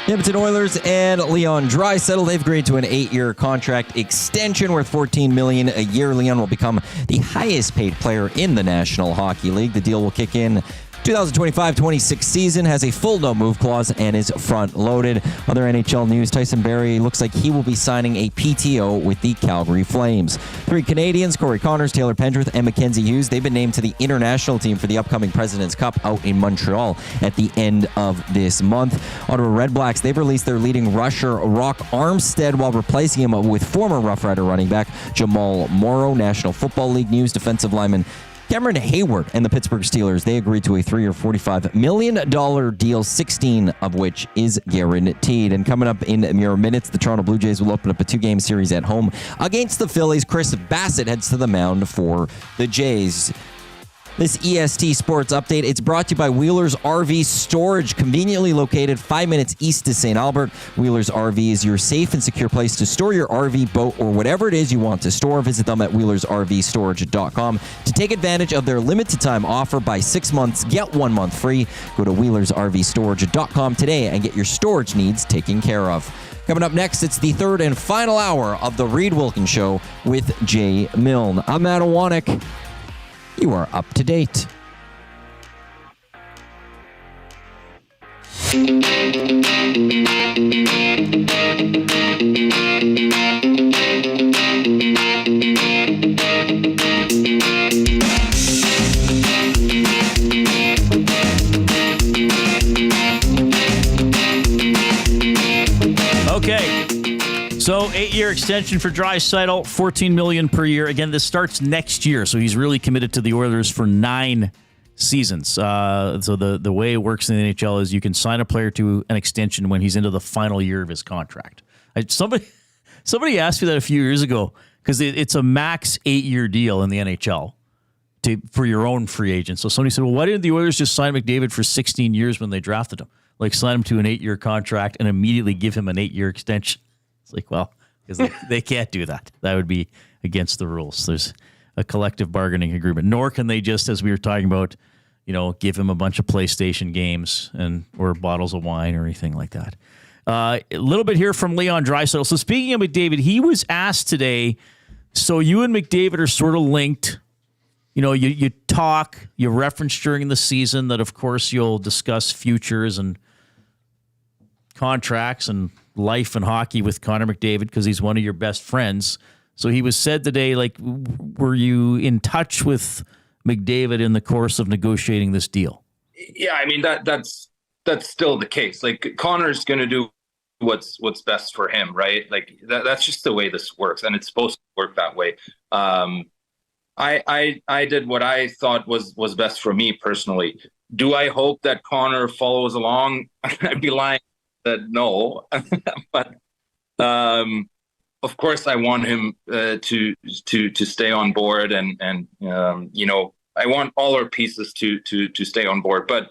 Edmonton Oilers and Leon Draisaitl, they've agreed to an 8-year contract extension worth $14 million a year. Leon will become the highest paid player in the National Hockey League. The deal will kick in 2025-26 season, has a full no-move clause, and is front-loaded. Other NHL news, Tyson Barrie looks like he will be signing a PTO with the Calgary Flames. 3 Canadians, Corey Connors, Taylor Pendrith, and Mackenzie Hughes, they've been named to the international team for the upcoming President's Cup out in Montreal at the end of this month. Ottawa Redblacks, they've released their leading rusher, Rock Armstead, while replacing him with former Rough Rider running back Jamal Morrow. National Football League news, defensive lineman Cameron Hayward and the Pittsburgh Steelers, they agreed to a 3-year, $45 million deal, 16 of which is guaranteed. And coming up in mere minutes, the Toronto Blue Jays will open up a 2-game series at home against the Phillies. Chris Bassett heads to the mound for the Jays. This EST Sports Update, it's brought to you by Wheeler's RV Storage, conveniently located 5 minutes east of St. Albert. Wheeler's RV is your safe and secure place to store your RV, boat, or whatever it is you want to store. Visit them at wheelersrvstorage.com to take advantage of their limited time offer. Buy 6 months, get 1 month free. Go to wheelersrvstorage.com today and get your storage needs taken care of. Coming up next, it's the third and final hour of the Reid Wilkins Show with Jay Milne. I'm Matt Iwanek. You are up to date. 8-year extension for Draisaitl, $14 million per year. Again, this starts next year, so he's really committed to the Oilers for 9 seasons. So the way it works in the NHL is you can sign a player to an extension when he's into the final year of his contract. Somebody asked me that a few years ago because it's a max 8-year deal in the NHL for your own free agent. So somebody said, well, why didn't the Oilers just sign McDavid for 16 years when they drafted him? Like sign him to an 8-year contract and immediately give him an 8-year extension. It's like, well, because they can't do that. That would be against the rules. There's a collective bargaining agreement. Nor can they just, as we were talking about, give him a bunch of PlayStation games or bottles of wine or anything like that. A little bit here from Leon Draisaitl. So speaking of McDavid, he was asked today, so you and McDavid are sort of linked. You talk, you reference during the season that, of course, you'll discuss futures and contracts and life and hockey with Connor McDavid because he's one of your best friends. So he was said today, like, were you in touch with McDavid in the course of negotiating this deal? Yeah, I mean, that's still the case. Like, Connor's going to do what's best for him, right? Like, that's just the way this works, and it's supposed to work that way. I did what I thought was best for me personally. Do I hope that Connor follows along? I'd be lying that no, but of course I want him to stay on board, and I want all our pieces to stay on board. But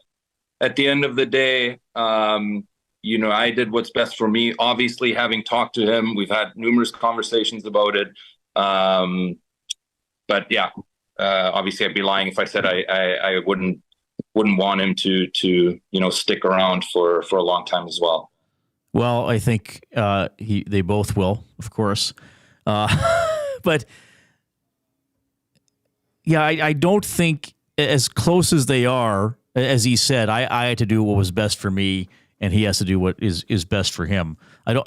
at the end of the day, I did what's best for me. Obviously, having talked to him, we've had numerous conversations about it. But yeah, obviously I'd be lying if I said I wouldn't want him to stick around for a long time as well. Well, I think they both will, of course. But yeah, I don't think, as close as they are, as he said, I had to do what was best for me, and he has to do what is best for him. I'm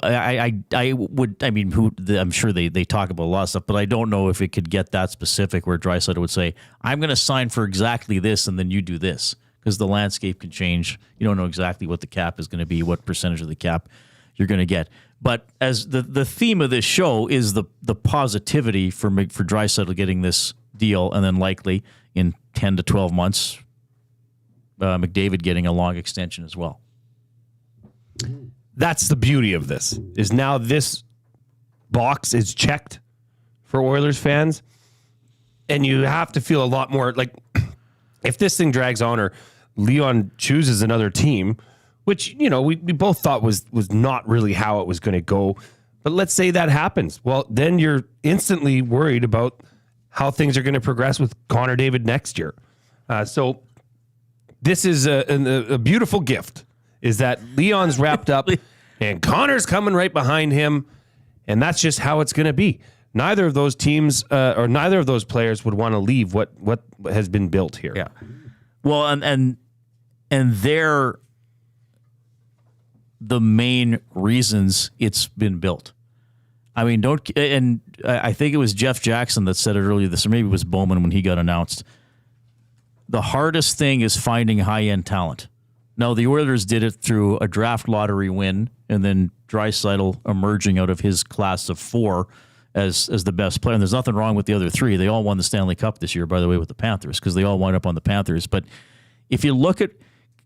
sure they talk about a lot of stuff, but I don't know if it could get that specific where Draisaitl would say, I'm going to sign for exactly this, and then you do this, because the landscape can change. You don't know exactly what the cap is going to be, what percentage of the cap you're going to get. But as the theme of this show is the positivity for Draisaitl getting this deal, and then likely in 10 to 12 months, McDavid getting a long extension as well. That's the beauty of this, is now this box is checked for Oilers fans, and you have to feel a lot more like if this thing drags on or Leon chooses another team, which, we both thought was not really how it was going to go. But let's say that happens. Well, then you're instantly worried about how things are going to progress with Connor David next year. So this is a beautiful gift, is that Leon's wrapped up and Connor's coming right behind him. And that's just how it's going to be. Neither of those teams or neither of those players would want to leave what has been built here. Yeah. Well, and they're the main reasons it's been built. I mean, I think it was Jeff Jackson that said it earlier this, or maybe it was Bowman when he got announced. The hardest thing is finding high-end talent. Now, the Oilers did it through a draft lottery win, and then Draisaitl emerging out of his class of 4 as the best player. And there's nothing wrong with the other 3. They all won the Stanley Cup this year, by the way, with the Panthers, because they all wound up on the Panthers. But if you look at,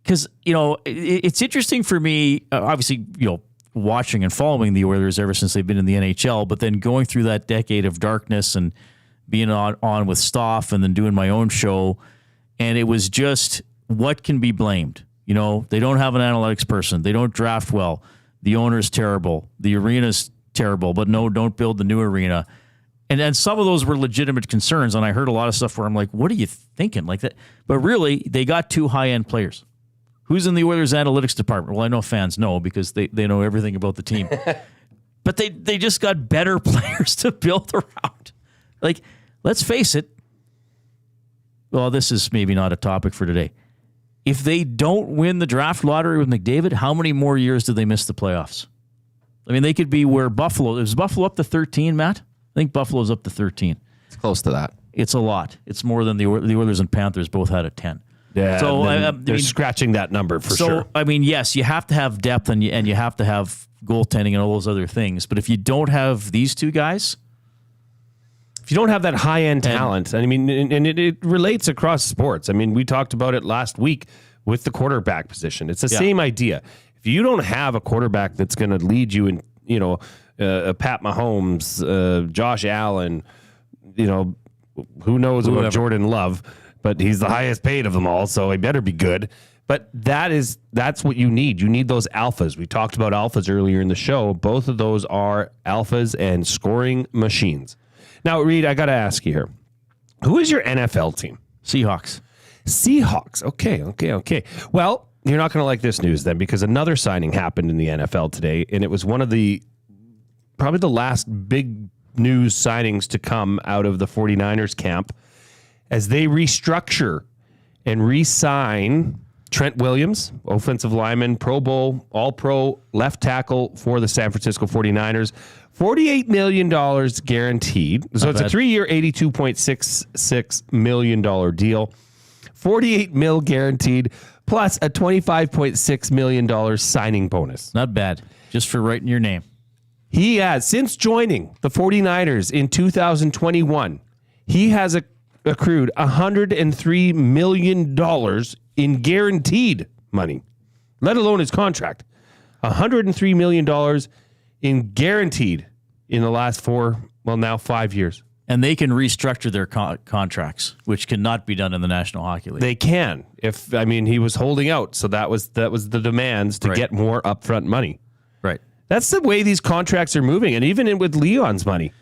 because, it's interesting for me, obviously, watching and following the Oilers ever since they've been in the NHL, but then going through that decade of darkness and being on with Stoff and then doing my own show. And it was just, what can be blamed? They don't have an analytics person. They don't draft well. The owner's terrible. The arena's terrible, but no, don't build the new arena. And some of those were legitimate concerns. And I heard a lot of stuff where I'm like, what are you thinking like that? But really, they got 2 high-end players. Who's in the Oilers analytics department? Well, I know fans know because they know everything about the team. But they just got better players to build around. Like, let's face it. Well, this is maybe not a topic for today. If they don't win the draft lottery with McDavid, how many more years do they miss the playoffs? I mean, they could be where Buffalo... Is Buffalo up to 13, Matt? I think Buffalo's up to 13. It's close to that. It's a lot. It's more than the Oilers and Panthers both had at 10. Yeah, So they're scratching that number for sure. I mean, yes, you have to have depth and you have to have goaltending and all those other things. But if you don't have these two guys, if you don't have that high-end talent, I mean, and it relates across sports. I mean, we talked about it last week with the quarterback position. It's the same idea. If you don't have a quarterback that's going to lead you in, Pat Mahomes, Josh Allen, who knows about Jordan Love, but he's the highest paid of them all, so he better be good. But that's what you need. You need those alphas. We talked about alphas earlier in the show. Both of those are alphas and scoring machines. Now, Reid, I got to ask you here. Who is your NFL team? Seahawks. Okay. Well, you're not going to like this news then, because another signing happened in the NFL today, and it was one of probably the last big news signings to come out of the 49ers camp as they restructure and re-sign Trent Williams, offensive lineman, Pro Bowl, All-Pro, left tackle for the San Francisco 49ers. $48 million guaranteed. So it's a 3-year, $82.66 million deal. $48 million guaranteed, plus a $25.6 million signing bonus. Not bad. Just for writing your name. He has, since joining the 49ers in 2021, he has accrued $103 million in guaranteed money, let alone his contract. $103 million in guaranteed in the last 5 years. And they can restructure their contracts, which cannot be done in the National Hockey League. They can. He was holding out, so that was the demands to get more upfront money. Right. That's the way these contracts are moving, and even with Leon's money,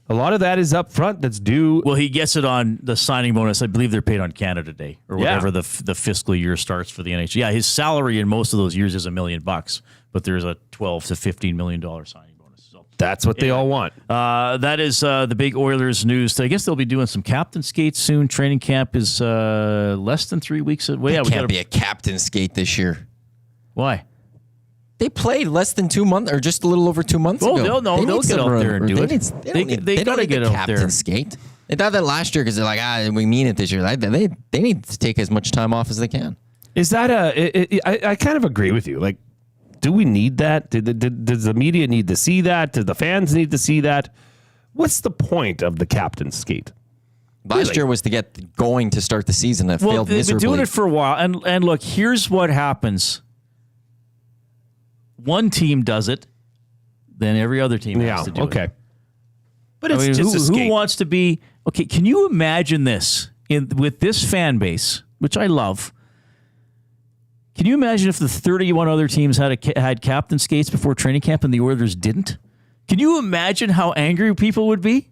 a lot of that is upfront. That's due. Well, he gets it on the signing bonus. I believe they're paid on Canada Day or whatever the fiscal year starts for the NHL. Yeah, his salary in most of those years is $1 million, but there's a $12 to $15 million signing bonus. So that's what they all want. That is the big Oilers news. I guess they'll be doing some captain skates soon. Training camp is less than 3 weeks away. It can't be a captain skate this year. Why? They played less than 2 months, or just a little over 2 months ago. They'll get out there and do it. They got to get out there. Skate. They thought that last year because they're like, we mean it this year. They need to take as much time off as they can. Is that I kind of agree with you. Like, do we need that? Does the media need to see that? Do the fans need to see that? What's the point of the captain's skate? Last year was to get going to start the season. That failed miserably. They've been doing it for a while. And look, here's what happens. One team does it, then every other team has to do it. But it's who wants to be... Okay, can you imagine this with this fan base, which I love? Can you imagine if the 31 other teams had captain skates before training camp and the Oilers didn't? Can you imagine how angry people would be?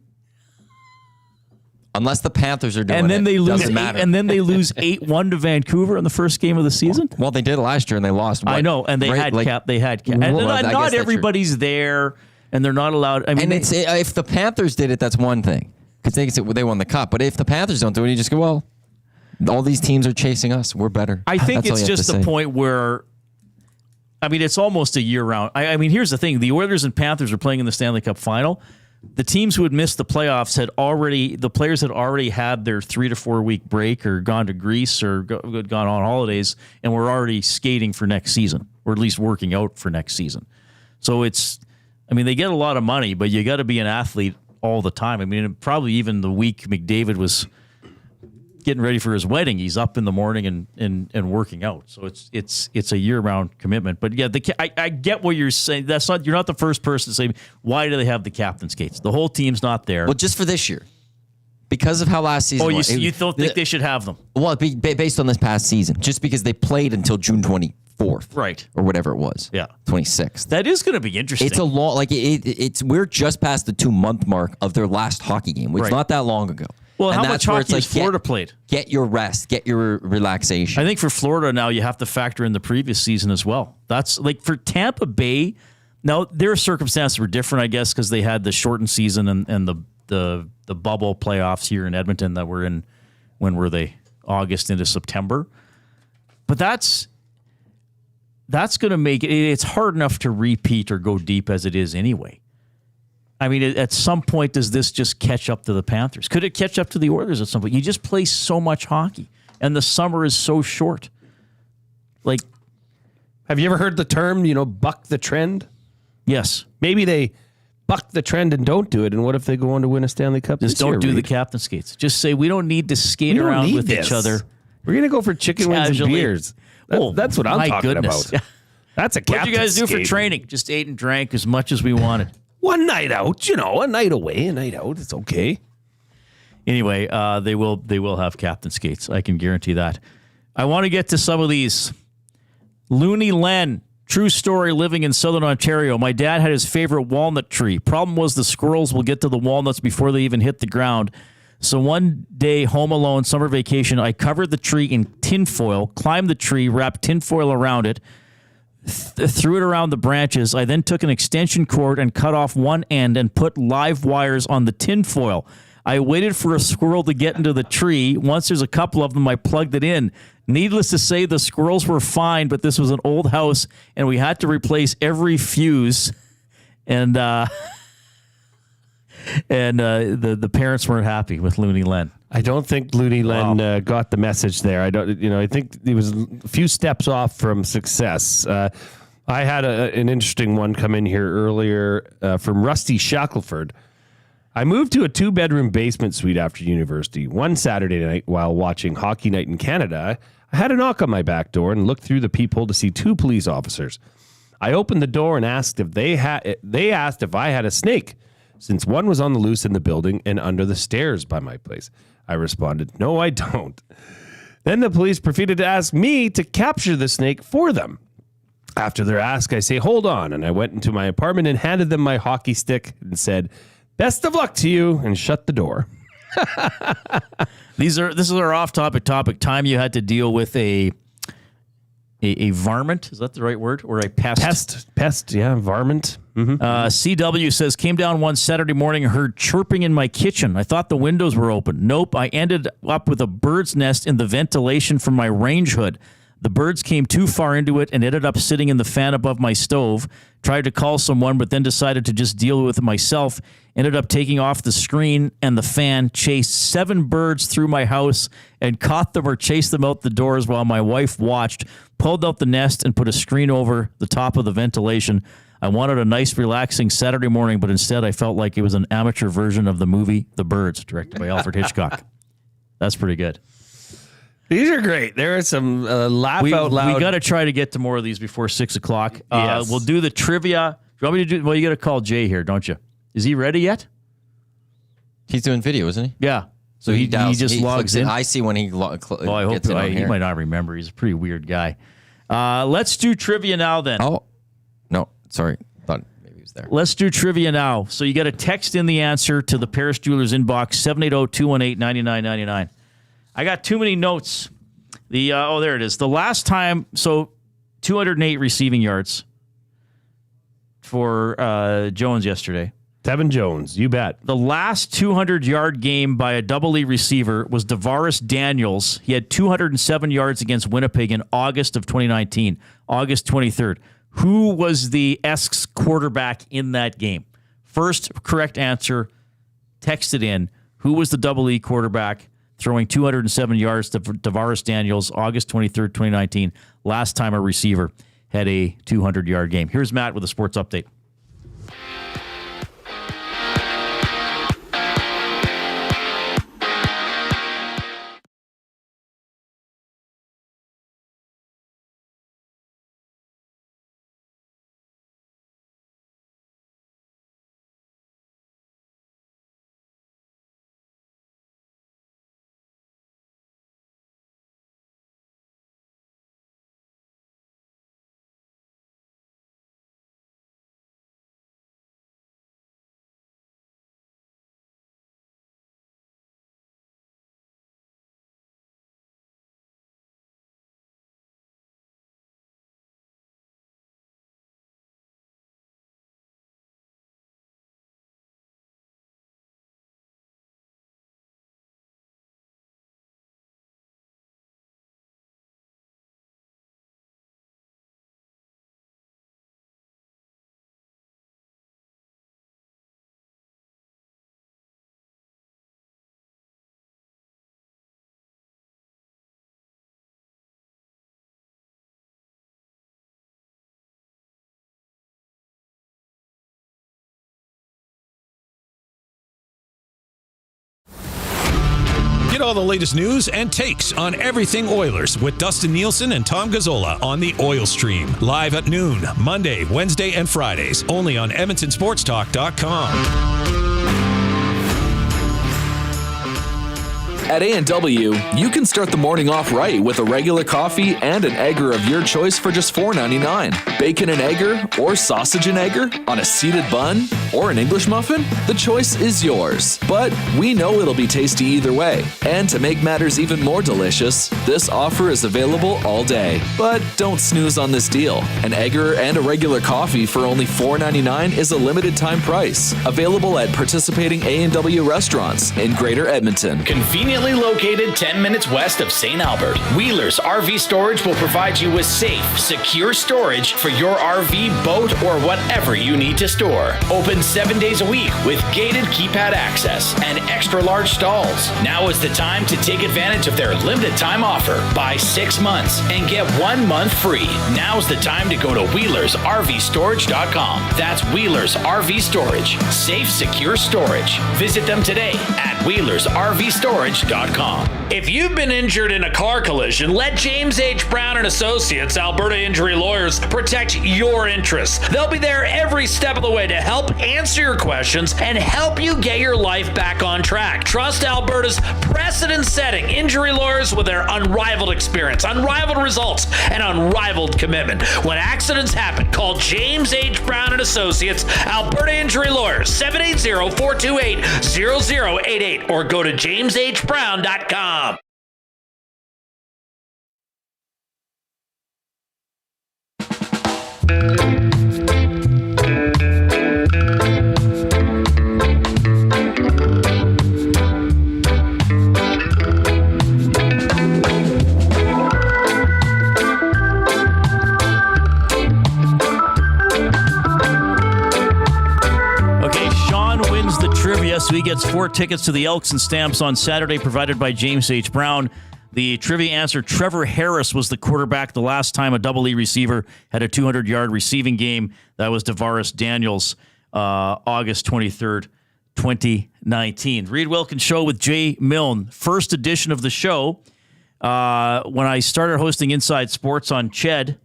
Unless the Panthers are doing and then it, they lose doesn't matter. And then they lose 8-1 to Vancouver in the first game of the season. Well, they did last year and they lost. I know, and they had cap. And not everybody's there, and they're not allowed. I mean, and if the Panthers did it, that's one thing because they won the cup. But if the Panthers don't do it, you just go, well, all these teams are chasing us. We're better. I think it's just the point where. I mean, it's almost a year round. I mean, here's the thing: the Oilers and Panthers are playing in the Stanley Cup final. The teams who had missed the playoffs the players had already had their 3 to 4 week break or gone to Greece or gone on holidays and were already skating for next season, or at least working out for next season. So they get a lot of money, but you got to be an athlete all the time. I mean, probably even the week McDavid was getting ready for his wedding, he's up in the morning and working out. So it's a year-round commitment. But yeah, I get what you're saying. You're not the first person to say, why do they have the captain skates? The whole team's not there. Well, just for this year. Because of how last season was. You don't think they should have them? Well, based on this past season. Just because they played until June 24th. Right. Or whatever it was. Yeah. 26th. That is going to be interesting. It's a long, we're just past the 2-month mark of their last hockey game, which is not that long ago. Well, how much hockey has Florida played? Get your rest. Get your relaxation. I think for Florida now, you have to factor in the previous season as well. That's like for Tampa Bay. Now, their circumstances were different, I guess, because they had the shortened season and the bubble playoffs here in Edmonton that were in, when were they? August into September. But that's going to make it's hard enough to repeat or go deep as it is anyway. I mean, at some point, does this just catch up to the Panthers? Could it catch up to the Oilers at some point? You just play so much hockey. and the summer is so short. Like, have you ever heard the term, buck the trend? Yes. Maybe they buck the trend and don't do it. And what if they go on to win a Stanley Cup? Just don't do the captain skates. Just say we don't need to skate around with each other. We're going to go for chicken wings and beers. That's what I'm talking about. That's a captain What did you guys do for skate. training? Just ate and drank as much as we wanted. One night out, a night away, a night out. It's okay. Anyway, they will have captain skates. I can guarantee that. I want to get to some of these. Looney Len, true story, living in Southern Ontario. My dad had his favorite walnut tree. Problem was the squirrels will get to the walnuts before they even hit the ground. So one day, home alone, summer vacation, I covered the tree in tinfoil, climbed the tree, wrapped tinfoil around it, threw it around the branches. I then took an extension cord and cut off one end and put live wires on the tinfoil. I waited for a squirrel to get into the tree. Once there's a couple of them, I plugged it in. Needless to say, the squirrels were fine, but this was an old house, and we had to replace every fuse. And the parents weren't happy with Looney Len. I don't think Looney Len got the message there. I think he was a few steps off from success. I had an interesting one come in here earlier from Rusty Shackelford. I moved to a 2-bedroom basement suite after university. One Saturday night while watching Hockey Night in Canada, I had a knock on my back door and looked through the peephole to see 2 police officers. I opened the door and asked if they asked if I had a snake, since one was on the loose in the building and under the stairs by my place. I responded, "No, I don't." Then the police proceeded to ask me to capture the snake for them. After their ask, I say, "Hold on," and I went into my apartment and handed them my hockey stick and said, "Best of luck to you," and shut the door. This is our off-topic time. You had to deal with a varmint. Is that the right word? Or a pest? Pest, yeah, varmint. Mm-hmm. CW says, came down one Saturday morning and heard chirping in my kitchen. I thought the windows were open. Nope, I ended up with a bird's nest in the ventilation from my range hood. The birds came too far into it and ended up sitting in the fan above my stove. Tried to call someone, but then decided to just deal with it myself. Ended up taking off the screen and the fan, chased 7 birds through my house and caught them or chased them out the doors while my wife watched, pulled out the nest and put a screen over the top of the ventilation. I wanted a nice, relaxing Saturday morning, but instead I felt like it was an amateur version of the movie The Birds, directed by Alfred Hitchcock. That's pretty good. These are great. There are some laugh out loud. We got to try to get to more of these before 6 o'clock. Yes. We'll do the trivia. Do you want me to do? Well, you got to call Jay here, don't you? Is he ready yet? He's doing video, isn't he? Yeah. So he just logs in. I see when he I hope he might not remember. He's a pretty weird guy. Let's do trivia now then. Oh, no. Sorry. Thought maybe he was there. Let's do trivia now. So you got to text in the answer to the Paris Jewelers inbox, 780-218-9999. I got too many notes. There it is. The last time, 208 receiving yards for Jones yesterday. Tevin Jones, you bet. The last 200-yard game by a Double E receiver was DeVaris Daniels. He had 207 yards against Winnipeg in August of 2019, August 23rd. Who was the Elks quarterback in that game? First correct answer, text it in. Who was the Double E quarterback throwing 207 yards to DeVaris Daniels, August 23rd, 2019? Last time a receiver had a 200-yard game. Here's Matt with a sports update. Get all the latest news and takes on everything Oilers with Dustin Nielsen and Tom Gazzola on the Oil Stream. Live at noon, Monday, Wednesday, and Fridays. Only on EdmontonSportsTalk.com. At A&W, you can start the morning off right with a regular coffee and an egger of your choice for just $4.99. Bacon and egger or sausage and egger on a seeded bun or an English muffin? The choice is yours. But we know it'll be tasty either way. And to make matters even more delicious, this offer is available all day. But don't snooze on this deal. An egger and a regular coffee for only $4.99 is a limited time price. Available at participating A&W restaurants in Greater Edmonton. Conveniently located 10 minutes west of St. Albert, Wheeler's RV Storage will provide you with safe, secure storage for your RV, boat, or whatever you need to store. Open 7 days a week with gated keypad access and extra large stalls. Now is the time to take advantage of their limited time offer. Buy 6 months and get 1 month free. Now's the time to go to WheelersRVStorage.com. That's Wheeler's RV Storage. Safe, secure storage. Visit them today at WheelersRVStorage.com. If you've been injured in a car collision, let James H. Brown and Associates, Alberta Injury Lawyers, protect your interests. They'll be there every step of the way to help answer your questions and help you get your life back on track. Trust Alberta's precedent-setting injury lawyers with their unrivaled experience, unrivaled results, and unrivaled commitment. When accidents happen, call James H. Brown and Associates, Alberta Injury Lawyers, 780-428-0088, or go to jameshbrown.com. Trivia, so he gets 4 tickets to the Elks and Stamps on Saturday, provided by James H. Brown. The trivia answer: Trevor Harris was the quarterback the last time a Double E receiver had a 200-yard receiving game. That was DeVaris Daniels, August 23rd, 2019. Reid Wilkins Show with Jay Milne. First edition of the show. When I started hosting Inside Sports on Ched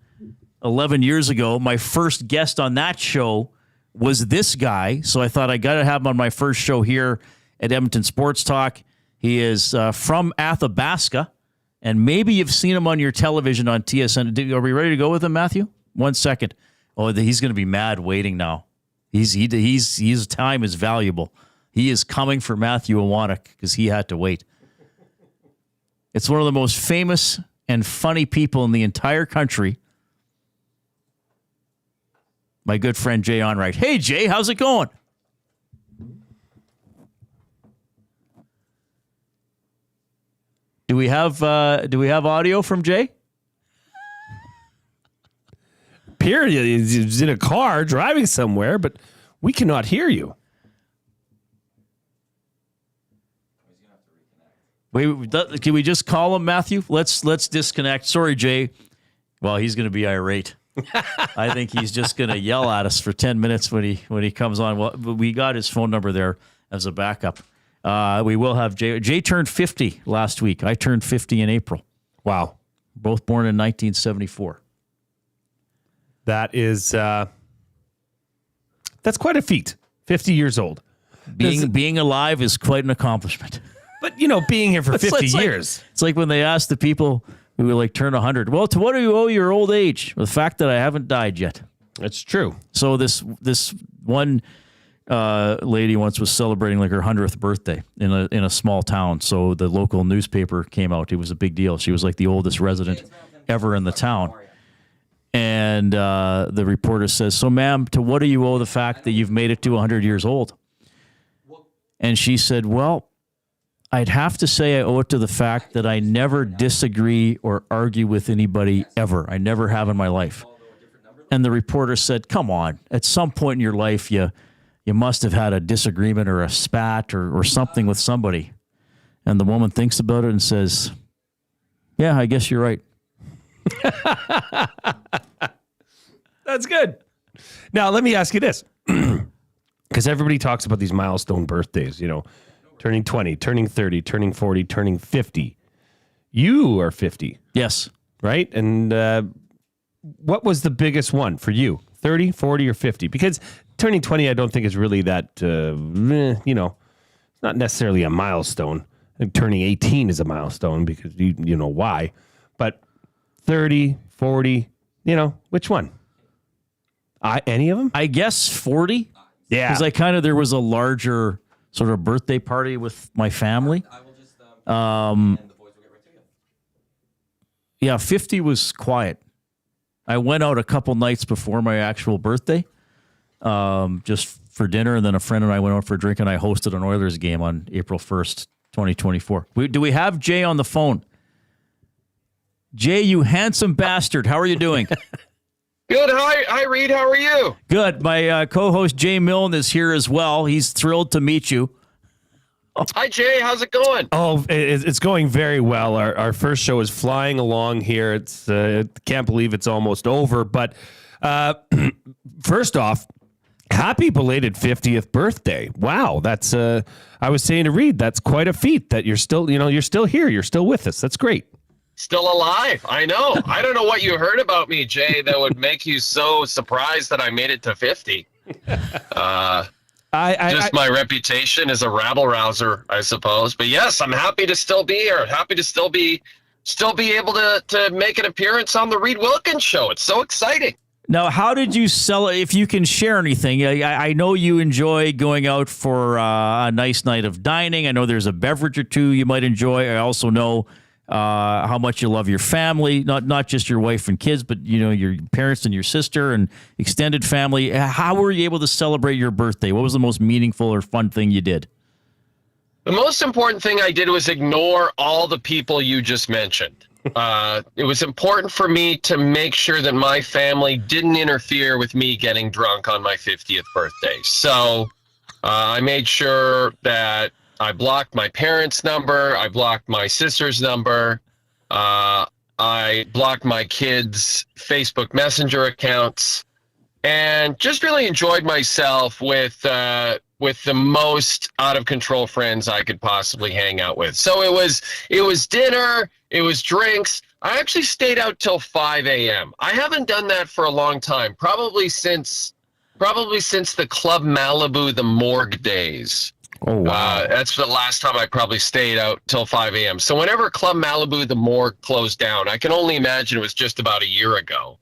11 years ago, my first guest on that show was this guy, so I thought I got to have him on my first show here at Edmonton Sports Talk. He is from Athabasca, and maybe you've seen him on your television on TSN. Are we ready to go with him, Matthew? 1 second. Oh, he's going to be mad waiting now. His time is valuable. He is coming for Matthew Iwanek because he had to wait. It's one of the most famous and funny people in the entire country. My good friend Jay Onrait. Hey Jay, how's it going? Do we have audio from Jay? Period. He's in a car driving somewhere, but we cannot hear you. Wait, can we just call him, Matthew? Let's disconnect. Sorry, Jay. Well, he's going to be irate. I think he's just going to yell at us for 10 minutes when he comes on. Well, we got his phone number there as a backup. We will have Jay. Jay turned 50 last week. I turned 50 in April. Wow. Both born in 1974. That is that's quite a feat. 50 years old. Being alive is quite an accomplishment. But, being here for 50 years. It's like when they ask the people who like turn 100. Well, to what do you owe your old age? The fact that I haven't died yet. That's true. So this one lady once was celebrating like her 100th birthday in a small town. So the local newspaper came out. It was a big deal. She was like the oldest resident ever in the town. And the reporter says, "So, ma'am, to what do you owe the fact that you've made it to 100 years old?" And she said, "Well, I'd have to say I owe it to the fact that I never disagree or argue with anybody ever. I never have in my life." And the reporter said, "Come on, at some point in your life, you must have had a disagreement or a spat or something with somebody." And the woman thinks about it and says, "Yeah, I guess you're right." That's good. Now, let me ask you this. Because everybody talks about these milestone birthdays, turning 20, turning 30, turning 40, turning 50. You are 50. Yes. Right? And what was the biggest one for you? 30, 40, or 50? Because turning 20, I don't think is really that, it's not necessarily a milestone. I think turning 18 is a milestone because you know why. But 30, 40, which one? Any of them? I guess 40. Yeah. Because there was a larger sort of birthday party with my family. Yeah, 50 was quiet. I went out a couple nights before my actual birthday, just for dinner, and then a friend and I went out for a drink, and I hosted an Oilers game on April 1st, 2024. Do we have Jay on the phone? Jay, you handsome bastard. How are you doing? Good. Hi, Reid. How are you? Good. My co-host Jay Milne is here as well. He's thrilled to meet you. Hi, Jay. How's it going? Oh, it's going very well. Our first show is flying along here. It's can't believe it's almost over. But first off, happy belated 50th birthday. Wow, that's I was saying to Reid, that's quite a feat that you're still here. You're still with us. That's great. Still alive. I know. I don't know what you heard about me, Jay, that would make you so surprised that I made it to 50. My reputation as a rabble rouser, I suppose. But yes, I'm happy to still be here. Happy to still be able to make an appearance on the Reid Wilkins show. It's so exciting. Now, how did you sell it? If you can share anything, I know you enjoy going out for a nice night of dining. I know there's a beverage or two you might enjoy. I also know how much you love your family, not just your wife and kids, but your parents and your sister and extended family. How were you able to celebrate your birthday? What was the most meaningful or fun thing you did? The most important thing I did was ignore all the people you just mentioned. It was important for me to make sure that my family didn't interfere with me getting drunk on my 50th birthday. So I made sure that I blocked my parents' number. I blocked my sister's number. I blocked my kids' Facebook Messenger accounts, and just really enjoyed myself with the most out of control friends I could possibly hang out with. So it was dinner, it was drinks. I actually stayed out till 5 a.m. I haven't done that for a long time, probably since the Club Malibu, the Morgue days. Oh, wow. That's the last time I probably stayed out till 5 a.m. So whenever Club Malibu, the Morgue closed down, I can only imagine it was just about a year ago.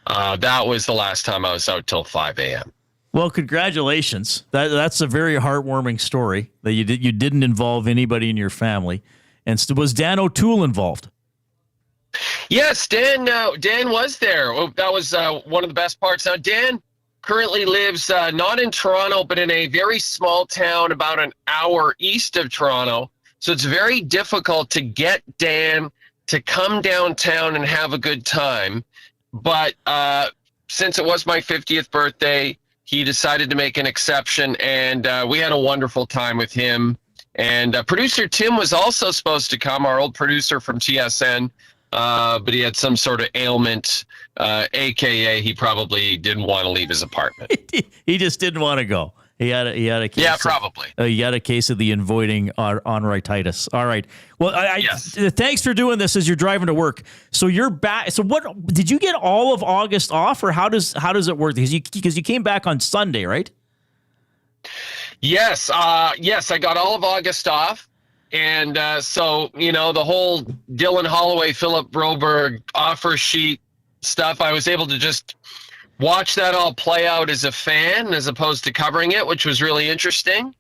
That was the last time I was out till 5 a.m. Well, congratulations. That's a very heartwarming story that you didn't involve anybody in your family. And was Dan O'Toole involved? Yes, Dan was there. That was one of the best parts. Now, Dan currently lives not in Toronto, but in a very small town about an hour east of Toronto. So it's very difficult to get Dan to come downtown and have a good time. But since it was my 50th birthday, he decided to make an exception, and we had a wonderful time with him. And producer Tim was also supposed to come, our old producer from TSN, but he had some sort of ailment, AKA he probably didn't want to leave his apartment. He just didn't want to go. He had a case. Yeah, probably. He had a case of the avoiding onrightitis. All right. Well, yes. Thanks for doing this as you're driving to work. So you're back. So what did you get all of August off, or how does it work? Because you came back on Sunday, right? Yes. Yes, I got all of August off. And so, the whole Dylan Holloway, Philip Broberg offer sheet stuff, I was able to just watch that all play out as a fan as opposed to covering it, which was really interesting.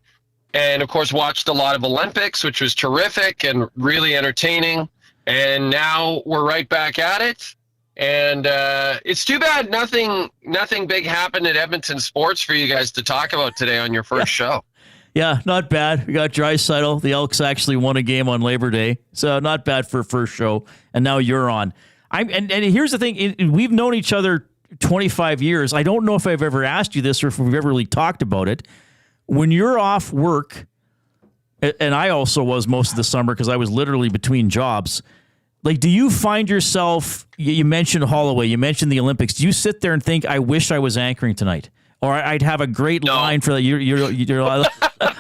And, of course, watched a lot of Olympics, which was terrific and really entertaining. And now we're right back at it. And it's too bad nothing big happened at Edmonton sports for you guys to talk about today on your first show. Yeah, not bad. We got Draisaitl. The Elks actually won a game on Labor Day, so not bad for a first show. And now you're on. And here's the thing. We've known each other 25 years. I don't know if I've ever asked you this or if we've ever really talked about it. When you're off work, and I also was most of the summer because I was literally between jobs, like, do you find yourself, you mentioned Holloway, you mentioned the Olympics, do you sit there and think, I wish I was anchoring tonight? Or I'd have a great line for that. You're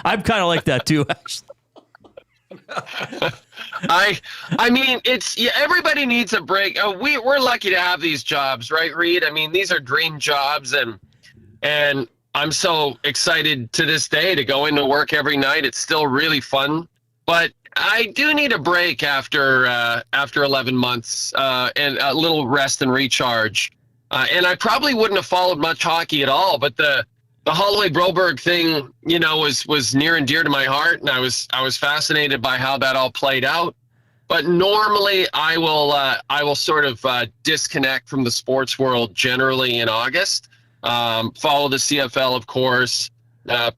I'm kind of like that too, actually. I mean, everybody needs a break. We're lucky to have these jobs, right, Reid? I mean, these are dream jobs, and I'm so excited to this day to go into work every night. It's still really fun, but I do need a break after 11 months and a little rest and recharge. And I probably wouldn't have followed much hockey at all, but the Holloway Broberg thing, was near and dear to my heart, and I was fascinated by how that all played out. But normally, I will sort of disconnect from the sports world generally in August. Follow the CFL, of course.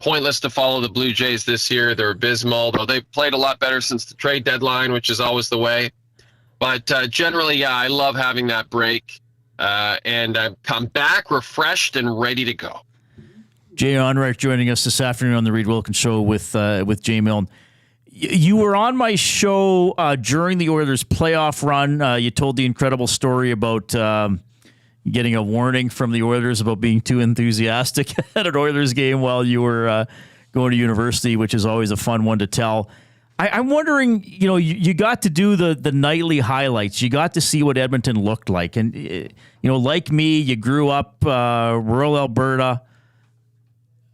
Pointless to follow the Blue Jays this year. They're abysmal, though they've played a lot better since the trade deadline, which is always the way. But generally, yeah, I love having that break, and I've come back refreshed and ready to go. Jay Onrait joining us this afternoon on the Reid Wilkins Show with Jay Milne. You were on my show during the Oilers' playoff run. You told the incredible story about getting a warning from the Oilers about being too enthusiastic at an Oilers game while you were going to university, which is always a fun one to tell. I'm wondering, you got to do the nightly highlights. You got to see what Edmonton looked like. And, like me, you grew up rural Alberta.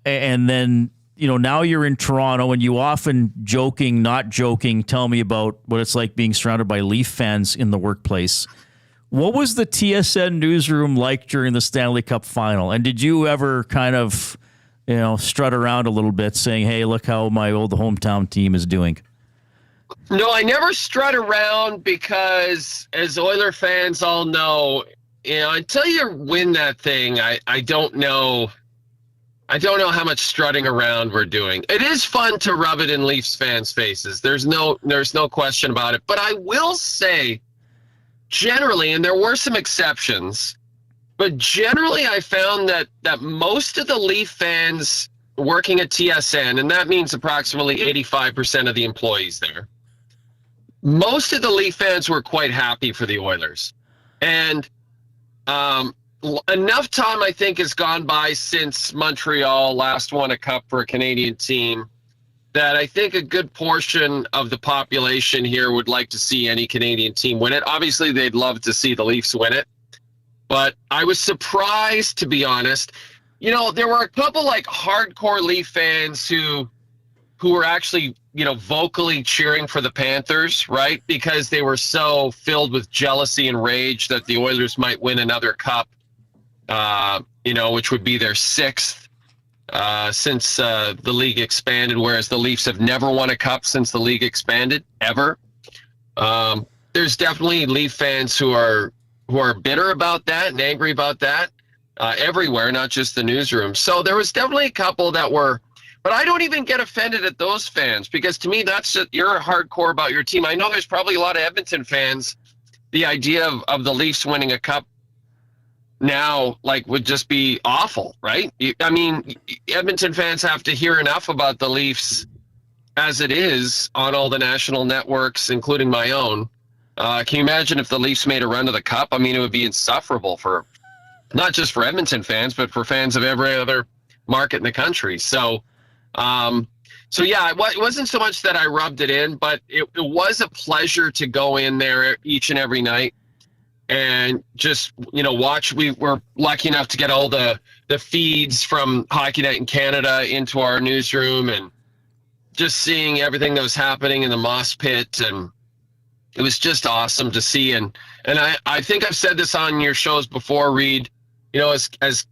And then, now you're in Toronto, and you often not joking, tell me about what it's like being surrounded by Leaf fans in the workplace. What was the TSN newsroom like during the Stanley Cup final? And did you ever kind of, strut around a little bit saying, hey, look how my old hometown team is doing? No, I never strut around because, as Oiler fans all know, until you win that thing, I don't know. I don't know how much strutting around we're doing. It is fun to rub it in Leafs fans' faces. There's no question about it. But I will say, generally, and there were some exceptions, but generally I found that most of the Leaf fans working at TSN, and that means approximately 85% of the employees there, most of the Leaf fans were quite happy for the Oilers. And enough time, I think, has gone by since Montreal last won a cup for a Canadian team that I think a good portion of the population here would like to see any Canadian team win it. Obviously, they'd love to see the Leafs win it. But I was surprised, to be honest. There were a couple hardcore Leaf fans who were actually, vocally cheering for the Panthers, right? Because they were so filled with jealousy and rage that the Oilers might win another cup. Which would be their sixth since the league expanded, whereas the Leafs have never won a cup since the league expanded, ever. There's definitely Leaf fans who are bitter about that and angry about that everywhere, not just the newsroom. So there was definitely a couple that were, but I don't even get offended at those fans, because to me, that's just, you're hardcore about your team. I know there's probably a lot of Edmonton fans, the idea of the Leafs winning a cup now would just be awful, right? I mean, Edmonton fans have to hear enough about the Leafs as it is on all the national networks, including my own. Can you imagine if the Leafs made a run to the cup? I mean, it would be insufferable for not just for Edmonton fans, but for fans of every other market in the country. So yeah, it wasn't so much that I rubbed it in, but it was a pleasure to go in there each and every night and just, watch. We were lucky enough to get all the feeds from Hockey Night in Canada into our newsroom, and just seeing everything that was happening in the Moss Pit. And it was just awesome to see. And I think I've said this on your shows before, Reid, as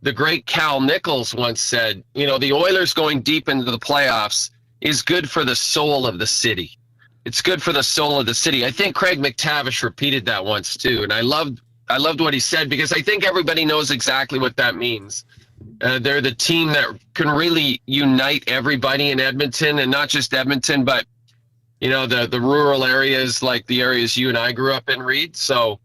the great Cal Nichols once said, the Oilers going deep into the playoffs is good for the soul of the city. It's good for the soul of the city. I think Craig McTavish repeated that once too. And I loved what he said, because I think everybody knows exactly what that means. They're the team that can really unite everybody in Edmonton, and not just Edmonton, but, the rural areas, like the areas you and I grew up in, Reid. So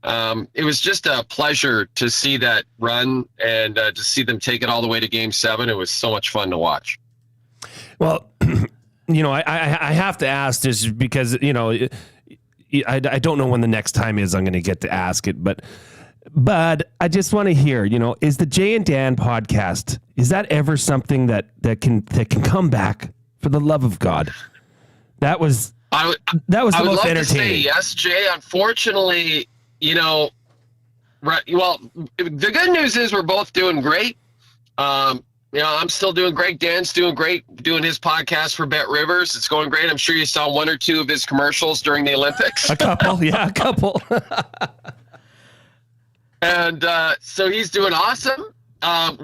it was just a pleasure to see that run and to see them take it all the way to Game 7. It was so much fun to watch. Well, I have to ask this because, I don't know when the next time is I'm going to get to ask it, but I just want to hear, is the Jay and Dan podcast, is that ever something that can come back, for the love of God? That was I would the most love entertaining. to say yes, Jay. Unfortunately, right. Well, the good news is we're both doing great. I'm still doing great. Dan's doing great, doing his podcast for Bet Rivers. It's going great. I'm sure you saw one or two of his commercials during the Olympics. A couple. And so he's doing awesome.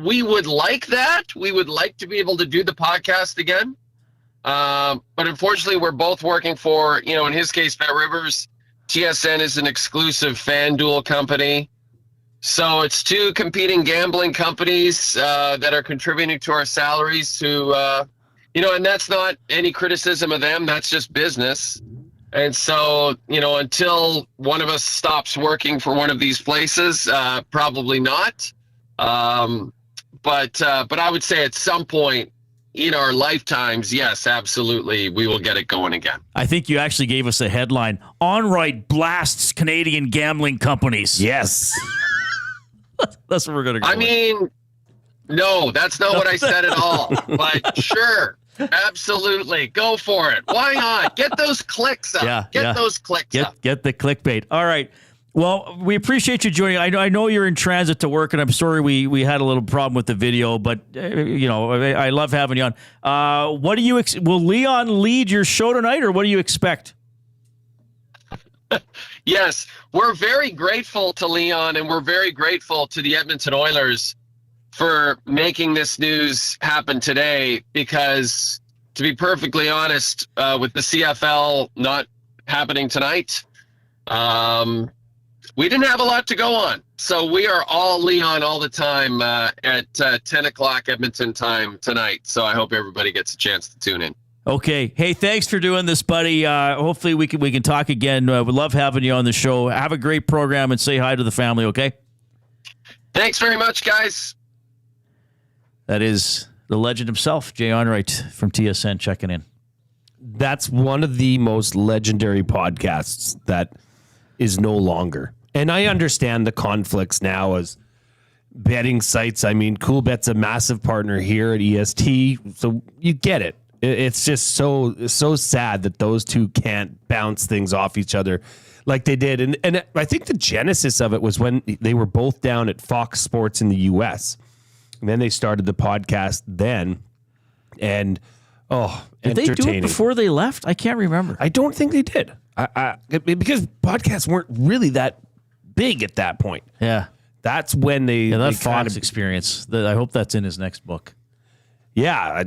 We would like that. We would like to be able to do the podcast again. But unfortunately, we're both working for, in his case, Bet Rivers. TSN is an exclusive FanDuel company. So it's two competing gambling companies that are contributing to our salaries and that's not any criticism of them. That's just business. And so, until one of us stops working for one of these places, probably not. But I would say at some point in our lifetimes, yes, absolutely, we will get it going again. I think you actually gave us a headline. Onrait blasts Canadian gambling companies. Yes. That's where we're going to go. I mean, no, that's not what I said at all. But sure, absolutely. Go for it. Why not? Get those clicks up. Get those clicks up. Get the clickbait. All right. Well, we appreciate you joining. I know you're in transit to work, and I'm sorry we had a little problem with the video, but I love having you on. What do you will Leon lead your show tonight, or what do you expect? Yes, we're very grateful to Leon, and we're very grateful to the Edmonton Oilers for making this news happen today, because to be perfectly honest, with the CFL not happening tonight, we didn't have a lot to go on. So we are all Leon all the time at 10 o'clock Edmonton time tonight. So I hope everybody gets a chance to tune in. Okay. Hey, thanks for doing this, buddy. Hopefully we can talk again. We love having you on the show. Have a great program and say hi to the family, okay? Thanks very much, guys. That is the legend himself, Jay Onrait from TSN checking in. That's one of the most legendary podcasts that is no longer. And I understand the conflicts now as betting sites. I mean, CoolBet's a massive partner here at EST, so you get it. It's just so sad that those two can't bounce things off each other like they did. And I think the genesis of it was when they were both down at Fox Sports in the U.S. And then they started the podcast then. And, did they do it before they left? I can't remember. I don't think they did. Because podcasts weren't really that big at that point. Yeah. That's when that Fox experience. I hope that's in his next book. Yeah.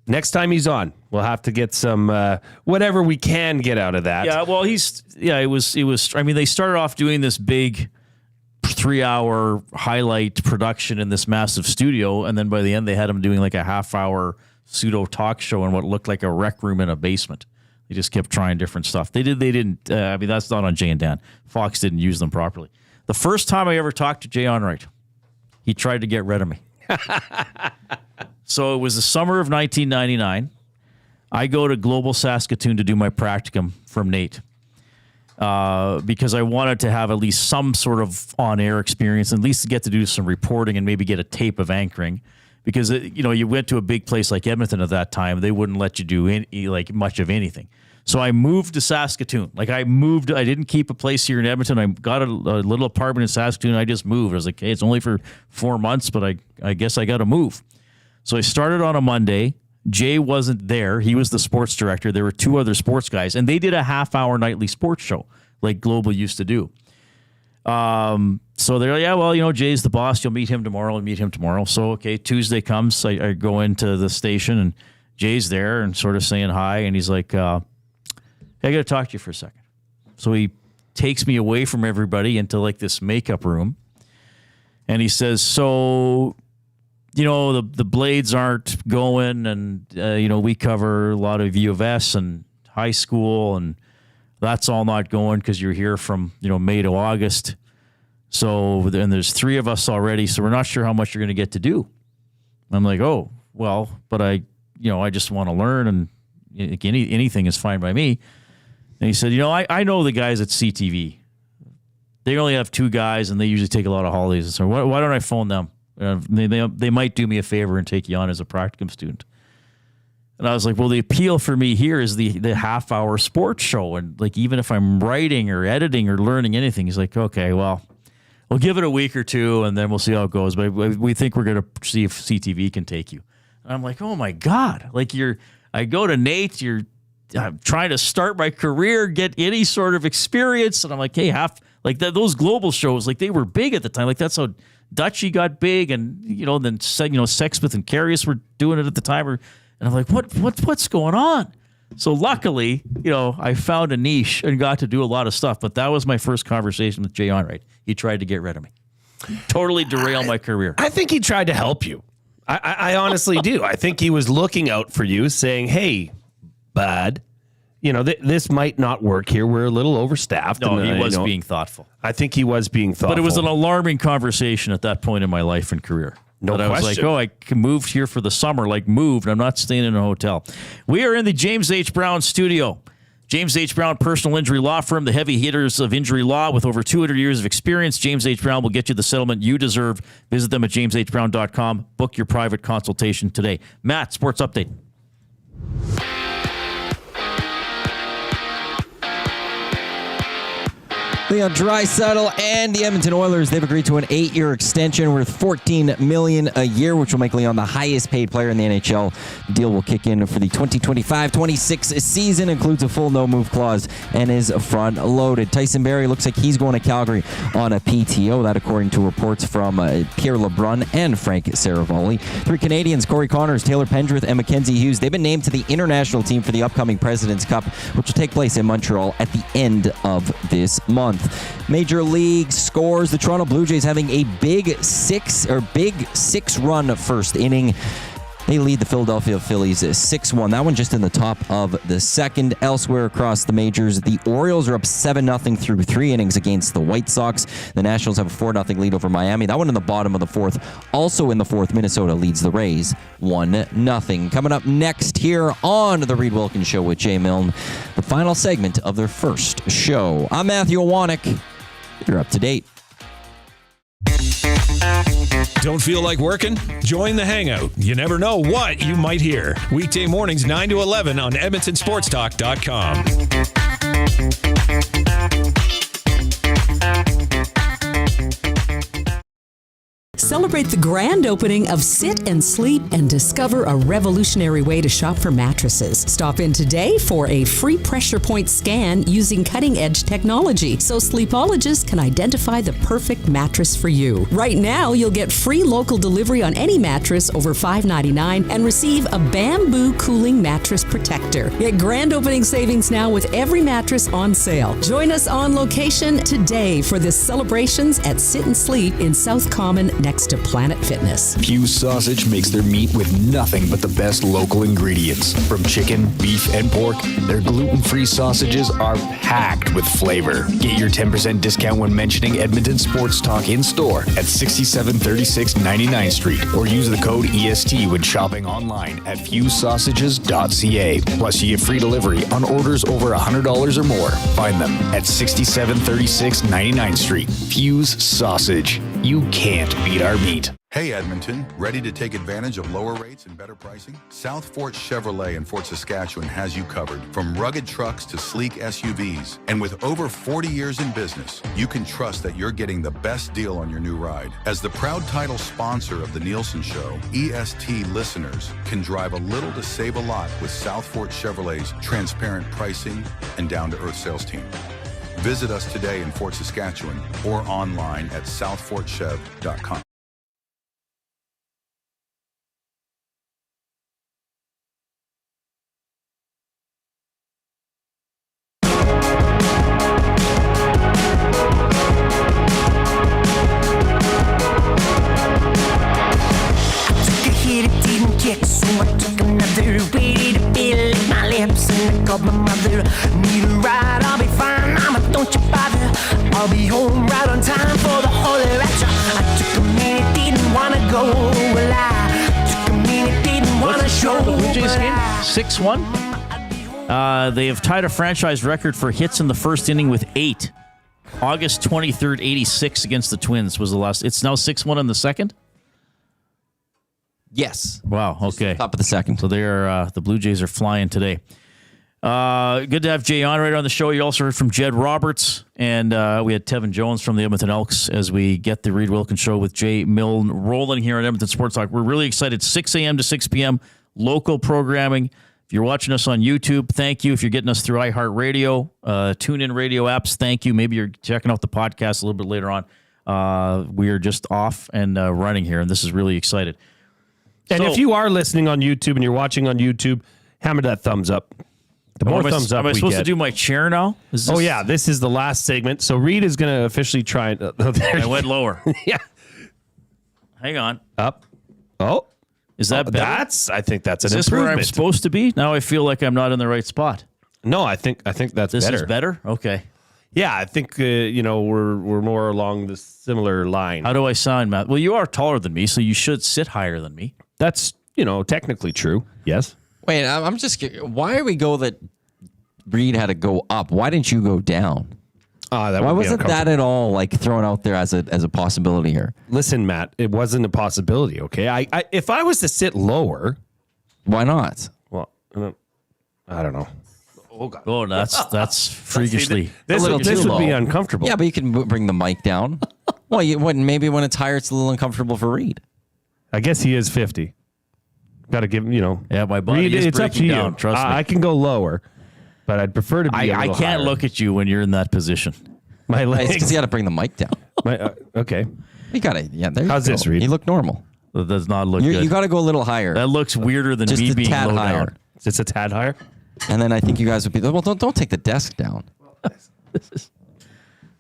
Next time he's on, we'll have to get some whatever we can get out of that. Yeah, well, it was. I mean, they started off doing this big 3-hour highlight production in this massive studio, and then by the end, they had him doing like a half-hour pseudo talk show in what looked like a rec room in a basement. They just kept trying different stuff. They didn't. I mean, that's not on Jay and Dan. Fox didn't use them properly. The first time I ever talked to Jay Onrait, he tried to get rid of me. So it was the summer of 1999. I go to Global Saskatoon to do my practicum from Nate because I wanted to have at least some sort of on-air experience, at least to get to do some reporting and maybe get a tape of anchoring. Because you went to a big place like Edmonton at that time, they wouldn't let you do much of anything. So I moved to Saskatoon. I didn't keep a place here in Edmonton. I got a little apartment in Saskatoon. I just moved. I was like, hey, it's only for 4 months, but I guess I got to move. So I started on a Monday. Jay wasn't there. He was the sports director. There were 2 other sports guys, and they did a half-hour nightly sports show like Global used to do. So they're like, yeah, well, Jay's the boss. You'll meet him tomorrow. So, okay, Tuesday comes. I go into the station, and Jay's there and sort of saying hi, and he's like, hey, I got to talk to you for a second. So he takes me away from everybody into like this makeup room, and he says, so... the Blades aren't going, and, we cover a lot of U of S and high school, and that's all not going because you're here from, May to August. So, and there's 3 of us already, so we're not sure how much you're going to get to do. I'm like, oh, well, but I just want to learn, and anything is fine by me. And he said, I know the guys at CTV. They only have 2 guys, and they usually take a lot of holidays. So why don't I phone them? They might do me a favor and take you on as a practicum student. And I was like, well, the appeal for me here is the half-hour sports show. And like, even if I'm writing or editing or learning anything, he's like, okay, well, we'll give it a week or two and then we'll see how it goes. But we think we're going to see if CTV can take you. And I'm like, oh my God. Like I go to Nate, I'm trying to start my career, get any sort of experience. And I'm like, hey, those global shows, like they were big at the time. Like that's how Dutchie got big. And, then, Sexsmith and Carius were doing it at the time. And I'm like, what's going on? So luckily, I found a niche and got to do a lot of stuff. But that was my first conversation with Jay Onrait. He tried to get rid of me. Totally derail my career. I think he tried to help you. I honestly do. I think he was looking out for you, saying, hey, bud, this might not work here. We're a little overstaffed. No, he was being thoughtful. I think he was being thoughtful. But it was an alarming conversation at that point in my life and career. No question. I was like, I moved here for the summer, I'm not staying in a hotel. We are in the James H. Brown studio. James H. Brown Personal Injury Law Firm, the heavy hitters of injury law with over 200 years of experience. James H. Brown will get you the settlement you deserve. Visit them at jameshbrown.com. Book your private consultation today. Matt, sports update. Leon Draisaitl and the Edmonton Oilers, they've agreed to an 8-year extension worth $14 million a year, which will make Leon the highest paid player in the NHL. The deal will kick in for the 2025-26 season, includes a full no-move clause, and is front-loaded. Tyson Barrie looks like he's going to Calgary on a PTO, that according to reports from Pierre LeBrun and Frank Saravalli. 3 Canadians, Corey Connors, Taylor Pendrith, and Mackenzie Hughes, they've been named to the international team for the upcoming President's Cup, which will take place in Montreal at the end of this month. Major League scores, the Toronto Blue Jays having a big six-run first inning. They lead the Philadelphia Phillies 6-1. That one just in the top of the second. Elsewhere across the majors, the Orioles are up 7-0 through 3 innings against the White Sox. The Nationals have a 4-0 lead over Miami. That one in the bottom of the fourth. Also in the fourth, Minnesota leads the Rays 1-0. Coming up next here on The Reid Wilkins Show with Jay Milne, the final segment of their first show. I'm Matthew Iwanek. You're up to date. Don't feel like working? Join the Hangout. You never know what you might hear. Weekday mornings 9 to 11 on EdmontonSportsTalk.com. Celebrate the grand opening of Sit and Sleep and discover a revolutionary way to shop for mattresses. Stop in today for a free pressure point scan using cutting-edge technology so sleepologists can identify the perfect mattress for you. Right now, you'll get free local delivery on any mattress over $5.99 and receive a bamboo cooling mattress protector. Get grand opening savings now with every mattress on sale. Join us on location today for the celebrations at Sit and Sleep in South Common next to Planet Fitness. Fuse Sausage makes their meat with nothing but the best local ingredients. From chicken, beef, and pork, their gluten-free sausages are packed with flavor. Get your 10% discount when mentioning Edmonton Sports Talk in store at 6736 99th Street, or use the code EST when shopping online at fusesausages.ca. Plus, you get free delivery on orders over $100 or more. Find them at 6736 99th Street. Fuse Sausage. You can't beat our meat. Hey Edmonton, ready to take advantage of lower rates and better pricing? South Fort Chevrolet in Fort Saskatchewan has you covered. From rugged trucks to sleek SUVs. And with over 40 years in business, you can trust that you're getting the best deal on your new ride. As the proud title sponsor of The Nielsen Show, EST listeners can drive a little to save a lot with South Fort Chevrolet's transparent pricing and down-to-earth sales team. Visit us today in Fort Saskatchewan or online at southfortchev.com. My mother need a ride, I'll be fine, mama, don't you bother. I'll be home right on time for the holy rapture. I took a minute, didn't want to go, well I took a minute, didn't want to show. The Blue Jays game 6-1. They have tied a franchise record for hits in the first inning with 8. August 23rd, 86 against the Twins was the last. It's now 6-1 in the second. Yes. Wow. Okay. Top of the second. So they're the Blue Jays are flying today. Good to have Jay Onrait on the show. You also heard from Jed Roberts, and we had Tevin Jones from the Edmonton Elks as we get the Reid Wilkins show with Jay Milne rolling here on Edmonton Sports Talk. We're really excited. 6 a.m. to 6 p.m. local programming. If you're watching us on YouTube, thank you. If you're getting us through iHeartRadio, TuneIn radio apps, thank you. Maybe you're checking out the podcast a little bit later on. We are just off and running here, and this is really excited. And if you are listening on YouTube and you're watching on YouTube, hammer that thumbs up. The more thumbs up we get. Am I supposed to do my chair now? Oh, yeah. This is the last segment. So Reid is going to officially try and... I went lower. Yeah. Hang on. Up. Oh. Is that better? I think that's an Is this improvement. where I'm supposed to be? Now I feel like I'm not in the right spot. No, I think that's this better. This is better? Okay. Yeah, I think, we're more along the similar line. How do I sound, Matt? Well, you are taller than me, so you should sit higher than me. That's, technically true. Yes. Wait, I'm just curious. Why do we go that Reid had to go up? Why didn't you go down? Why wasn't that at all like thrown out there as a possibility here? Listen, Matt, it wasn't a possibility. Okay, I if I was to sit lower, why not? Well, I don't know. Oh God! Oh, that's freakishly. This would be uncomfortable. Yeah, but you can bring the mic down. Well, maybe when it's higher, it's a little uncomfortable for Reid. I guess he is 50. Got to give him, Yeah, my body Reid, is it's up to breaking you. down. Trust me. I can go lower, but I'd prefer to be. I can't look at you when you're in that position. My legs. Because you got to bring the mic down. Okay. You got to. Yeah. There. How's this, Reid? You look normal. That does not look good. You got to go a little higher. That looks weirder than just me a being tad low higher. down. Just a tad higher. And then I think you guys would be. Well, don't take the desk down.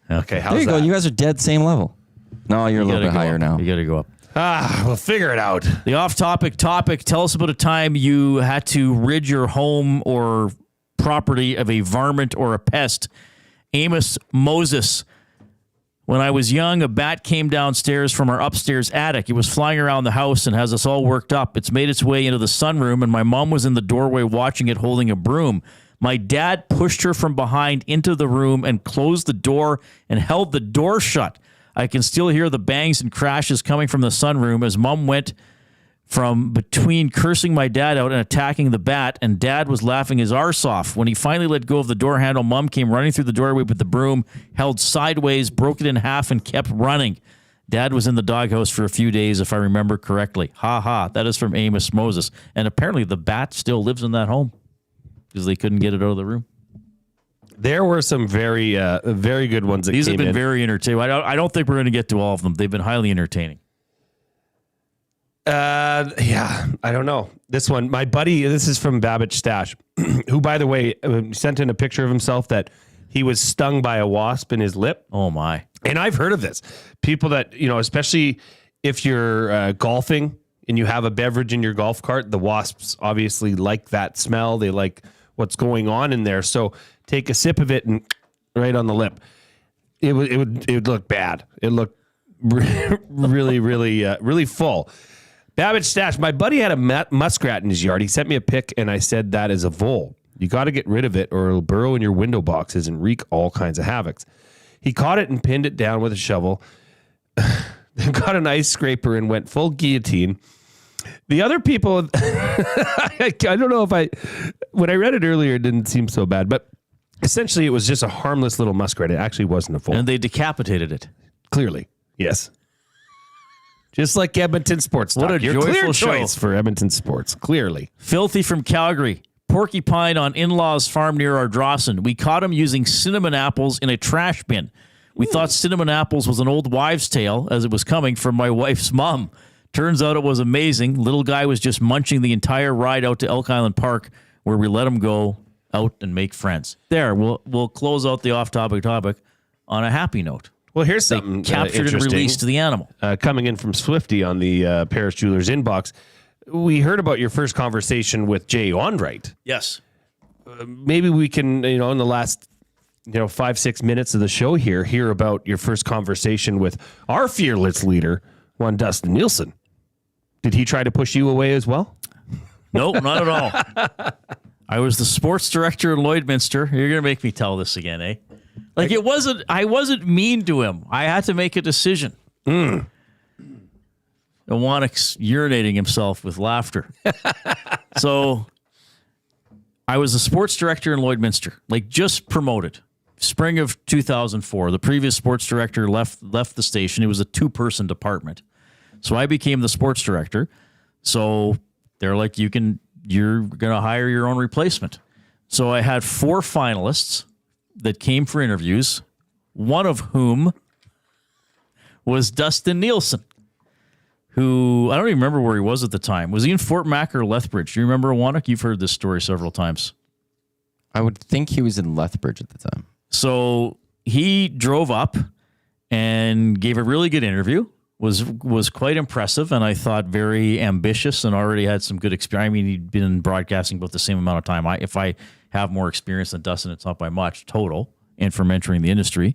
Okay. How's there you that? go. You guys are dead same level. No, you're a little bit higher now. You got to go up. We'll figure it out. The off-topic topic. Tell us about a time you had to rid your home or property of a varmint or a pest. Amos Moses. When I was young, a bat came downstairs from our upstairs attic. It was flying around the house and has us all worked up. It's made its way into the sunroom, and my mom was in the doorway watching it holding a broom. My dad pushed her from behind into the room and closed the door and held the door shut. I can still hear the bangs and crashes coming from the sunroom as Mom went from between cursing my dad out and attacking the bat, and Dad was laughing his arse off. When he finally let go of the door handle, Mom came running through the doorway with the broom, held sideways, broke it in half, and kept running. Dad was in the doghouse for a few days, if I remember correctly. Ha ha. That is from Amos Moses. And apparently the bat still lives in that home because they couldn't get it out of the room. There were some very good ones that These came have been in. very entertaining. I don't think we're going to get to all of them. They've been highly entertaining. Yeah, I don't know. This one, my buddy, this is from Babbage Stash, who, by the way, sent in a picture of himself that he was stung by a wasp in his lip. Oh, my. And I've heard of this. People that, especially if you're golfing and you have a beverage in your golf cart, the wasps obviously like that smell. They like what's going on in there. So take a sip of it and right on the lip. It would look bad. It looked really, really full. Babbage Stash, my buddy had a muskrat in his yard. He sent me a pic, and I said that is a vole. You got to get rid of it, or it'll burrow in your window boxes and wreak all kinds of havocs. He caught it and pinned it down with a shovel, then got an ice scraper and went full guillotine. The other people, I don't know when I read it earlier, it didn't seem so bad, but essentially it was just a harmless little muskrat. It actually wasn't a vole. And they decapitated it. Clearly, yes. Just like Edmonton Sports Talk. What a Your joyful clear show. choice for Edmonton Sports, clearly. Filthy from Calgary. Porcupine on in-laws farm near Ardrossan. We caught him using cinnamon apples in a trash bin. We thought cinnamon apples was an old wives' tale as it was coming from my wife's mom. Turns out it was amazing. Little guy was just munching the entire ride out to Elk Island Park where we let him go out and make friends. There, we'll close out the off-topic topic on a happy note. Well, here's something captured and released the animal. Coming in from Swifty on the Paris Jewelers inbox. We heard about your first conversation with Jay Onrait. Yes. Maybe we can, in the last 5-6 minutes of the show here, hear about your first conversation with our fearless leader, one Dustin Nielsen. Did he try to push you away as well? No, not at all. I was the sports director in Lloydminster. You're going to make me tell this again, eh? I wasn't mean to him. I had to make a decision. Iwanik's urinating himself with laughter. So I was a sports director in Lloydminster, like just promoted. Spring of 2004. The previous sports director left the station. It was a 2-person department. So I became the sports director. So they're like, you're going to hire your own replacement. So I had 4 finalists that came for interviews, one of whom was Dustin Nielsen, who I don't even remember where he was at the time. Was he in Fort Mac or Lethbridge? Do you remember Iwanik? You've heard this story several times. I would think he was in Lethbridge at the time. So he drove up and gave a really good interview. Was quite impressive, and I thought very ambitious, and already had some good experience. I mean, he'd been in broadcasting about the same amount of time. If I have more experience than Dustin, it's not by much total, and from entering the industry.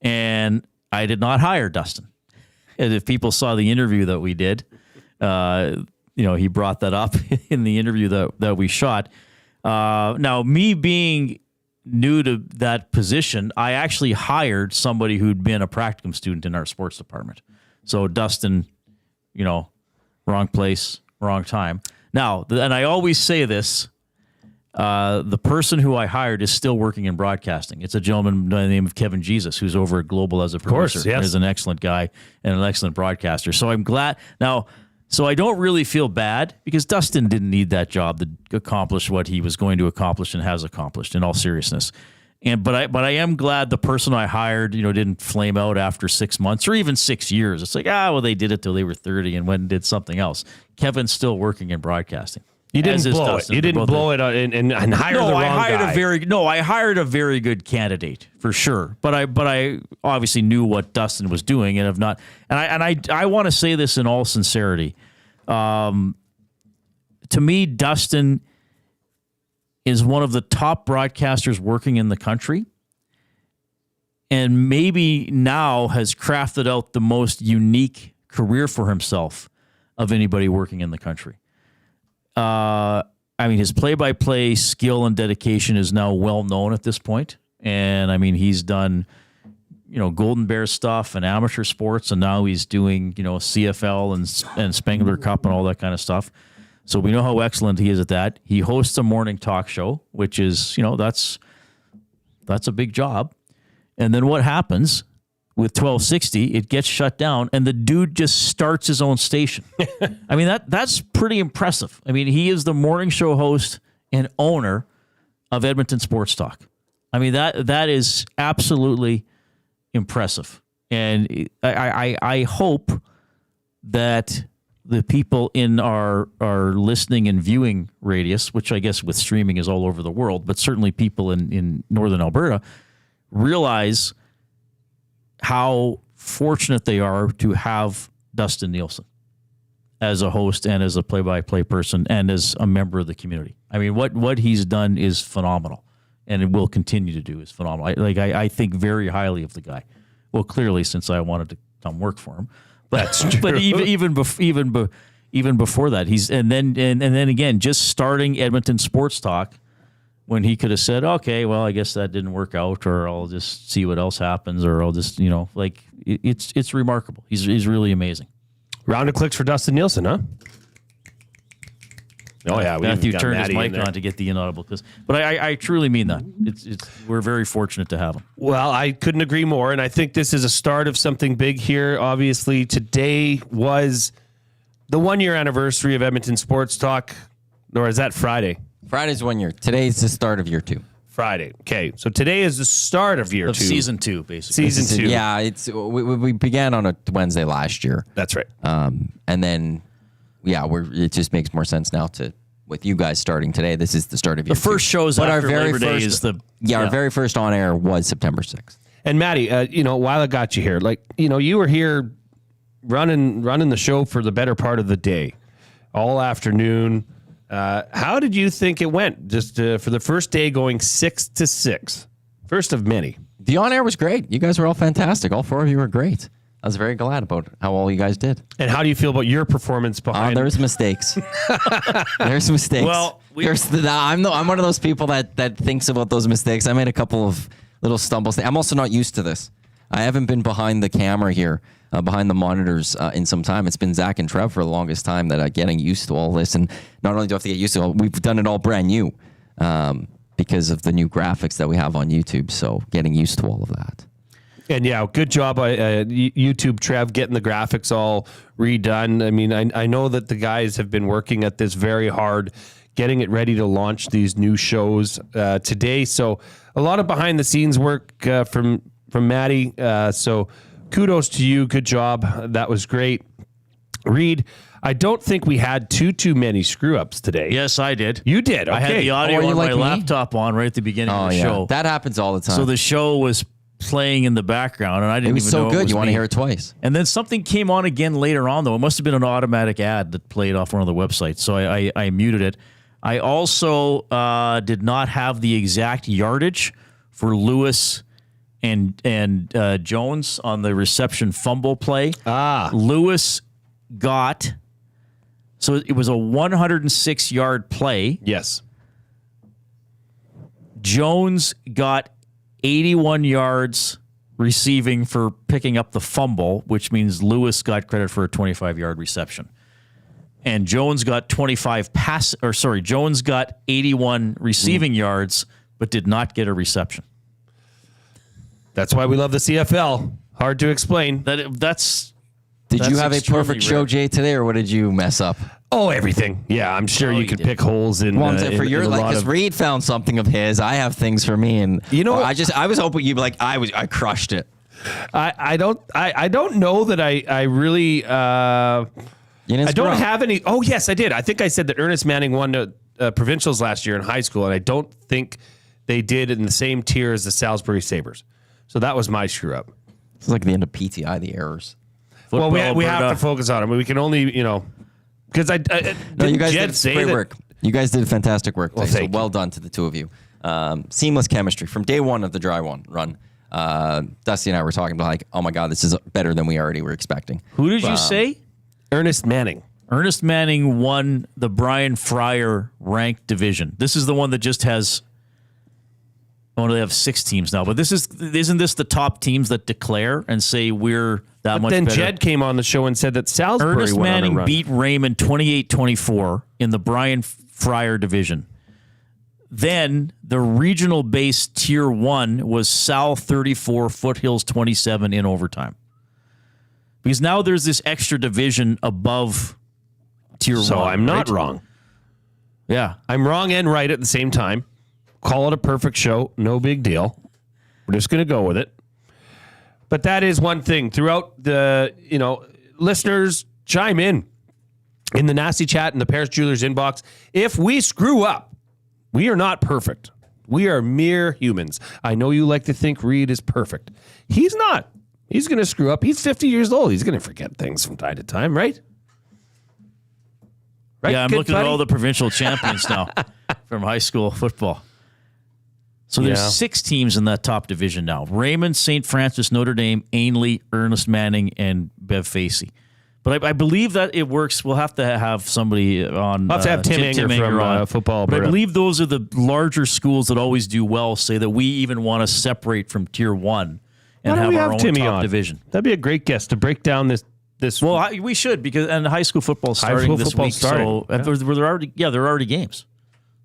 And I did not hire Dustin. And if people saw the interview that we did, he brought that up in the interview that we shot. Now, me being new to that position, I actually hired somebody who'd been a practicum student in our sports department. So Dustin, wrong place, wrong time. Now, and I always say this, the person who I hired is still working in broadcasting. It's a gentleman by the name of Kevin Jesus, who's over at Global as a producer. Of course, yes. He's an excellent guy and an excellent broadcaster. So I'm glad. Now, so I don't really feel bad because Dustin didn't need that job to accomplish what he was going to accomplish and has accomplished, in all seriousness. But I am glad the person I hired, didn't flame out after 6 months or even 6 years. It's like, they did it till they were 30 and went and did something else. Kevin's still working in broadcasting. You didn't blow it. You didn't blow it and hire the wrong guy. I hired a very good candidate for sure. But I obviously knew what Dustin was doing and have not. And I want to say this in all sincerity. To me, Dustin is one of the top broadcasters working in the country, and maybe now has crafted out the most unique career for himself of anybody working in the country. His play-by-play skill and dedication is now well known at this point. And he's done, Golden Bear stuff and amateur sports, and now he's doing, CFL and Spengler Cup and all that kind of stuff. So we know how excellent he is at that. He hosts a morning talk show, which is, that's a big job. And then what happens with 1260? It gets shut down, and the dude just starts his own station. That's pretty impressive. He is the morning show host and owner of Edmonton Sports Talk. That is absolutely impressive. And I hope that the people in our listening and viewing radius, which I guess with streaming is all over the world, but certainly people in Northern Alberta, realize how fortunate they are to have Dustin Nielsen as a host and as a play-by-play person and as a member of the community. What he's done is phenomenal, and it will continue to do is phenomenal. I think very highly of the guy. Well, clearly, since I wanted to come work for him. But even before that, he's and then again just starting Edmonton Sports Talk when he could have said, okay, well, I guess that didn't work out, or I'll just see what else happens, or I'll just it's remarkable. He's really amazing. Round of clicks for Dustin Nielsen, huh? Oh yeah, Matthew turned his mic on to get the inaudible. But I truly mean that. We're very fortunate to have him. Well, I couldn't agree more, and I think this is a start of something big here. Obviously, today was the 1-year anniversary of Edmonton Sports Talk, or is that Friday? Friday's 1 year. Today's the start of year 2. Friday. Okay, so today is the start of year 2. Season 2, basically. Season 2. Yeah, we began on a Wednesday last year. That's right. And then, it just makes more sense now with you guys starting today. This is the start of year 2. The first shows after Labor Day is our very first on air was September 6th. And Maddie, while I got you here, you were here running the show for the better part of the day, all afternoon. How did you think it went? Just for the first day, going 6 to 6, first of many. The on air was great. You guys were all fantastic. All 4 of you were great. I was very glad about how all you guys did. And how do you feel about your performance behind? There's mistakes. There's mistakes. Well, I'm one of those people that thinks about those mistakes. I made a couple of little stumbles. I'm also not used to this. I haven't been behind the camera here, behind the monitors in some time. It's been Zach and Trev for the longest time that I'm getting used to all this. And not only do I have to get used to it, we've done it all brand new because of the new graphics that we have on YouTube. So getting used to all of that. And yeah, good job by YouTube, Trev, getting the graphics all redone. I mean, I know that the guys have been working at this very hard, getting it ready to launch these new shows today. So a lot of behind the scenes work from Maddie. So kudos to you. Good job. That was great. Reid, I don't think we had too many screw ups today. Yes, I did. You did. Okay. I had the audio on my laptop on right at the beginning of the show. That happens all the time. So the show was playing in the background, and I didn't even know it was so good. You want to me. hear it twice. And then something came on again later on, though. It must have been an automatic ad that played off one of the websites, so I muted it. I also did not have the exact yardage for Lewis and Jones on the reception fumble play. Lewis got, so it was a 106-yard play. Yes. Jones got 81 yards receiving for picking up the fumble, which means Lewis got credit for a 25-yard reception. And Jones got Jones got 81 receiving yards, but did not get a reception. That's why we love the CFL. Hard to explain. Did you have a perfect show, Jay, today, or what did you mess up? Oh, everything. Yeah, I'm sure you could pick holes in. For your because Reid found something of his. I have things for me, and I was hoping you'd be like, I crushed it. I don't know that I really. I don't have any. Oh yes, I did. I think I said that Ernest Manning won provincials last year in high school, and I don't think they did in the same tier as the Salisbury Sabres. So that was my screw up. It's like the end of PTI, the errors. Well, we have to focus on it. We can only, because you guys did great work. You guys did fantastic work. Well, well done to the two of you. Seamless chemistry from day one of the dry run. Dusty and I were talking about oh my God, this is better than we already were expecting. Who did you say? Ernest Manning. Ernest Manning won the Brian Fryer ranked division. This is the one that just has. Oh, they have 6 teams now, but isn't this the top teams that declare and say we're that much better? Then Jed came on the show and said that Salisbury Ernest went Manning on a run. beat Raymond 28-24 in the Brian Fryer division. Then the regional base tier 1 was Sal 34, Foothills 27 in overtime. Because now there's this extra division above tier 1. So I'm not wrong. Yeah. I'm wrong and right at the same time. Call it a perfect show. No big deal. We're just going to go with it. But that is one thing. Throughout the, listeners, chime in the nasty chat in the Paris Jewelers inbox. If we screw up, we are not perfect. We are mere humans. I know you like to think Reid is perfect. He's not. He's going to screw up. He's 50 years old. He's going to forget things from time to time, right? Right? Yeah, I'm looking at all the provincial champions now from high school football. So there's 6 teams in that top division now. Raymond, St. Francis, Notre Dame, Ainley, Ernest Manning, and Bev Facey. But I believe that it works. We'll have to have somebody on. We'll have to have Tim Enger from Football But Alberta. I believe those are the larger schools that always do well, say that we even want to separate from Tier 1 and have our own top division. That'd be a great guest to break down this. Well, we should, because high school football's starting this week. So there are already games.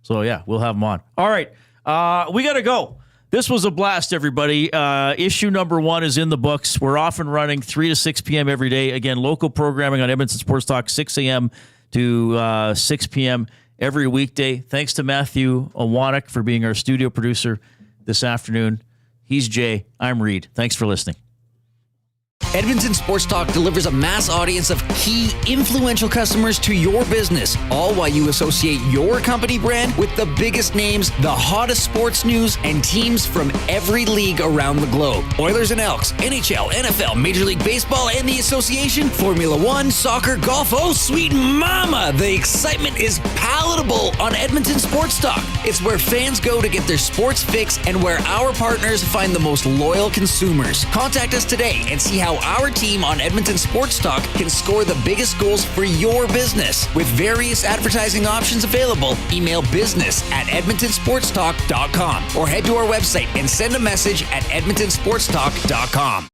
So yeah, we'll have them on. All right. We got to go. This was a blast, everybody. Issue number 1 is in the books. We're off and running 3 to 6 p.m. every day. Again, local programming on Edmonton Sports Talk, 6 a.m. to 6 p.m. every weekday. Thanks to Matthew Owanek for being our studio producer this afternoon. He's Jay. I'm Reid. Thanks for listening. Edmonton Sports Talk delivers a mass audience of key, influential customers to your business, all while you associate your company brand with the biggest names, the hottest sports news, and teams from every league around the globe. Oilers and Elks, NHL, NFL, Major League Baseball, and the association, Formula One, soccer, golf, oh sweet mama! The excitement is palatable on Edmonton Sports Talk. It's where fans go to get their sports fix and where our partners find the most loyal consumers. Contact us today and see how how our team on Edmonton Sports Talk can score the biggest goals for your business. With various advertising options available, email business@edmontonsportstalk.com or head to our website and send a message at edmontonsportstalk.com.